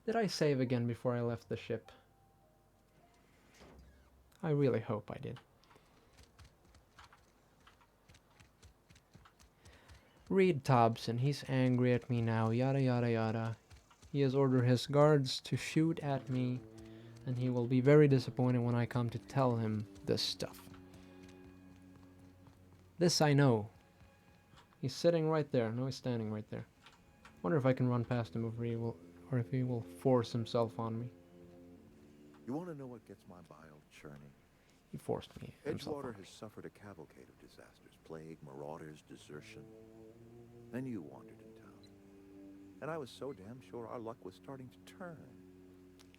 Did I save again before I left the ship? I really hope I did. Reed Thompson, he's angry at me now, yada yada yada. He has ordered his guards to shoot at me, and he will be very disappointed when I come to tell him this stuff. This I know. He's sitting right there. No, he's standing right there. Wonder if I can run past him or if he will force himself on me. You want to know what gets my bile churning? He forced me. Edgewater has suffered a cavalcade of disasters. Plague, marauders, desertion. Then you wandered in town. And I was so damn sure our luck was starting to turn.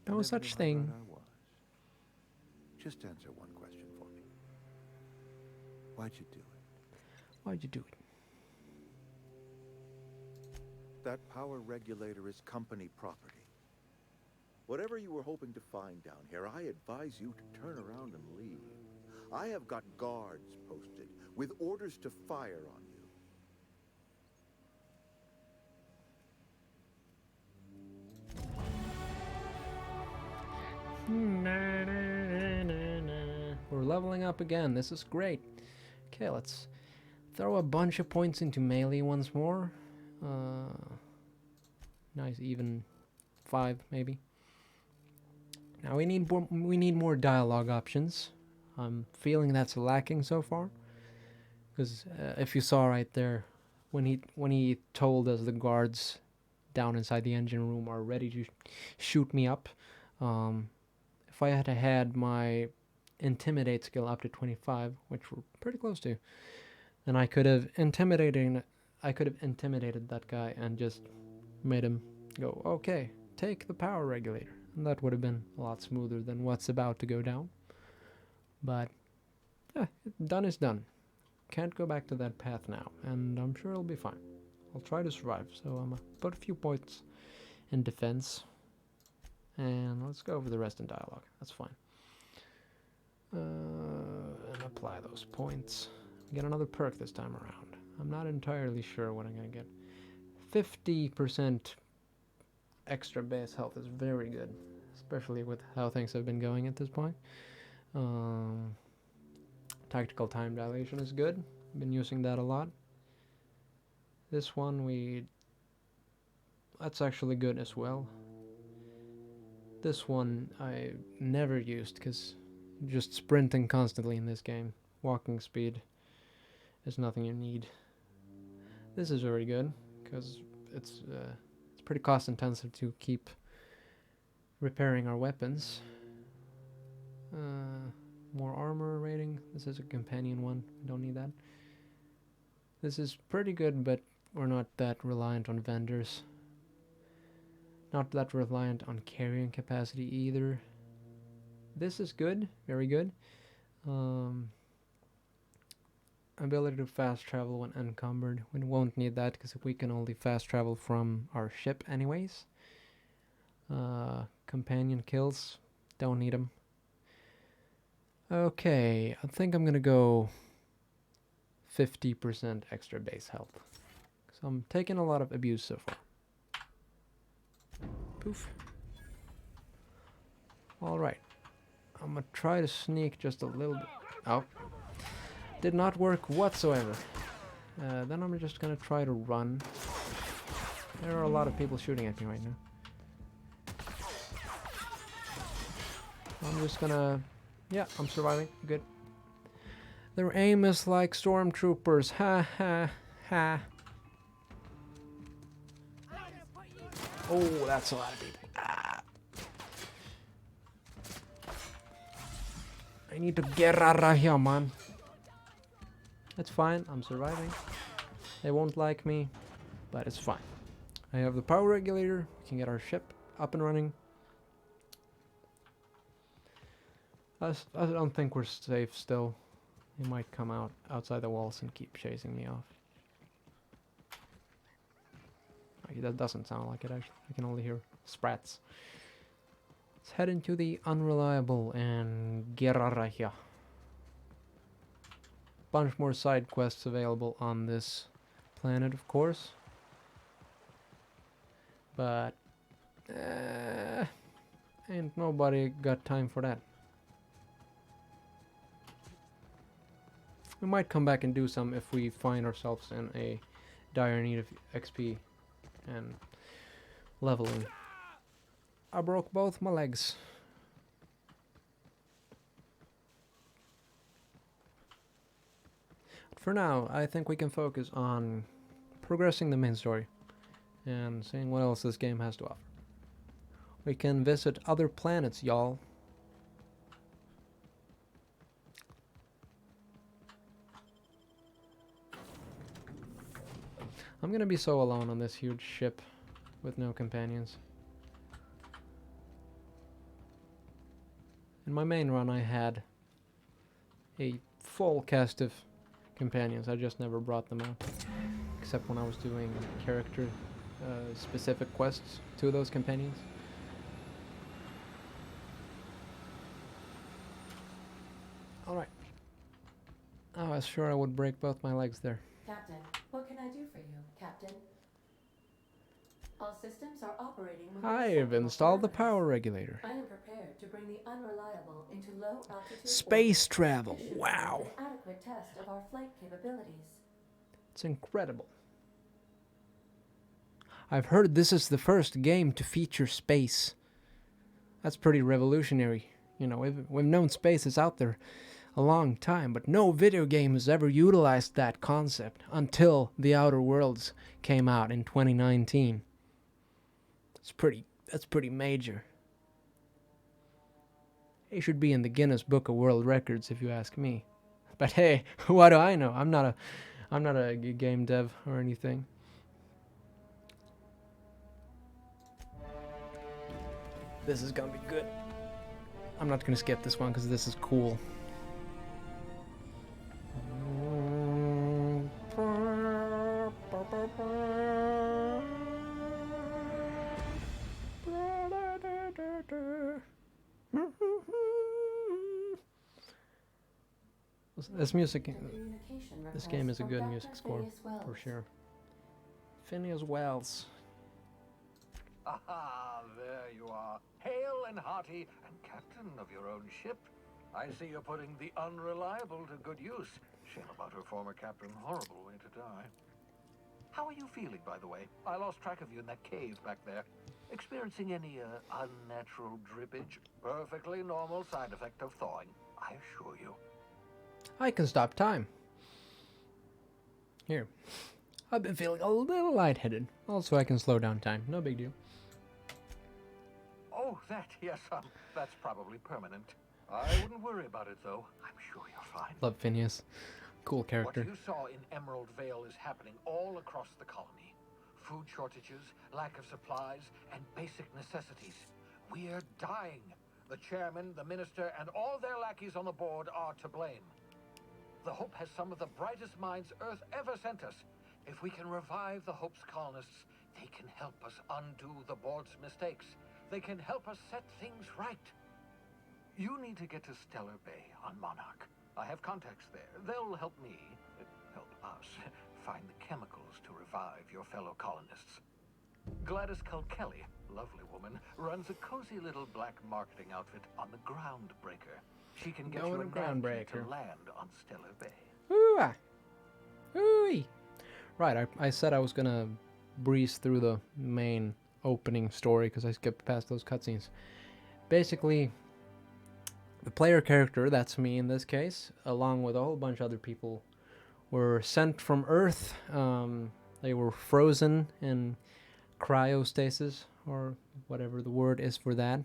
No such thing. I was. Just answer one question for me. Why'd you do it? Why'd you do it? That power regulator is company property. Whatever you were hoping to find down here, I advise you to turn around and leave. I have got guards posted with orders to fire on you. We're leveling up again. This is great. Okay, let's throw a bunch of points into melee once more. Nice, even 5 maybe. Now we need more dialogue options. I'm feeling that's lacking so far. Because if you saw right there, when he told us the guards down inside the engine room are ready to shoot me up, if I had my intimidate skill up to 25, which we're pretty close to, then I could have intimidated that guy and just made him go, okay, take the power regulator. And that would have been a lot smoother than what's about to go down. But, yeah, done is done. Can't go back to that path now, and I'm sure it'll be fine. I'll try to survive, so I'm gonna put a few points in defense. And let's go over the rest in dialogue. That's fine. And apply those points. Get another perk this time around. I'm not entirely sure what I'm gonna get. 50% extra base health is very good, especially with how things have been going at this point. tactical time dilation is good. Been using that a lot. This one that's actually good as well. This one I never used because just sprinting constantly in this game. Walking speed is nothing you need. This is very good because it's pretty cost intensive to keep repairing our weapons. More armor rating. This is a companion one. Don't need that. This is pretty good, but we're not that reliant on vendors. Not that reliant on carrying capacity either. This is good, very good. Ability to fast travel when encumbered. We won't need that because we can only fast travel from our ship anyways. Companion kills, don't need them. Okay, I think I'm gonna go 50% extra base health. So I'm taking a lot of abuse so far. Poof. Alright. I'm gonna try to sneak just a little bit. Oh. Did not work whatsoever. Then I'm just gonna try to run. There are a lot of people shooting at me right now. I'm just gonna... Yeah, I'm surviving. Good. Their aim is like stormtroopers. Ha ha ha. Oh, that's a lot of people. Ah. I need to get out of here, man. It's fine. I'm surviving. They won't like me, but it's fine. I have the power regulator. We can get our ship up and running. I don't think we're safe still. They might come out outside the walls and keep chasing me off. That doesn't sound like it actually. I can only hear sprats. Let's head into the unreliable and get out of here. Bunch more side quests available on this planet, of course. But ain't nobody got time for that. We might come back and do some if we find ourselves in a dire need of XP and leveling. I broke both my legs. For now, I think we can focus on progressing the main story and seeing what else this game has to offer. We can visit other planets, y'all. I'm gonna be so alone on this huge ship with no companions. In my main run I had a full cast of companions. I just never brought them out. Except when I was doing character specific quests to those companions. Alright. Oh, I was sure I would break both my legs there. Captain, what can I do for you, Captain? All systems are operating with I've installed the power regulator. I am prepared to bring the unreliable into low altitude Space travel. Wow. an adequate test of our flight capabilities. It's incredible. I've heard this is the first game to feature space. That's pretty revolutionary. You know, we've known space is out there a long time, but no video game has ever utilized that concept until The Outer Worlds came out in 2019. That's pretty major. It should be in the Guinness Book of World Records if you ask me. But hey, what do I know? I'm not a game dev or anything. This is gonna be good. I'm not gonna skip this one because this is cool. This music, this game is a good music score, for sure. Phineas Wells. Ah, there you are, hale and hearty, and captain of your own ship. I see you're putting the unreliable to good use. Shame about her former captain. Horrible way to die. How are you feeling, by the way? I lost track of you in that cave back there. Experiencing any unnatural drippage? Perfectly normal side effect of thawing, I assure you. I can stop time. Here. I've been feeling a little lightheaded. Also, I can slow down time. No big deal. Oh, that, yes, that's probably permanent. I wouldn't worry about it, though. I'm sure you're fine. Love Phineas. Cool character. What you saw in Emerald Vale is happening all across the colony. Food shortages, lack of supplies, and basic necessities. We're dying. The chairman, the minister, and all their lackeys on the board are to blame. The Hope has some of the brightest minds Earth ever sent us. If we can revive the Hope's colonists, they can help us undo the board's mistakes. They can help us set things right. You need to get to Stellar Bay on Monarch. I have contacts there. They'll help me, help us, find the chemicals to revive your fellow colonists. Gladys Kelly, lovely woman, runs a cozy little black marketing outfit on the Groundbreaker. She can get you a Groundbreaker to land on Stellar Bay. Ooh-ah. Ooh-wee. Right, I said I was gonna breeze through the main opening story because I skipped past those cutscenes. Basically, the player character, that's me in this case, along with a whole bunch of other people, were sent from Earth. They were frozen in cryostasis, or whatever the word is for that.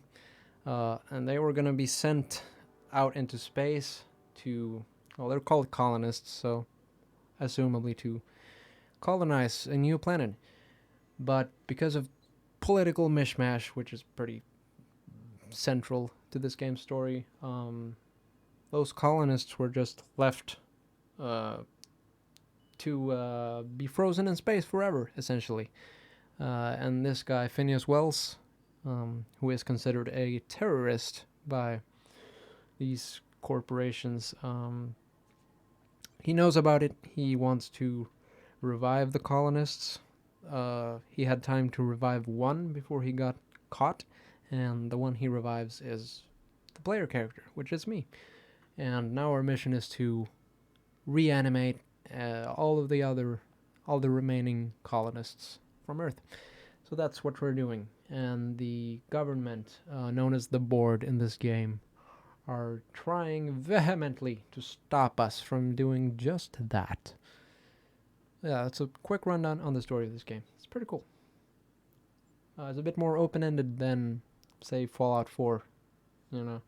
And they were going to be sent out into space to, well, they're called colonists, so assumably to colonize a new planet. But because of political mishmash, which is pretty central to this game's story, those colonists were just left to be frozen in space forever, essentially. And this guy, Phineas Wells, who is considered a terrorist by these corporations, he knows about it. He wants to revive the colonists. He had time to revive one before he got caught, and the one he revives is the player character, which is me. And now our mission is to reanimate all the remaining colonists from Earth. So that's what we're doing. And the government, known as the board in this game, are trying vehemently to stop us from doing just that. Yeah, that's a quick rundown on the story of this game. It's pretty cool. It's a bit more open-ended than, say, Fallout 4. You know,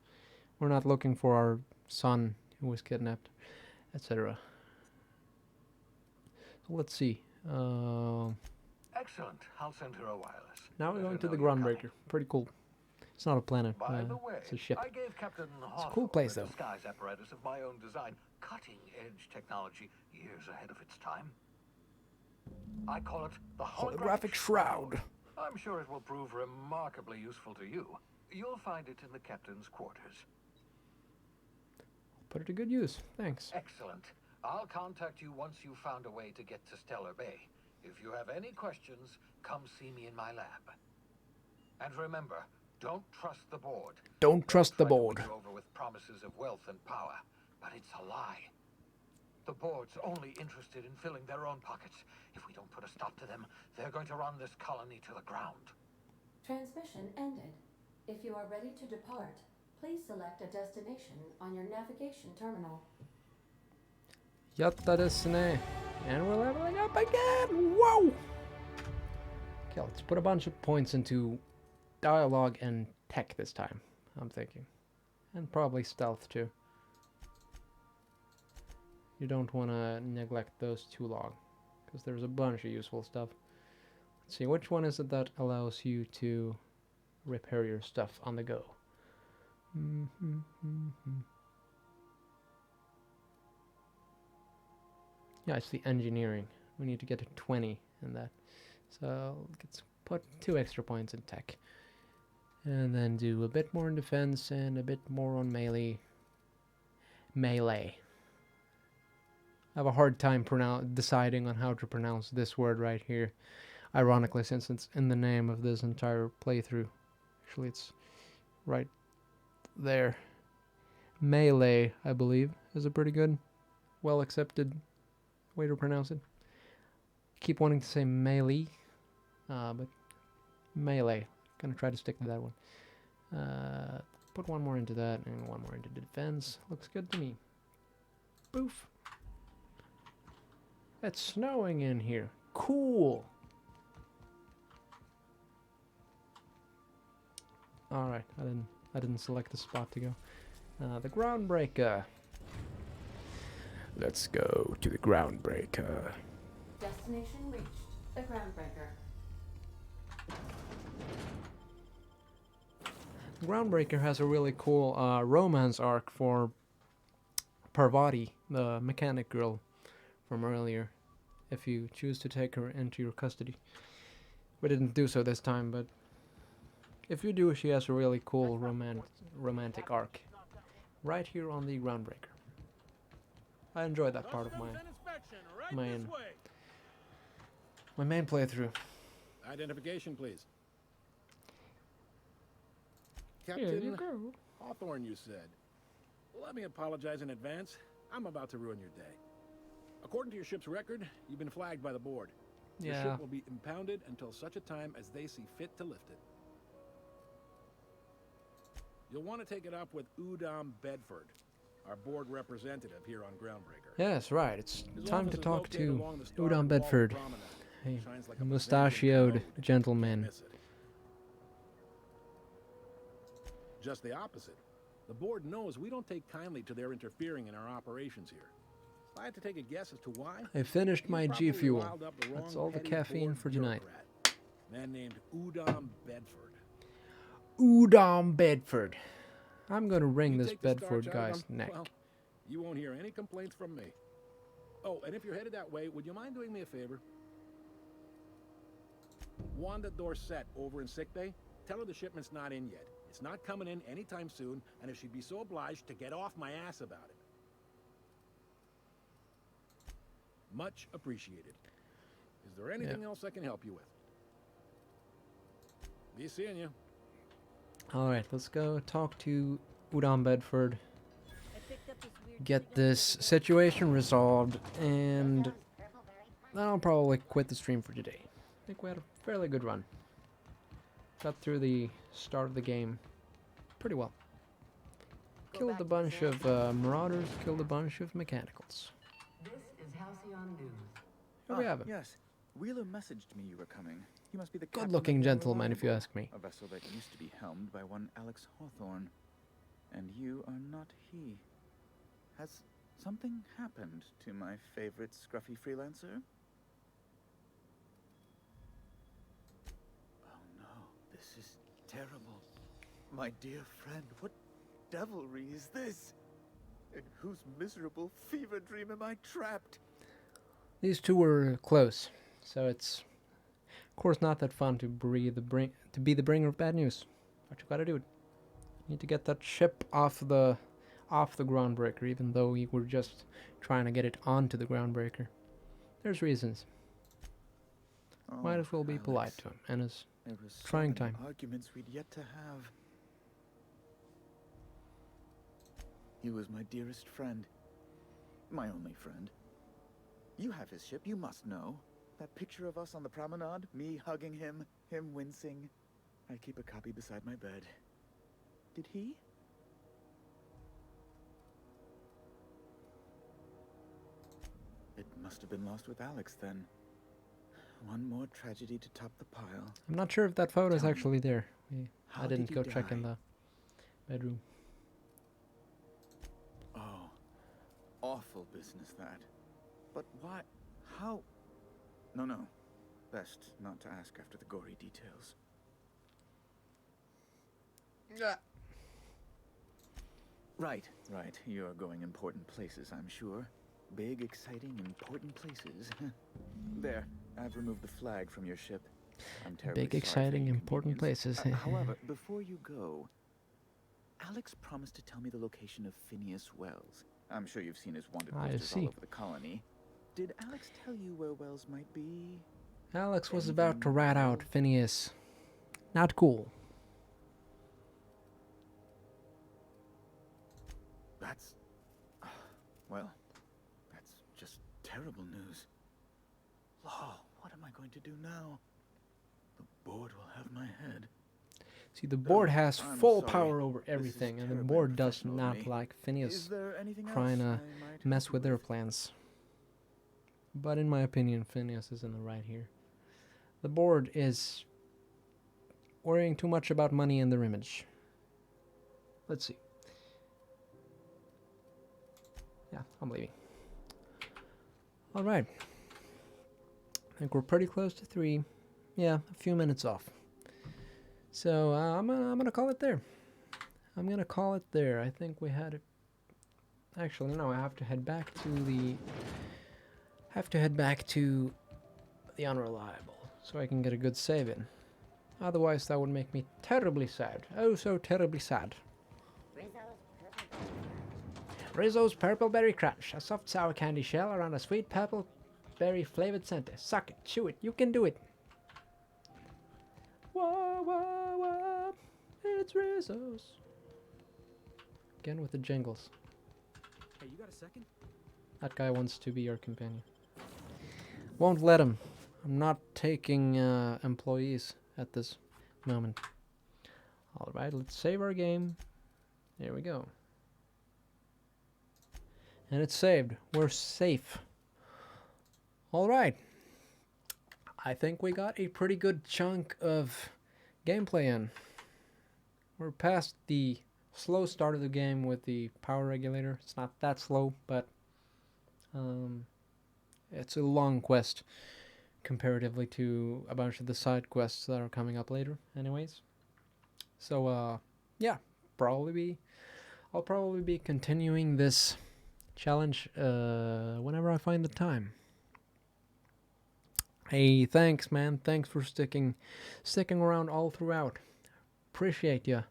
we're not looking for our son who was kidnapped, etc. So let's see. Excellent. I'll send her a wireless. Now we're going to the Groundbreaker. Pretty cool. It's not a planet. By the way, it's a ship. I gave Captain It's a cool place, though. disguise apparatus of my own design, cutting-edge technology, years ahead of its time. I call it the Holographic Shroud. I'm sure it will prove remarkably useful to you. You'll find it in the captain's quarters. Put it to good use. Thanks. Excellent. I'll contact you once you've found a way to get to Stellar Bay. If you have any questions, come see me in my lab. And remember, don't trust the board. Don't trust the board. They'll try to win you over with promises of wealth and power, but it's a lie. The board's only interested in filling their own pockets. If we don't put a stop to them, they're going to run this colony to the ground. Transmission ended. If you are ready to depart, please select a destination on your navigation terminal. Yatta desne. And we're leveling up again! Whoa! Okay, let's put a bunch of points into dialogue and tech this time, I'm thinking. And probably stealth too. You don't want to neglect those too long, because there's a bunch of useful stuff. Let's see, which one is it that allows you to repair your stuff on the go? Yeah, it's the engineering. We need to get to 20 in that. So let's put 2 extra points in tech. And then do a bit more in defense and a bit more on melee. Melee. I have a hard time deciding on how to pronounce this word right here. Ironically, since it's in the name of this entire playthrough. Actually, it's right there. Melee, I believe, is a pretty good, well accepted way to pronounce it. Keep wanting to say melee, but melee. Gonna try to stick to that one. Put one more into that and one more into defense. Looks good to me. Boof. It's snowing in here. Cool. All right, I didn't select the spot to go. The Groundbreaker. Let's go to the Groundbreaker. Destination reached. The Groundbreaker. Groundbreaker has a really cool romance arc for Parvati, the mechanic girl from earlier, if you choose to take her into your custody. We didn't do so this time, but if you do, she has a really cool romantic arc right here on the Groundbreaker. I enjoyed that part of my main playthrough. Identification, please. Here you Captain go. Hawthorne, you said. Let me apologize in advance. I'm about to ruin your day. According to your ship's record, you've been flagged by the board. Your Yeah. ship will be impounded until such a time as they see fit to lift it. You'll want to take it up with Udom Bedford, our board representative here on Groundbreaker. Yes, right. It's His time office to is talk located to along the Star Udom and Wall Bedford, Promenade. a Shines like a mustachioed blazing code. gentleman. Miss it. Just the opposite. The board knows we don't take kindly to their interfering in our operations here. If I had to take a guess as to why, I finished you my probably G Fuel. riled up the That's wrong all the petty caffeine board for tonight. bureaucrat. Man named Udom Bedford. Udom Bedford. I'm gonna wring You this take the starch Bedford out of guy's them, neck. well, you won't hear any complaints from me. Oh, and if you're headed that way, would you mind doing me a favor? Wanda Dorset over in sickbay, tell her the shipment's not in yet. It's not coming in anytime soon, and if she'd be so obliged to get off my ass about it. Much appreciated. Is there anything else I can help you with? Be seeing you. Alright, let's go talk to Udom Bedford. Get this situation resolved, and then I'll probably quit the stream for today. I think we had a fairly good run. Got through the start of the game pretty well. Killed a bunch of marauders, killed a bunch of mechanicals. This is Halcyon News. Here we have him. Yes. Wheeler messaged me you were coming. He must be the Good-looking gentleman, if you ask me. A vessel that used to be helmed by one Alex Hawthorne. And you are not he. Has something happened to my favorite scruffy freelancer? Oh no, this is terrible. My dear friend, what devilry is this? In whose miserable fever dream am I trapped? These two were close, so it's of course not that fun to be the bringer of bad news. But you gotta do it. You need to get that ship off the Groundbreaker, even though we were just trying to get it onto the Groundbreaker. There's reasons. Might as well be polite to him and his trying time. Arguments we'd yet to have. He was my dearest friend. My only friend. You have his ship, you must know. That picture of us on the promenade, me hugging him, him wincing. I keep a copy beside my bed. Did he? It must have been lost with Alex then. One more tragedy to top the pile. I'm not sure if that photo is Tell me, actually there. I how didn't did go he check in die? the bedroom. Oh, awful business that. But why? How? No. Best not to ask after the gory details. Right. You're going important places, I'm sure. Big, exciting, important places. There, I've removed the flag from your ship. I'm terribly Big, sorry for exciting, the important inconvenience. places. However, before you go, Alex promised to tell me the location of Phineas Wells. I'm sure you've seen his wanted I posters see. all over the colony. Did Alex tell you where Wells might be? Alex was about to rat out Phineas. Not cool. terrible news. Law, what am I going to do now? The board will have my head. See, the board has I'm full sorry. power over This is everything, and the terribly board does unprofessional of not me. like Phineas Is there anything trying else to I might mess help you with their plans. But in my opinion, Phineas is in the right here. The board is worrying too much about money and their image. Let's see. Yeah, I'm leaving. Alright. I think we're pretty close to 3. Yeah, a few minutes off. So I'm gonna call it there. I'm gonna call it there. I think we had it. Actually, no. I have to head back to the. Unreliable, so I can get a good save in. Otherwise, that would make me terribly sad. Oh, so terribly sad. Rizzo's Purple Berry Crunch, a soft sour candy shell around a sweet purple berry flavored center. Suck it, chew it, you can do it. Whoa, whoa, whoa, it's Rizzo's. Again with the jingles. Hey, you got a second? That guy wants to be your companion. Won't let him. I'm not taking employees at this moment. Alright, let's save our game. There we go. And it's saved. We're safe. Alright. I think we got a pretty good chunk of gameplay in. We're past the slow start of the game with the power regulator. It's not that slow, but it's a long quest comparatively to a bunch of the side quests that are coming up later anyways. So yeah, I'll probably be continuing this challenge whenever I find the time. Hey, thanks man, thanks for sticking around all throughout. Appreciate ya.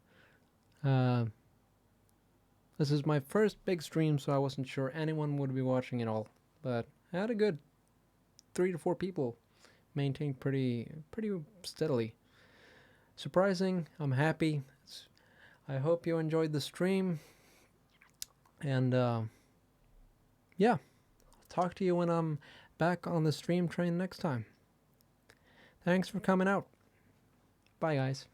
This is my first big stream, so I wasn't sure anyone would be watching it all, but I had a good 3 to 4 people maintained pretty steadily. Surprising. I'm happy. I hope you enjoyed the stream, and yeah, I'll talk to you when I'm back on the stream train next time. Thanks for coming out. Bye guys.